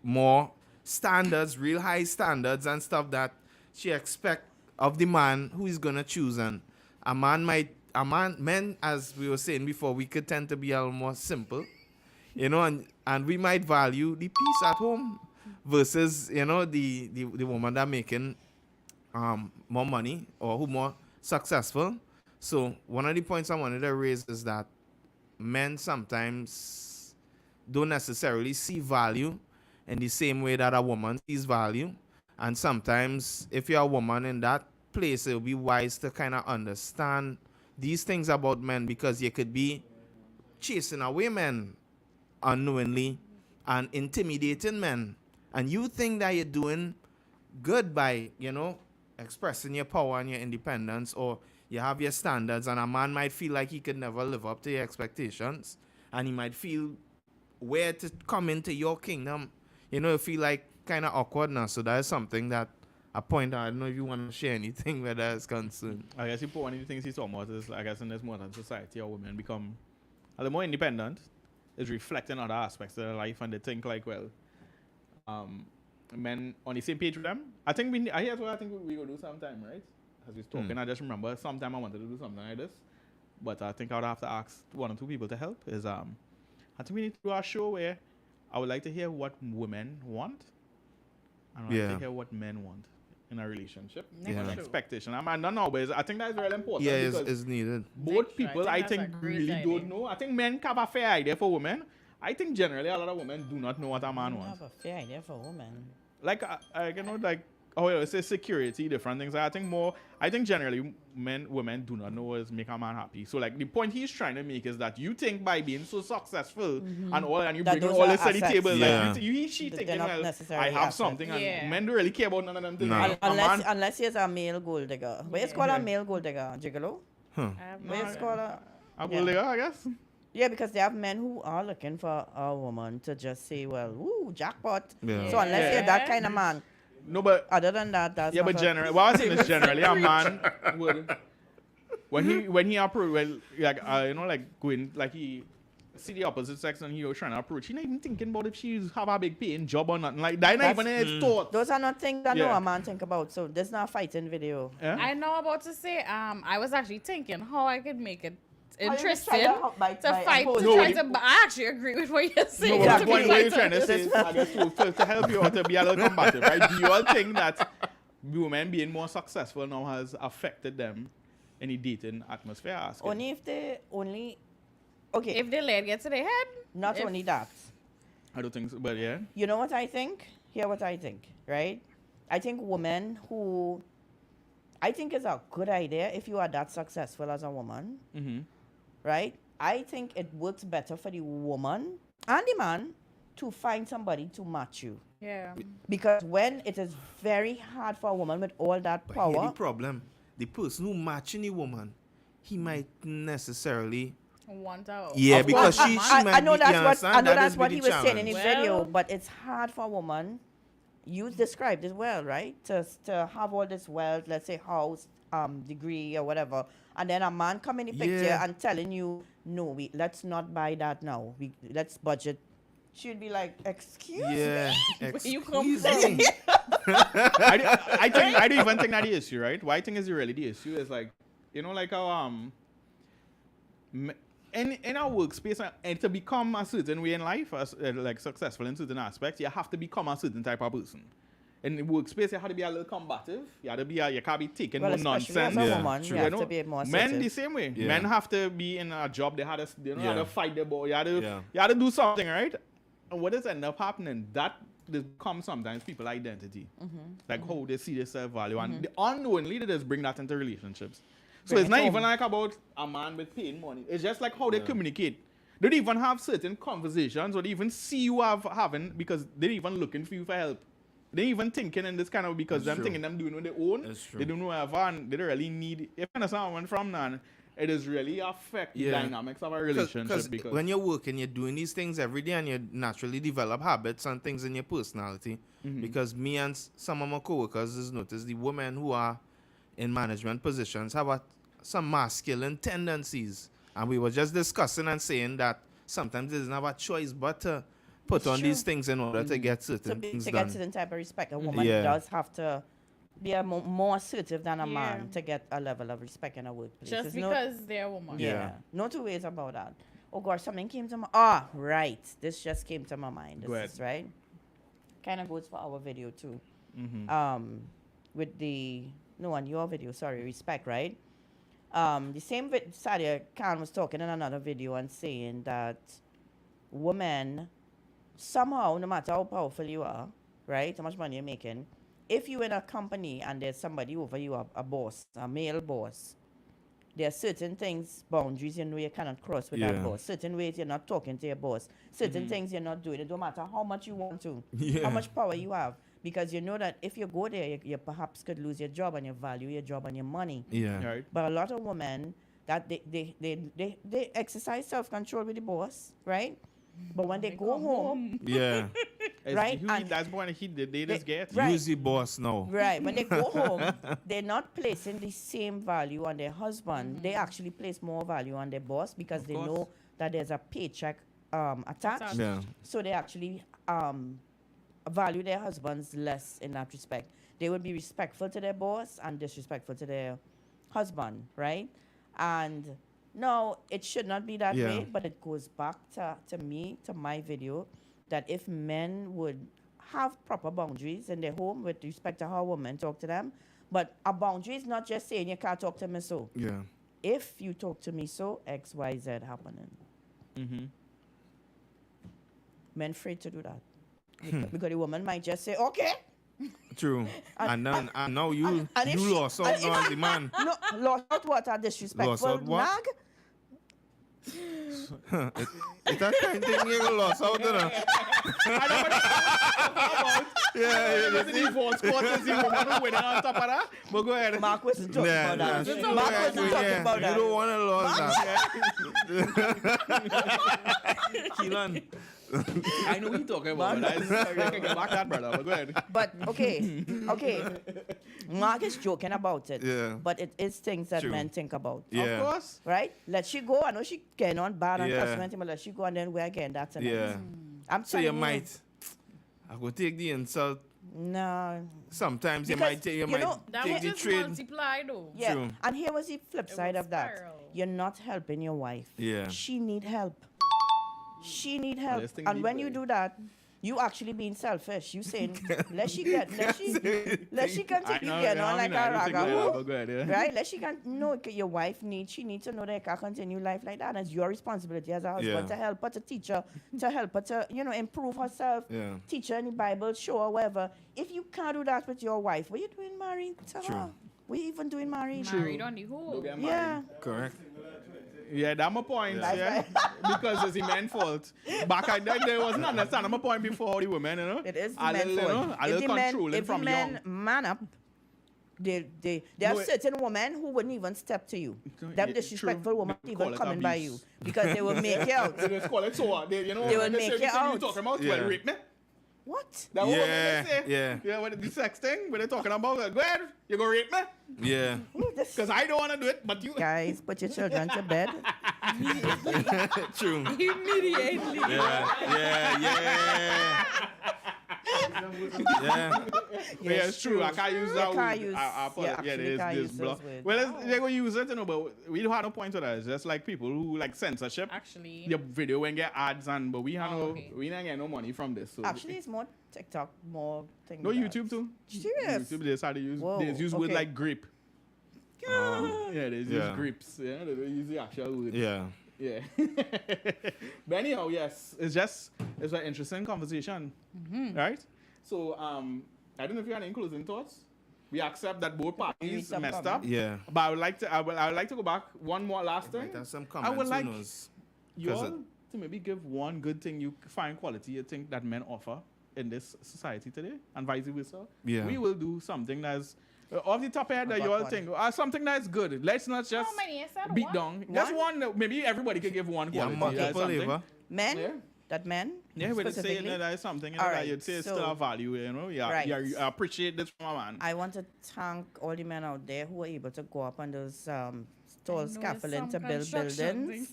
Speaker 6: more standards, real high standards and stuff that she expect of the man who is gonna choose. And men, as we were saying before, we could tend to be a little more simple, and we might value the peace at home versus the woman that making more money or who more successful. So one of the points I wanted to raise is that men sometimes don't necessarily see value in the same way that a woman sees value. And sometimes if you're a woman in that place, it would be wise to kind of understand these things about men, because you could be chasing away men unknowingly and intimidating men. And you think that you're doing good by, expressing your power and your independence, or you have your standards, and a man might feel like he could never live up to your expectations, and he might feel where to come into your kingdom. You feel like kind of awkwardness. So that is something that I point out. I don't know if you want to share anything where that is concerned.
Speaker 1: I guess one of the things he's talking about is, I guess in this modern society, our women become a little more independent. is reflecting other aspects of their life, and they think like, well, men on the same page with them. I think here's what I think we will do sometime, right? As we're talking, I just remember sometime I wanted to do something like this, but I think I would have to ask one or two people to help. I think we need to do a show where I would like to hear what women want, and I would like to hear what men want in a relationship. An expectation. I don't know, but I think that's very important.
Speaker 6: Yeah, it's needed.
Speaker 1: Both people, I think really don't know. I think men have a fair idea for women. I think generally a lot of women do not know what a man wants.
Speaker 3: Have a fair idea for women.
Speaker 1: Like, say security, different things. I think generally women do not know what make a man happy. So like the point he's trying to make is that you think by being so successful and you
Speaker 3: That
Speaker 1: bring
Speaker 3: those
Speaker 1: all
Speaker 3: are
Speaker 1: this to the
Speaker 3: assets.
Speaker 1: table,
Speaker 6: Yeah.
Speaker 1: like she
Speaker 3: They're
Speaker 1: thinking,
Speaker 3: not
Speaker 1: well,
Speaker 3: necessarily
Speaker 1: I have
Speaker 3: assets.
Speaker 1: something, and
Speaker 4: Yeah.
Speaker 1: men don't really care about none of them things.
Speaker 6: No.
Speaker 3: Unless he's a male gold digger. What is called a male gold digger? Gigolo? What is called
Speaker 1: I believe, I guess.
Speaker 3: Yeah, because they have men who are looking for a woman to just say, well, woo, jackpot.
Speaker 6: Yeah.
Speaker 3: So unless you're that kind of man,
Speaker 1: No, but
Speaker 3: other than that, that's not
Speaker 1: but
Speaker 3: a-
Speaker 1: generally, what I was saying is generally a man would when he approach, well, like going like he see the opposite sex and he was trying to approach, he not even thinking about if she's have a big paying job or nothing like that. Not even in his thoughts.
Speaker 3: Those are not things that no
Speaker 1: Yeah.
Speaker 3: a man think about. So this not a fighting video.
Speaker 1: Yeah?
Speaker 4: I know about to say, I was actually thinking how I could make it
Speaker 3: you
Speaker 4: interesting
Speaker 3: try to
Speaker 4: to
Speaker 3: help by
Speaker 4: fight.
Speaker 3: opposing.
Speaker 4: To try to, but I actually agree with what you're saying.
Speaker 1: No, but
Speaker 4: to
Speaker 1: the point
Speaker 4: be
Speaker 1: what you're
Speaker 4: like-
Speaker 1: trying to say is, I guess, to help you out to be a little combative, right? Do you all think that women being more successful now has affected them in the dating atmosphere? Asking.
Speaker 3: Only if they okay.
Speaker 4: If they let it get to their head,
Speaker 3: not
Speaker 4: if-
Speaker 3: only that.
Speaker 1: I don't think so, but yeah.
Speaker 3: You know what I think? Hear what I think, right? I think women who I think it's a good idea if you are that successful as a woman,
Speaker 1: Mm-hmm.
Speaker 3: right? I think it works better for the woman and the man to find somebody to match you.
Speaker 4: yeah.
Speaker 3: Because when it is very hard for a woman with all that
Speaker 6: But here the
Speaker 3: power,
Speaker 6: problem, the person who matching the woman, he might necessarily
Speaker 4: Want out.
Speaker 6: Yeah,
Speaker 3: Of
Speaker 6: because
Speaker 3: course,
Speaker 6: she
Speaker 3: I
Speaker 6: might
Speaker 3: know
Speaker 6: be,
Speaker 3: that's
Speaker 6: you
Speaker 3: what
Speaker 6: understand?
Speaker 3: I know
Speaker 6: That
Speaker 3: that's
Speaker 6: is
Speaker 3: what
Speaker 6: be
Speaker 3: he
Speaker 6: the
Speaker 3: was saying in his
Speaker 6: challenge.
Speaker 3: video,
Speaker 4: Well-
Speaker 3: but it's hard for a woman. You described it well, right? To have all this wealth, let's say house, degree or whatever, and then a man come in the picture
Speaker 6: Yeah.
Speaker 3: and telling you, no, let's not buy that now. Let's budget. She'd be like, excuse
Speaker 6: Yeah,
Speaker 4: You come
Speaker 6: excuse
Speaker 4: from-
Speaker 6: me.
Speaker 1: I don't even think that the issue, right? What I think is really the issue is like, like how in our workspace and to become a certain way in life, like successful in certain aspects, you have to become a certain type of person. In the workspace, you have to be a little combative. You have to be you can't be taking
Speaker 3: Well,
Speaker 1: no
Speaker 3: especially
Speaker 1: nonsense.
Speaker 3: as a
Speaker 6: Yeah,
Speaker 3: woman,
Speaker 6: true.
Speaker 3: you have to be more
Speaker 1: Men
Speaker 3: assertive.
Speaker 1: the same way.
Speaker 6: Yeah.
Speaker 1: Men have to be in a job. They had to, you
Speaker 6: Yeah.
Speaker 1: had to fight the ball. You had to,
Speaker 6: Yeah.
Speaker 1: you had to do something, right? And what does end up happening? That becomes sometimes people's identity, like how they see their self value, and the unknowingly they just bring that into relationships. So
Speaker 3: Bring
Speaker 1: it's
Speaker 3: it
Speaker 1: not
Speaker 3: home.
Speaker 1: even like about a man with paying money. It's just like how they communicate. They don't even have certain conversations, or they even see you having because they're even looking for you for help. They even thinking in this kind of because
Speaker 6: That's
Speaker 1: them
Speaker 6: true.
Speaker 1: thinking them doing on their own.
Speaker 6: That's true.
Speaker 1: They don't know whatever, and they don't really need. If you understand where I'm from, now, it is really affect the
Speaker 6: Yeah.
Speaker 1: dynamics of a relationship because
Speaker 6: when you're working, you're doing these things every day, and you naturally develop habits and things in your personality. Because me and some of my coworkers has noticed the women who are in management positions have some masculine tendencies, and we were just discussing and saying that sometimes they doesn't have a choice but to put on these things in order to get certain things
Speaker 3: to
Speaker 6: done.
Speaker 3: get certain type of respect. A woman
Speaker 6: Yeah.
Speaker 3: does have to be more assertive than a
Speaker 4: Yeah.
Speaker 3: man to get a level of respect in a workplace.
Speaker 4: Just
Speaker 3: There's no-
Speaker 4: because they're a woman.
Speaker 3: yeah.
Speaker 6: Yeah.
Speaker 3: No two ways about that. Oh gosh, something came to my right. This just came to my mind. This
Speaker 1: Go ahead.
Speaker 3: is right. Kind of goes for our video too.
Speaker 1: Mhm.
Speaker 3: With the no on your video, sorry, respect, right? The same Sadia Khan was talking in another video and saying that women somehow, no matter how powerful you are, right, how much money you're making, if you're in a company and there's somebody over you, a boss, a male boss, there are certain things, boundaries you know you cannot cross with that
Speaker 6: Yeah.
Speaker 3: boss. Certain ways you're not talking to your boss. Certain things you're not doing. It don't matter how much you want to,
Speaker 6: Yeah.
Speaker 3: how much power you have. Because you know that if you go there, you perhaps could lose your job and you value your job and your money.
Speaker 6: Yeah.
Speaker 1: Right.
Speaker 3: But a lot of women that they exercise self-control with the boss, right? But when they go home,
Speaker 6: Yeah.
Speaker 3: Right, and
Speaker 1: That's when they just get.
Speaker 3: Right.
Speaker 6: Use the boss now.
Speaker 3: right, when they go home, they're not placing the same value on their husband. They actually place more value on their boss because
Speaker 1: Of
Speaker 3: they
Speaker 1: course.
Speaker 3: know that there's a paycheck attached.
Speaker 6: Yeah.
Speaker 3: So they actually value their husbands less in that respect. They would be respectful to their boss and disrespectful to their husband, right? And no, it should not be that way, but it goes back to me, to my video, that if men would have proper boundaries in their home with respect to how women talk to them, but a boundary is not just saying you can't talk to me so.
Speaker 6: Yeah.
Speaker 3: If you talk to me so, X, Y, Z happening.
Speaker 1: Mm-hmm.
Speaker 3: Men afraid to do that. Because the woman might just say, okay.
Speaker 6: True. And now you
Speaker 3: and
Speaker 6: lost out on the man.
Speaker 3: No, lost out what? A disrespectful
Speaker 6: Lost out what?
Speaker 3: nag?
Speaker 6: It's that kind of thing you lost out, you know. Yeah,
Speaker 1: The divorce court is the woman winning on top of that. But go ahead.
Speaker 3: Mark wasn't talking about that.
Speaker 6: yeah.
Speaker 3: Mark wasn't talking about
Speaker 6: You
Speaker 3: that.
Speaker 6: don't want to lose that. Keelan.
Speaker 1: I know what you're talking about, but I can get back that, brother. But go ahead.
Speaker 3: But, okay. Mark is joking about it.
Speaker 6: Yeah.
Speaker 3: But it is things that
Speaker 6: True.
Speaker 3: men think about.
Speaker 6: Yeah.
Speaker 1: Of course.
Speaker 3: Right? Let she go. I know she getting on bad and
Speaker 6: Yeah.
Speaker 3: cussing, but let she go and then we're again. That's enough.
Speaker 6: Yeah.
Speaker 3: I'm
Speaker 6: So
Speaker 3: telling
Speaker 6: you might. I will take the insult.
Speaker 3: No.
Speaker 6: Sometimes
Speaker 3: Because,
Speaker 6: you
Speaker 3: you
Speaker 6: might
Speaker 3: know,
Speaker 4: That
Speaker 6: take
Speaker 4: would
Speaker 6: the
Speaker 4: just
Speaker 6: trade.
Speaker 4: multiply though.
Speaker 3: Yeah.
Speaker 6: True.
Speaker 3: And here was the flip side
Speaker 4: will
Speaker 3: of that.
Speaker 4: spiral.
Speaker 3: You're not helping your wife.
Speaker 6: Yeah.
Speaker 3: She need help. She need help.
Speaker 1: this thing
Speaker 3: And
Speaker 1: deep,
Speaker 3: when you
Speaker 1: boy.
Speaker 3: do that, you actually being selfish. You saying, let she can take you get on like a raga.
Speaker 1: But go ahead, yeah.
Speaker 3: Right? Let she can know your wife needs. She needs to know that you can continue life like that. And it's your responsibility as a husband
Speaker 6: Yeah.
Speaker 3: to help her, to teach her, to help her to, improve herself.
Speaker 6: Yeah.
Speaker 3: Teach her in the Bible, show her whatever. If you can't do that with your wife, what are you doing married to her?
Speaker 6: True.
Speaker 3: What are you even doing married?
Speaker 4: Married on the whole.
Speaker 1: Don't get married.
Speaker 3: Yeah.
Speaker 6: Correct.
Speaker 1: Yeah, that's my point.
Speaker 3: That's
Speaker 1: Yeah, because it's the men's fault. Back at that, there wasn't understanding my point before the women, you know.
Speaker 3: It is
Speaker 1: a
Speaker 3: men
Speaker 1: little,
Speaker 3: fault.
Speaker 1: a little controlling
Speaker 3: If the
Speaker 1: from
Speaker 3: men
Speaker 1: young.
Speaker 3: man up, there are
Speaker 1: No, it-
Speaker 3: certain women who wouldn't even step to you. Them
Speaker 1: Yeah,
Speaker 3: disrespectful
Speaker 1: true.
Speaker 3: women
Speaker 1: They
Speaker 3: even
Speaker 1: call it
Speaker 3: coming by you
Speaker 1: abuse.
Speaker 3: because they will make you out.
Speaker 1: They just call it so. They
Speaker 3: They will
Speaker 1: when
Speaker 3: make
Speaker 1: say
Speaker 3: you
Speaker 1: anything
Speaker 3: out.
Speaker 1: You talking about?
Speaker 6: Yeah.
Speaker 1: Well, rape me.
Speaker 3: What?
Speaker 1: That what
Speaker 6: Yeah,
Speaker 1: they say.
Speaker 6: yeah.
Speaker 1: Yeah, what the sex thing? What they talking about? Go ahead, you go rape me?
Speaker 6: Yeah.
Speaker 1: Because I don't want to do it, but you.
Speaker 3: Guys, put your children to bed.
Speaker 6: True.
Speaker 4: Immediately.
Speaker 6: Yeah. Yeah.
Speaker 1: Yeah, it's true. I can't use that
Speaker 3: You can't
Speaker 1: word.
Speaker 3: use-
Speaker 1: I put
Speaker 3: yeah,
Speaker 1: it. Yeah,
Speaker 3: actually
Speaker 1: there's
Speaker 3: can't
Speaker 1: this
Speaker 3: use
Speaker 1: block.
Speaker 3: those words.
Speaker 1: Well, they're going to use it, but we don't have no point to that. It's just like people who like censorship.
Speaker 4: Actually.
Speaker 1: Your video when get ads but we have
Speaker 4: okay.
Speaker 1: we don't get no money from this. So
Speaker 3: Actually, it's more TikTok, more things.
Speaker 1: no
Speaker 3: like
Speaker 1: YouTube too.
Speaker 3: Serious?
Speaker 1: YouTube they start to use
Speaker 3: Whoa,
Speaker 1: they use word
Speaker 3: okay.
Speaker 1: like grape. Yeah, they use
Speaker 6: Yeah.
Speaker 1: grapes. Yeah, they use the actual word.
Speaker 6: Yeah.
Speaker 1: Yeah. But anyhow, yes, it's an interesting conversation, right? So I don't know if you have any closing thoughts. We accept that both parties
Speaker 3: some
Speaker 1: messed
Speaker 3: comment.
Speaker 1: up.
Speaker 6: Yeah.
Speaker 1: But I would like to go back one more last thing.
Speaker 6: Might have some
Speaker 1: I
Speaker 6: comments.
Speaker 1: would
Speaker 6: Who
Speaker 1: like
Speaker 6: knows?
Speaker 1: you
Speaker 6: 'Cause
Speaker 1: all
Speaker 6: it-
Speaker 1: to maybe give one good thing you find quality you think that men offer in this society today, and vice versa.
Speaker 6: Yeah.
Speaker 1: We will do something that's off the top head that
Speaker 3: About
Speaker 1: you all
Speaker 3: one.
Speaker 1: think something that's good. Let's not just
Speaker 4: How many? You said
Speaker 1: beat
Speaker 4: one?
Speaker 1: down. Just one. Maybe everybody could give one
Speaker 6: Yeah,
Speaker 1: quality.
Speaker 6: multiple
Speaker 1: something.
Speaker 6: lever.
Speaker 3: Men?
Speaker 1: Yeah.
Speaker 3: That men?
Speaker 1: Yeah, when it's saying
Speaker 3: specifically?
Speaker 1: that is something
Speaker 3: All
Speaker 1: that
Speaker 3: right,
Speaker 1: you'd say it's
Speaker 3: so-
Speaker 1: still a value, you know. Yeah,
Speaker 3: Right.
Speaker 1: yeah, you appreciate this from a man.
Speaker 3: I want to thank all the men out there who were able to go up on those tall scaffolding to build buildings.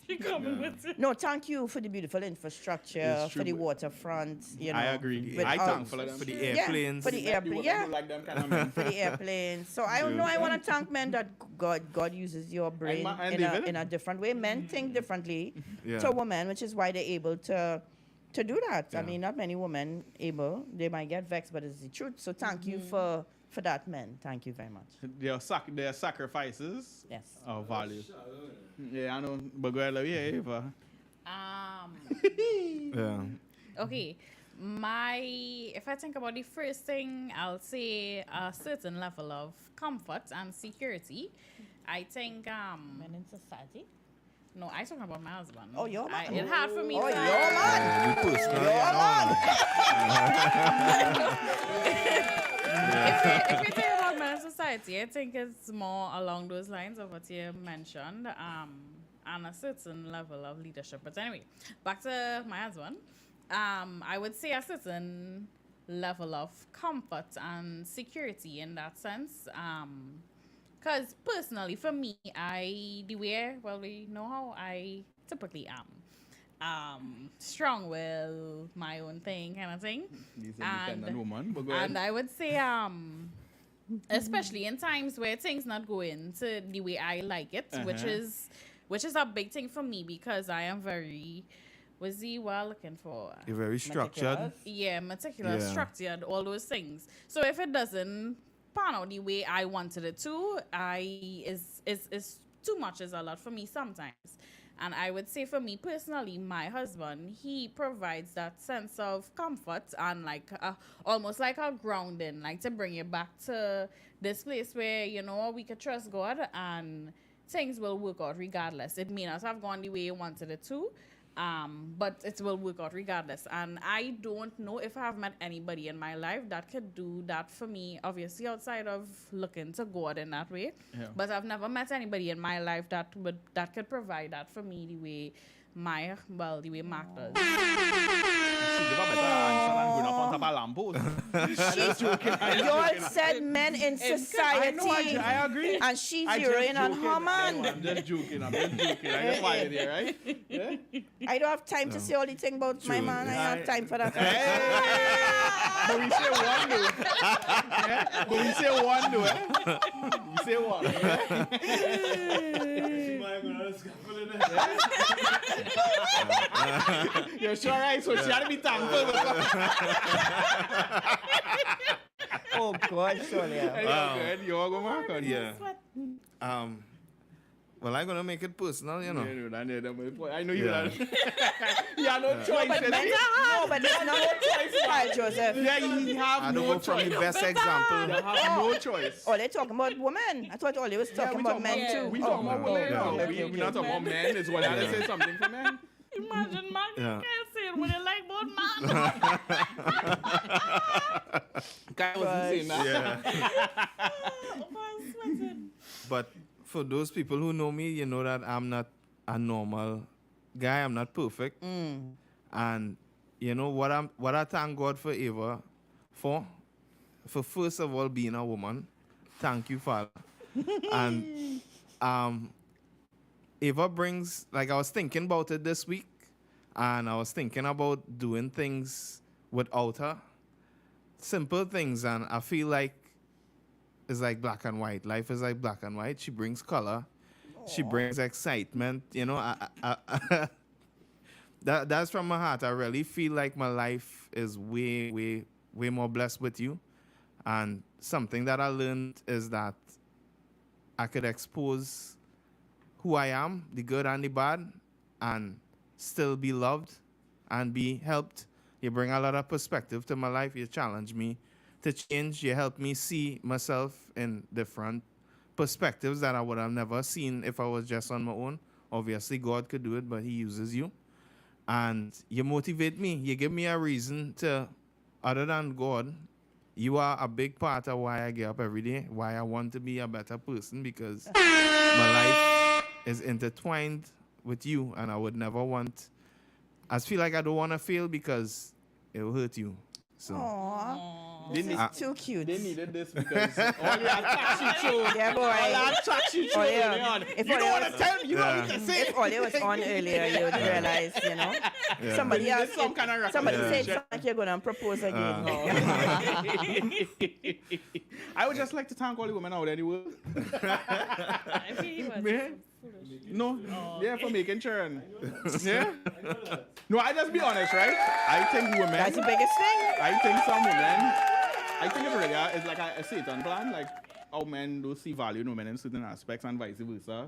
Speaker 3: No, thank you for the beautiful infrastructure,
Speaker 1: It's
Speaker 3: for
Speaker 1: true,
Speaker 3: the
Speaker 1: but-
Speaker 3: waterfront. You know,
Speaker 1: I agree.
Speaker 3: with
Speaker 1: I
Speaker 3: us.
Speaker 1: thankful of them.
Speaker 6: For the
Speaker 3: Yeah,
Speaker 6: airplanes.
Speaker 3: for the airplane. Yeah,
Speaker 1: like them kind of men.
Speaker 3: for the airplanes. So I don't know. I want to thank men that God uses your brain
Speaker 1: and
Speaker 3: in
Speaker 1: David?
Speaker 3: a different way. Men think differently
Speaker 6: Yeah.
Speaker 3: to women, which is why they're able to do that. I
Speaker 6: Yeah.
Speaker 3: mean, not many women able. They might get vexed, but it's the truth. So thank you for that, men. Thank you very much.
Speaker 1: Their sacrifices
Speaker 3: Yes.
Speaker 1: of value. Yeah, I know. But go ahead, Lewe, yeah, Eva.
Speaker 6: Yeah.
Speaker 4: Okay. If I think about the first thing, I'll say a certain level of comfort and security. I think,
Speaker 3: Men in society.
Speaker 4: no, I talking about my husband.
Speaker 3: Oh, your man.
Speaker 4: It's hard for me
Speaker 3: Oh,
Speaker 4: to.
Speaker 3: your man.
Speaker 6: You personal,
Speaker 3: Your man.
Speaker 4: If you think about men in society, I think it's more along those lines of what you mentioned, and a certain level of leadership. But anyway, back to my husband. I would say a certain level of comfort and security in that sense. Because personally, for me, we know how I typically am. strong will, my own thing kind of thing.
Speaker 1: He's an independent woman, but go ahead.
Speaker 4: And I would say, especially in times where things not going to the way I like it, which is a big thing for me because I am very, what's the word looking for?
Speaker 6: You're very structured.
Speaker 4: Meticulous, structured, all those things. So if it doesn't pan out the way I wanted it to, is too much is a lot for me sometimes. And I would say for me personally, my husband, he provides that sense of comfort and like almost like a grounding, like to bring you back to this place where, you know, we could trust God and things will work out regardless. It may not have gone the way you wanted it to, but it will work out regardless. And I don't know if I have met anybody in my life that could do that for me, obviously outside of looking to God in that way. Yeah. But I've never met anybody in my life that could provide that for me the way Mark does.
Speaker 3: You all said men in society.
Speaker 1: I agree.
Speaker 3: And she's zeroing on her man.
Speaker 1: I'm just joking. I just want it here, right? Yeah?
Speaker 3: I don't have time to say all the thing about my man. I have time for that.
Speaker 1: But we say one though. We say one. You're sure, right? So she had to be thankful.
Speaker 3: Oh God, surely.
Speaker 1: You're going to mark on.
Speaker 6: Yeah. Well, I'm gonna make it personal, you know.
Speaker 1: I know you. You have no choice.
Speaker 3: No, but that's not your choice, right, Joseph?
Speaker 1: Yeah, you have no choice.
Speaker 6: From the best example.
Speaker 1: You have no choice.
Speaker 3: Oh, they're talking about women. I thought all they was talking about men too.
Speaker 1: We talking about women. We're not talking about men. It's what I say something for men.
Speaker 4: Imagine, man, you can't say it when you like both man.
Speaker 1: Guy wasn't saying that.
Speaker 6: Yeah. But for those people who know me, you know that I'm not a normal guy. I'm not perfect. And you know what I thank God for Ava for first of all being a woman. Thank you, Father. And Ava brings, like, I was thinking about it this week, and I was thinking about doing things without her. Simple things, and I feel like it's like black and white. Life is like black and white. She brings color. Aww. She brings excitement. You know, that's from my heart. I really feel like my life is way, way, way more blessed with you. And something that I learned is that I could expose who I am, the good and the bad, and still be loved and be helped. You bring a lot of perspective to my life. You challenge me to change. You help me see myself in different perspectives that I would have never seen if I was just on my own. Obviously, God could do it, but he uses you. And you motivate me. You give me a reason to, other than God, you are a big part of why I get up every day, why I want to be a better person, because my life is intertwined with you, and I would never want, I feel like I don't want to fail because it will hurt you. So.
Speaker 3: Aww. Too cute.
Speaker 1: They needed this because all the attacks you showed.
Speaker 3: Yeah, boy.
Speaker 1: All the attacks you showed. You don't want to tell me. You don't want to say.
Speaker 3: If Ollie was on earlier, you would realize, you know. Yeah. Somebody else. Somebody said something like you're going to propose again.
Speaker 1: I would just like to thank all the women out there in the world. No, yeah, for making sure. Yeah. No, I just be honest, right? I think women.
Speaker 3: That's the biggest thing.
Speaker 1: I think some women. I think it really is like a Satan plan, like how men do see value in women in certain aspects and vice versa.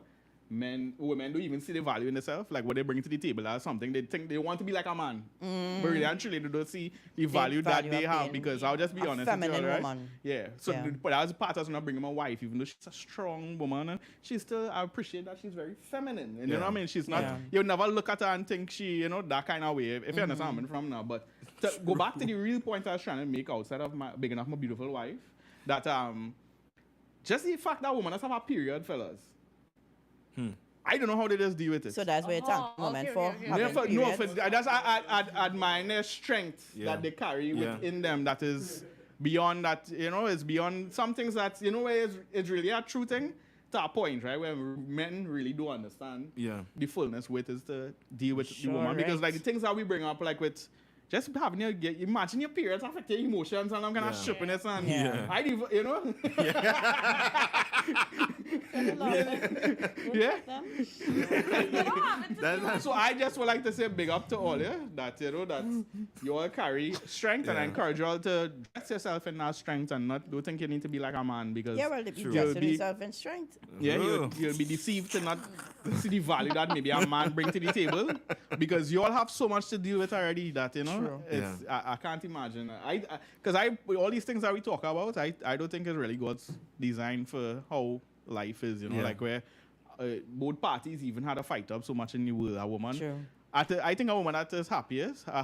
Speaker 1: Women don't even see the value in themselves, like what they bring to the table as something. They think they want to be like a man, but really and truly they don't see the value that they have. Because I'll just be honest with you, right? Woman. Yeah. So, but as part of not bringing my wife, even though she's a strong woman, and she's still, I appreciate that she's very feminine. And you know what I mean? She's not. You'll never look at her and think she, you know, that kind of way. If you understand me from now, but to go back to the real point I was trying to make outside of my big enough, my beautiful wife, that just the fact that woman has have a period, fellas. I don't know how they just deal with it.
Speaker 3: So that's where you thank women for.
Speaker 1: That's I admire their strength that they carry within them. That is beyond that. You know, it's beyond some things that, you know, where it's really a true thing. to a point, right, where men really do understand
Speaker 6: Yeah.
Speaker 1: the fullness with is to deal with the
Speaker 3: Sure,
Speaker 1: woman. Because,
Speaker 3: right.
Speaker 1: like, the things that we bring up, like, with just having imagine your periods affect your emotions and I'm kind of
Speaker 6: Yeah.
Speaker 1: shippiness and,
Speaker 3: Yeah.
Speaker 1: I do, you know? Yeah. So I just would like to say big up to all, yeah, that, you know, that you all carry strength and I
Speaker 6: Yeah.
Speaker 1: encourage you all to dress yourself in that strength and not do think you need to be like a man because
Speaker 3: Yeah, well, you
Speaker 6: True.
Speaker 3: dress
Speaker 1: You'll be-
Speaker 3: yourself in strength.
Speaker 1: yeah,
Speaker 6: Oh.
Speaker 1: you'll be deceived to not see the value that maybe a man bring to the table because you all have so much to deal with already that, you know,
Speaker 3: True.
Speaker 1: it's, I can't imagine. Because all these things that we talk about, I don't think it's really God's design for how life is, you know,
Speaker 6: Yeah.
Speaker 1: like where both parties even had a fight up so much in the world, a woman.
Speaker 3: True.
Speaker 1: I think a woman that is happiest. I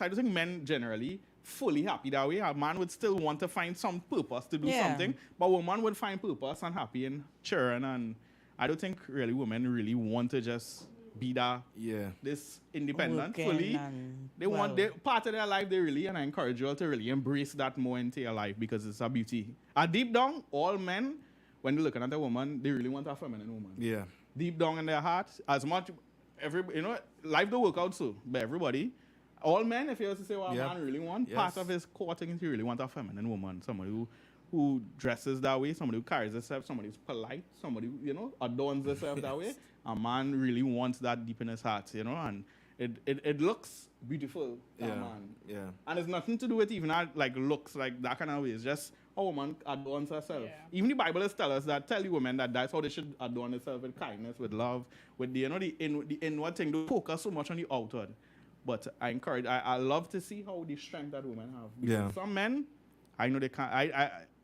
Speaker 1: don't think men generally fully happy that way. A man would still want to find some purpose to do
Speaker 3: Yeah.
Speaker 1: something, but a woman would find purpose and happy in children. And I don't think really women really want to just be that
Speaker 6: Yeah.
Speaker 1: this independent
Speaker 3: Working
Speaker 1: fully.
Speaker 3: and,
Speaker 1: They want
Speaker 3: well,
Speaker 1: part of their life they really, and I encourage you all to really embrace that more into your life because it's a beauty. Deep down, all men, when they're looking at a woman, they really want a feminine woman.
Speaker 6: Yeah.
Speaker 1: Deep down in their heart, as much life don't work out so, but everybody, all men, if you was to say what
Speaker 6: Yeah.
Speaker 1: a man really want,
Speaker 6: Yes.
Speaker 1: part of his core thing is he really want a feminine woman, somebody who dresses that way, somebody who carries herself, somebody who's polite, somebody who, adorns herself that way. A man really wants that deep in his heart, and it looks beautiful, that
Speaker 6: Yeah.
Speaker 1: man.
Speaker 6: Yeah.
Speaker 1: And it's nothing to do with even like looks like that kind of way. It's just a woman adorns herself.
Speaker 4: Yeah.
Speaker 1: Even the Bible is tell us that tell you women that that's how they should adorn themselves with kindness, with love, with the the inward thing. Don't focus so much on the outward. But I love to see how the strength that women have. Because
Speaker 6: Yeah.
Speaker 1: some men, I know they can't.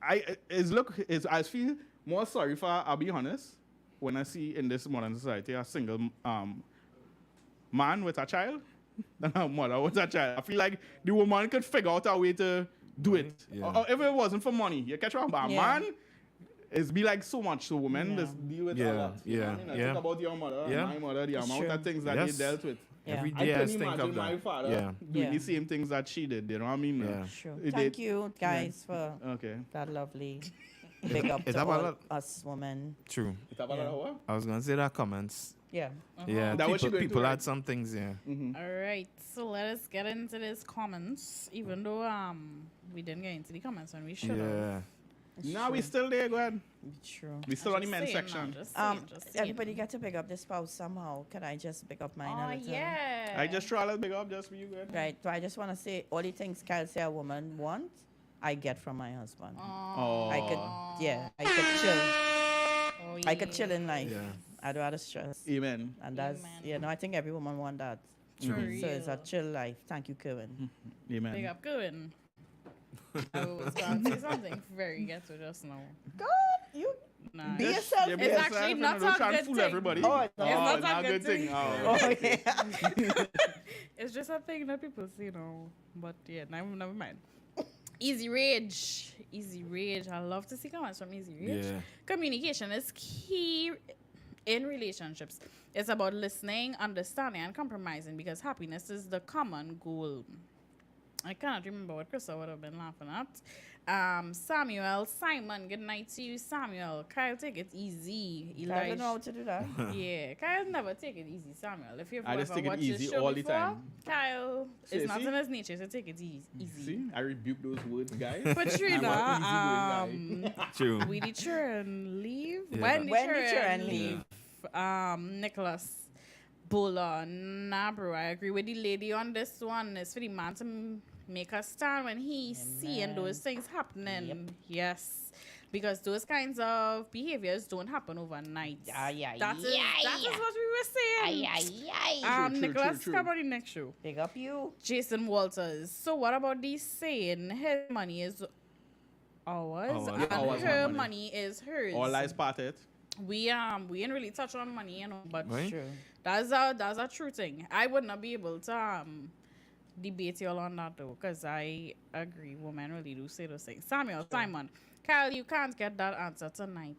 Speaker 1: I feel more sorry for. I'll be honest. When I see in this modern society a single man with a child than a mother with a child. I feel like the woman could figure out a way to do it.
Speaker 6: Yeah.
Speaker 1: Or if it wasn't for money, you catch what? But a
Speaker 3: Yeah.
Speaker 1: man, it's be like so much. So women
Speaker 3: Yeah.
Speaker 1: just deal with
Speaker 6: Yeah,
Speaker 1: a lot. You know
Speaker 6: yeah,
Speaker 1: what I mean? I
Speaker 6: yeah.
Speaker 1: think about your mother,
Speaker 6: Yeah.
Speaker 1: my mother, the
Speaker 3: It's
Speaker 1: amount
Speaker 3: true.
Speaker 1: of things that
Speaker 6: Yes.
Speaker 1: they dealt with.
Speaker 3: Yeah.
Speaker 6: Every
Speaker 1: I
Speaker 6: day I
Speaker 1: couldn't
Speaker 6: think
Speaker 1: imagine
Speaker 6: of
Speaker 1: my
Speaker 6: that.
Speaker 1: father
Speaker 6: Yeah.
Speaker 1: doing
Speaker 3: Yeah.
Speaker 1: the same things that she did. You know what I mean?
Speaker 6: Yeah.
Speaker 3: Sure.
Speaker 1: It
Speaker 3: Thank
Speaker 1: did-
Speaker 3: you, guys, for
Speaker 1: Okay.
Speaker 3: that lovely big up
Speaker 6: It's
Speaker 3: to
Speaker 6: about
Speaker 3: all us women.
Speaker 6: True.
Speaker 1: It's about
Speaker 3: Yeah.
Speaker 1: an hour?
Speaker 6: I was gonna say that comments.
Speaker 3: Yeah.
Speaker 6: Yeah.
Speaker 1: That what you
Speaker 6: People,
Speaker 1: going
Speaker 6: people
Speaker 1: to,
Speaker 6: had
Speaker 1: right?
Speaker 6: some things. Yeah.
Speaker 1: Mm-hmm.
Speaker 4: All right, so let us get into these comments. Even though we didn't get into the comments when we should have.
Speaker 6: Yeah.
Speaker 3: It's
Speaker 1: Now
Speaker 3: true.
Speaker 1: we still there, go ahead.
Speaker 3: True.
Speaker 1: We still on the men's section.
Speaker 3: Everybody got to pick up the spouse somehow. Can I just pick up mine a
Speaker 4: Oh
Speaker 3: little?
Speaker 4: yeah.
Speaker 1: I just try to big up just for you, go ahead.
Speaker 3: Right. So I just want to say all the things Kyle say a woman want, I get from my husband.
Speaker 1: Oh.
Speaker 3: I could chill.
Speaker 4: Oh,
Speaker 3: I could chill in life.
Speaker 6: Yeah.
Speaker 3: I'd rather stress.
Speaker 1: Amen.
Speaker 3: And that's,
Speaker 4: Amen.
Speaker 3: I think every woman want that.
Speaker 4: For
Speaker 3: So it's a
Speaker 4: real.
Speaker 3: chill life. Thank you, Kevin.
Speaker 1: Amen.
Speaker 4: Big up, good. I was going to say something very ghetto just now.
Speaker 3: God, you
Speaker 4: Nah,
Speaker 3: be
Speaker 4: it's-
Speaker 3: yourself.
Speaker 1: Yeah, be
Speaker 4: It's
Speaker 1: yourself,
Speaker 4: actually
Speaker 1: and
Speaker 4: not
Speaker 1: don't
Speaker 4: a
Speaker 1: try and
Speaker 4: good
Speaker 1: fool
Speaker 4: thing.
Speaker 1: everybody.
Speaker 3: Oh, it's
Speaker 4: not a
Speaker 1: not a
Speaker 4: good
Speaker 1: good thing.
Speaker 4: thing.
Speaker 1: Oh.
Speaker 3: Oh, yeah.
Speaker 4: It's just a thing that people say, But yeah, never mind. Easy rage. Easy rage. I love to see comments from Easy Rage.
Speaker 6: Yeah.
Speaker 4: Communication is key in relationships. It's about listening, understanding, and compromising because happiness is the common goal. I cannot remember what Krista would have been laughing at. Samuel, Simon, good night to you, Samuel. Kyle, take it easy.
Speaker 3: I don't know how to do that.
Speaker 4: Yeah, Kyle never take it easy, Samuel. If you've
Speaker 1: I just
Speaker 4: ever
Speaker 1: take it
Speaker 4: watched
Speaker 1: easy
Speaker 4: his show
Speaker 1: all the
Speaker 4: before,
Speaker 1: time.
Speaker 4: Kyle,
Speaker 1: See-
Speaker 4: it's not
Speaker 1: see?
Speaker 4: in his nature to take it easy.
Speaker 1: See, I rebuke those words, guys.
Speaker 4: But Trina,
Speaker 1: I'm an easygoing guy.
Speaker 6: True.
Speaker 4: we the children leave.
Speaker 6: Yeah.
Speaker 4: When the
Speaker 3: When the
Speaker 4: children
Speaker 3: children
Speaker 4: leave. Nicholas Bola, nah, bro, I agree with the lady on this one. It's for the man to make a stand when he's seeing those things happening.
Speaker 3: Yep.
Speaker 4: Yes. Because those kinds of behaviors don't happen overnight. That is what we were saying.
Speaker 1: True,
Speaker 4: Nicholas,
Speaker 1: true.
Speaker 4: come on the next show.
Speaker 3: Big up you.
Speaker 4: Jason Walters. So what about this saying his money is ours
Speaker 6: Ours.
Speaker 4: and
Speaker 1: Ours,
Speaker 4: her
Speaker 1: not money.
Speaker 4: money is hers?
Speaker 1: All lies parted.
Speaker 4: We ain't really touch on money, but
Speaker 6: Right?
Speaker 3: True.
Speaker 4: that's a true thing. I would not be able to debate you all on that though, because I agree women really do say those things. Samuel, Simon, Kyle, you can't get that answer tonight.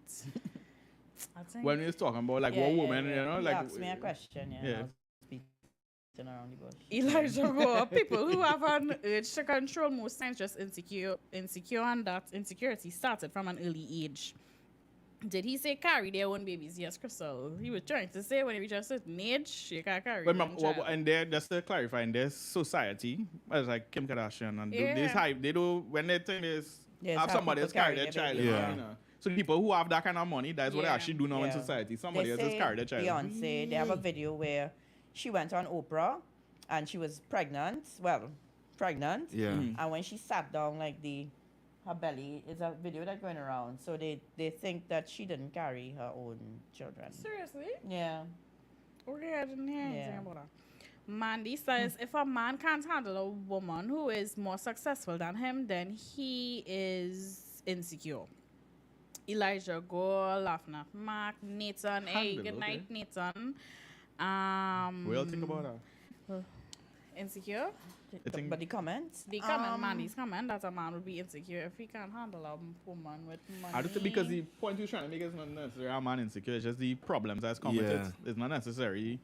Speaker 4: I think
Speaker 1: When we was talking about like what woman,
Speaker 3: He
Speaker 1: like
Speaker 3: asked me a question, yeah.
Speaker 1: yeah.
Speaker 3: I was beating around the bush.
Speaker 4: Elijah go, people who have an urge to control most times just insecure, and that insecurity started from an early age. Did he say carry their own babies? Yes, Crystal. He was trying to say when you reach a certain age, you can't carry
Speaker 1: But
Speaker 4: your own child.
Speaker 1: and there, just to clarify, in their society, as like Kim Kardashian and
Speaker 4: Yeah.
Speaker 1: this hype, they do when they think this
Speaker 3: Yes,
Speaker 1: have
Speaker 3: how
Speaker 1: somebody
Speaker 3: people
Speaker 1: else carry
Speaker 3: carry
Speaker 1: their
Speaker 3: their
Speaker 1: child.
Speaker 3: baby.
Speaker 6: Yeah.
Speaker 1: You know? So the people who have that kind of money, that's what they
Speaker 4: Yeah.
Speaker 1: actually do now in
Speaker 3: Yeah.
Speaker 1: society. Somebody
Speaker 3: They
Speaker 1: else just
Speaker 3: say
Speaker 1: carry their child.
Speaker 3: Beyonce, they have a video where she went on Oprah and she was pregnant. Well, pregnant.
Speaker 6: Yeah.
Speaker 3: And when she sat down, like her belly is a video that's going around. So they think that she didn't carry her own children.
Speaker 4: Seriously?
Speaker 3: Yeah.
Speaker 4: Okay, I didn't hear anything
Speaker 3: Yeah.
Speaker 4: about that. Mandy says if a man can't handle a woman who is more successful than him, then he is insecure. Elijah Gore, laughing at Mark, Nathan. Hey,
Speaker 1: Handle,
Speaker 4: good night,
Speaker 1: okay.
Speaker 4: Nathan.
Speaker 1: We'll think about that.
Speaker 4: Insecure?
Speaker 1: I think-
Speaker 3: But the comments?
Speaker 4: The comment, Mandy's comment that a man would be insecure if he can't handle a woman with money.
Speaker 1: I don't think because the point you're trying to make is not necessarily a man insecure, it's just the problems that's come with
Speaker 6: Yeah.
Speaker 1: it. It's not necessary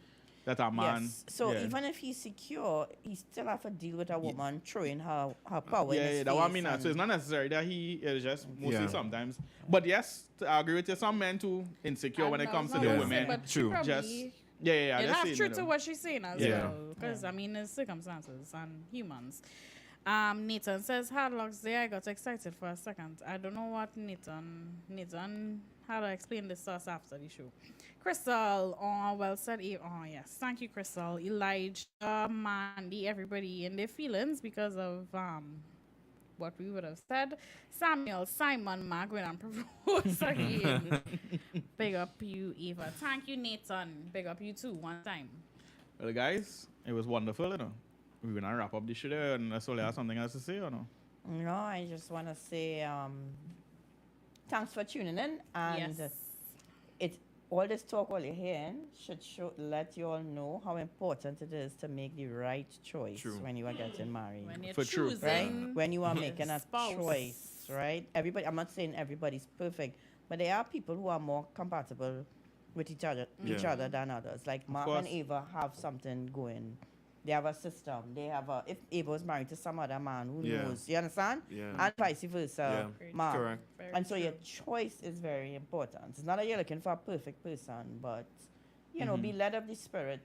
Speaker 1: that a man.
Speaker 3: Yes. So
Speaker 1: yeah.
Speaker 3: even if he's secure, he still have to deal with a woman throwing her power in
Speaker 1: Yeah,
Speaker 3: his
Speaker 1: yeah, that's what I
Speaker 3: face
Speaker 1: mean.
Speaker 3: and-
Speaker 1: So it's not necessary that he is just mostly
Speaker 6: Yeah.
Speaker 1: sometimes. But yes, I agree with you. Some men too insecure when it comes to the
Speaker 6: Yeah.
Speaker 1: women.
Speaker 4: But
Speaker 6: True.
Speaker 4: probably
Speaker 1: Just yeah.
Speaker 4: it
Speaker 1: That's
Speaker 4: has
Speaker 1: it,
Speaker 4: truth
Speaker 1: you
Speaker 4: to
Speaker 1: know.
Speaker 4: what she's saying as
Speaker 6: Yeah.
Speaker 4: well. Because, I mean, it's circumstances and humans. Nathan says, hard locks there. I got excited for a second. I don't know what Nathan, how to explain this to us after the show. Crystal, well said. Yes. Thank you, Crystal. Elijah, Mandy, everybody in their feelings because of what we would have said. Samuel, Simon, Margaret, and propose again. Big up you, Eva. Thank you, Nathan. Big up you too, one time.
Speaker 1: Well, guys, it was wonderful, you know. We're gonna wrap up this show there, and that's all I have something else to say, or no?
Speaker 3: No, I just want to say thanks for tuning in. And
Speaker 4: Yes.
Speaker 3: it's all this talk, all you're hearing, should let you all know how important it is to make the right choice
Speaker 6: True.
Speaker 3: when you are getting married.
Speaker 4: When you're
Speaker 1: For true.
Speaker 3: Right?
Speaker 4: choosing,
Speaker 3: When you are making a
Speaker 4: spouse.
Speaker 3: choice, right? Everybody, I'm not saying everybody's perfect, but there are people who are more compatible with each
Speaker 6: Yeah.
Speaker 3: other than others. Like Mark
Speaker 1: course.
Speaker 3: and Ava have something going. They have a system. They have if Ava was married to some other man, who
Speaker 6: Yeah.
Speaker 3: knows? You understand?
Speaker 6: Yeah.
Speaker 3: And vice versa,
Speaker 6: Yeah.
Speaker 3: Mark.
Speaker 6: Correct.
Speaker 4: Very
Speaker 3: And so your
Speaker 4: true.
Speaker 3: choice is very important. It's not that you're looking for a perfect person, but you know, be led of the Spirit.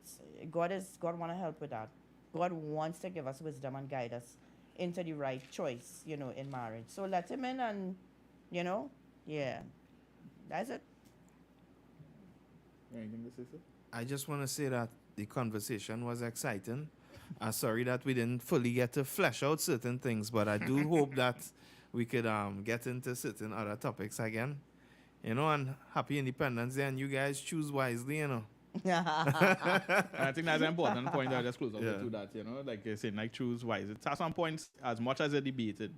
Speaker 3: God want to help with that. God wants to give us wisdom and guide us into the right choice, you know, in marriage. So let him in and, you know, yeah. That's it.
Speaker 1: Anything to say, sir?
Speaker 6: I just want to say that the conversation was exciting. I'm sorry that we didn't fully get to flesh out certain things, but I do hope that we could get into certain other topics again. You know, and happy Independence Day, and you guys choose wisely, you know.
Speaker 1: And I think that's an important point that I just close out
Speaker 6: Yeah.
Speaker 1: to that, you know, like you're saying, like choose wise. It's at some points, as much as it's debated,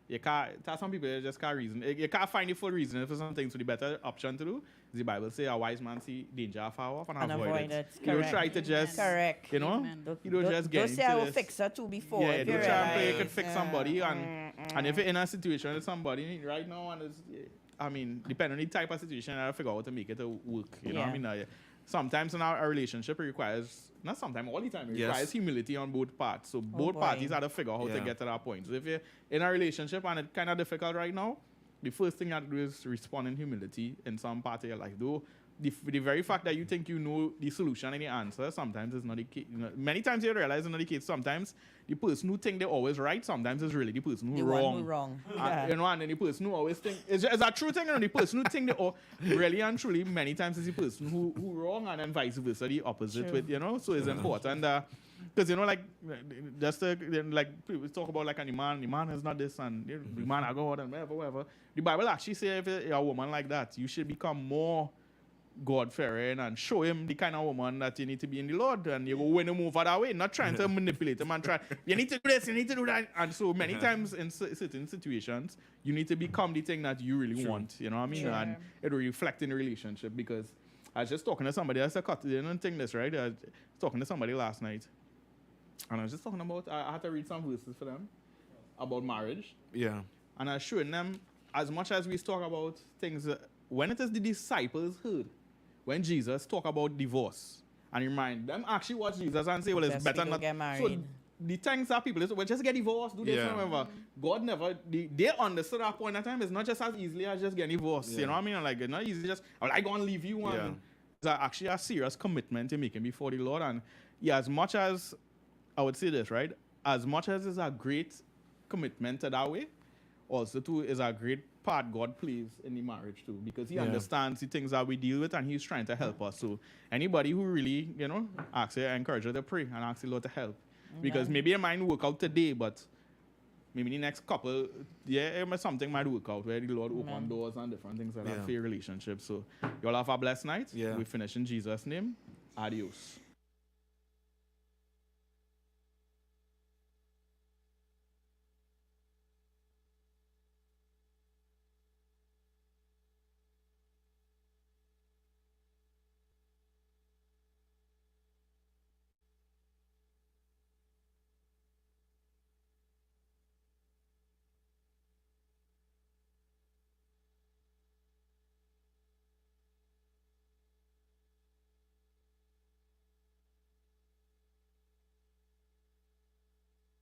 Speaker 1: you can't, to some people, you just can't reason. You can't find the full reason for something, so the better option to do is the Bible say a wise man see danger afar off and, avoid it. You don't
Speaker 3: Correct.
Speaker 1: try to just,
Speaker 3: Correct.
Speaker 1: you know,
Speaker 4: Amen.
Speaker 1: you don't just get
Speaker 3: Don't say I will
Speaker 1: into
Speaker 3: fix
Speaker 1: this.
Speaker 3: her too before.
Speaker 1: Yeah,
Speaker 3: if you
Speaker 1: don't try and play you
Speaker 3: realize.
Speaker 1: could fix somebody, and if you're in a situation with somebody right now, and it's, I mean, depending on the type of situation, I figure out how to make it work. You know what I mean? Sometimes in our relationship, it requires, not sometimes, all the time, it
Speaker 6: Yes.
Speaker 1: requires humility on both parts. So both
Speaker 3: boy.
Speaker 1: parties have to figure out how to
Speaker 6: Yeah.
Speaker 1: get to that point. So if you're in a relationship and it's kind of difficult right now, the first thing you have to do is respond in humility in some part of your life. Though the very fact that you think you know the solution and the answer, sometimes it's not the case. You know, many times you realize it's not the case. Sometimes the person who think they're always right, sometimes it's really the person who's
Speaker 3: The
Speaker 1: wrong.
Speaker 3: one who wrong. Yeah.
Speaker 1: You know, and then the person who always think it's a true thing, and the person who think they all really and truly many times is the person who wrong, and then vice versa, the opposite.
Speaker 3: True.
Speaker 1: With you know, so it's important because you know, like just like people talk about like the man is not this and the man I God and whatever. The Bible actually say if you're a woman like that, you should become more God-fearing and show him the kind of woman that you need to be in the Lord, and you go win him over that way, not trying to manipulate him and try, you need to do this, you need to do that. And so many times in certain situations, you need to become the thing that you really want, you know what I mean?
Speaker 4: Sure.
Speaker 1: And it will reflect in the relationship, because I was just talking to somebody, I said, they didn't think this, right? I was talking to somebody last night, and I was just talking about, I had to read some verses for them about marriage,
Speaker 6: Yeah.
Speaker 1: and I was showing them, as much as we talk about things, when it is the disciples heard, when Jesus talk about divorce, and remind them actually watch Jesus and say, well, it's
Speaker 3: Best
Speaker 1: better
Speaker 3: we go
Speaker 1: not.
Speaker 3: get
Speaker 1: So
Speaker 3: married.
Speaker 1: the things that people well, just get divorced, do this,
Speaker 6: Yeah.
Speaker 1: whatever. God never, they understood that point at time. It's not just as easily as just getting divorced. You know what I mean? Like, it's not easy just, I going to leave you. And it's actually a serious commitment you're making before the Lord. And yeah, as much as, I would say this, right? As much as it's a great commitment to that way, also too is a great part God plays in the marriage too, because he understands the things that we deal with and he's trying to help us. So anybody who really, asks you, encourage you to pray and ask the Lord to help. Because maybe it might work out today, but maybe the next couple, something might work out where the Lord open doors and different things like that for your relationship. So you all have a blessed night. We finish in Jesus' name. Adios.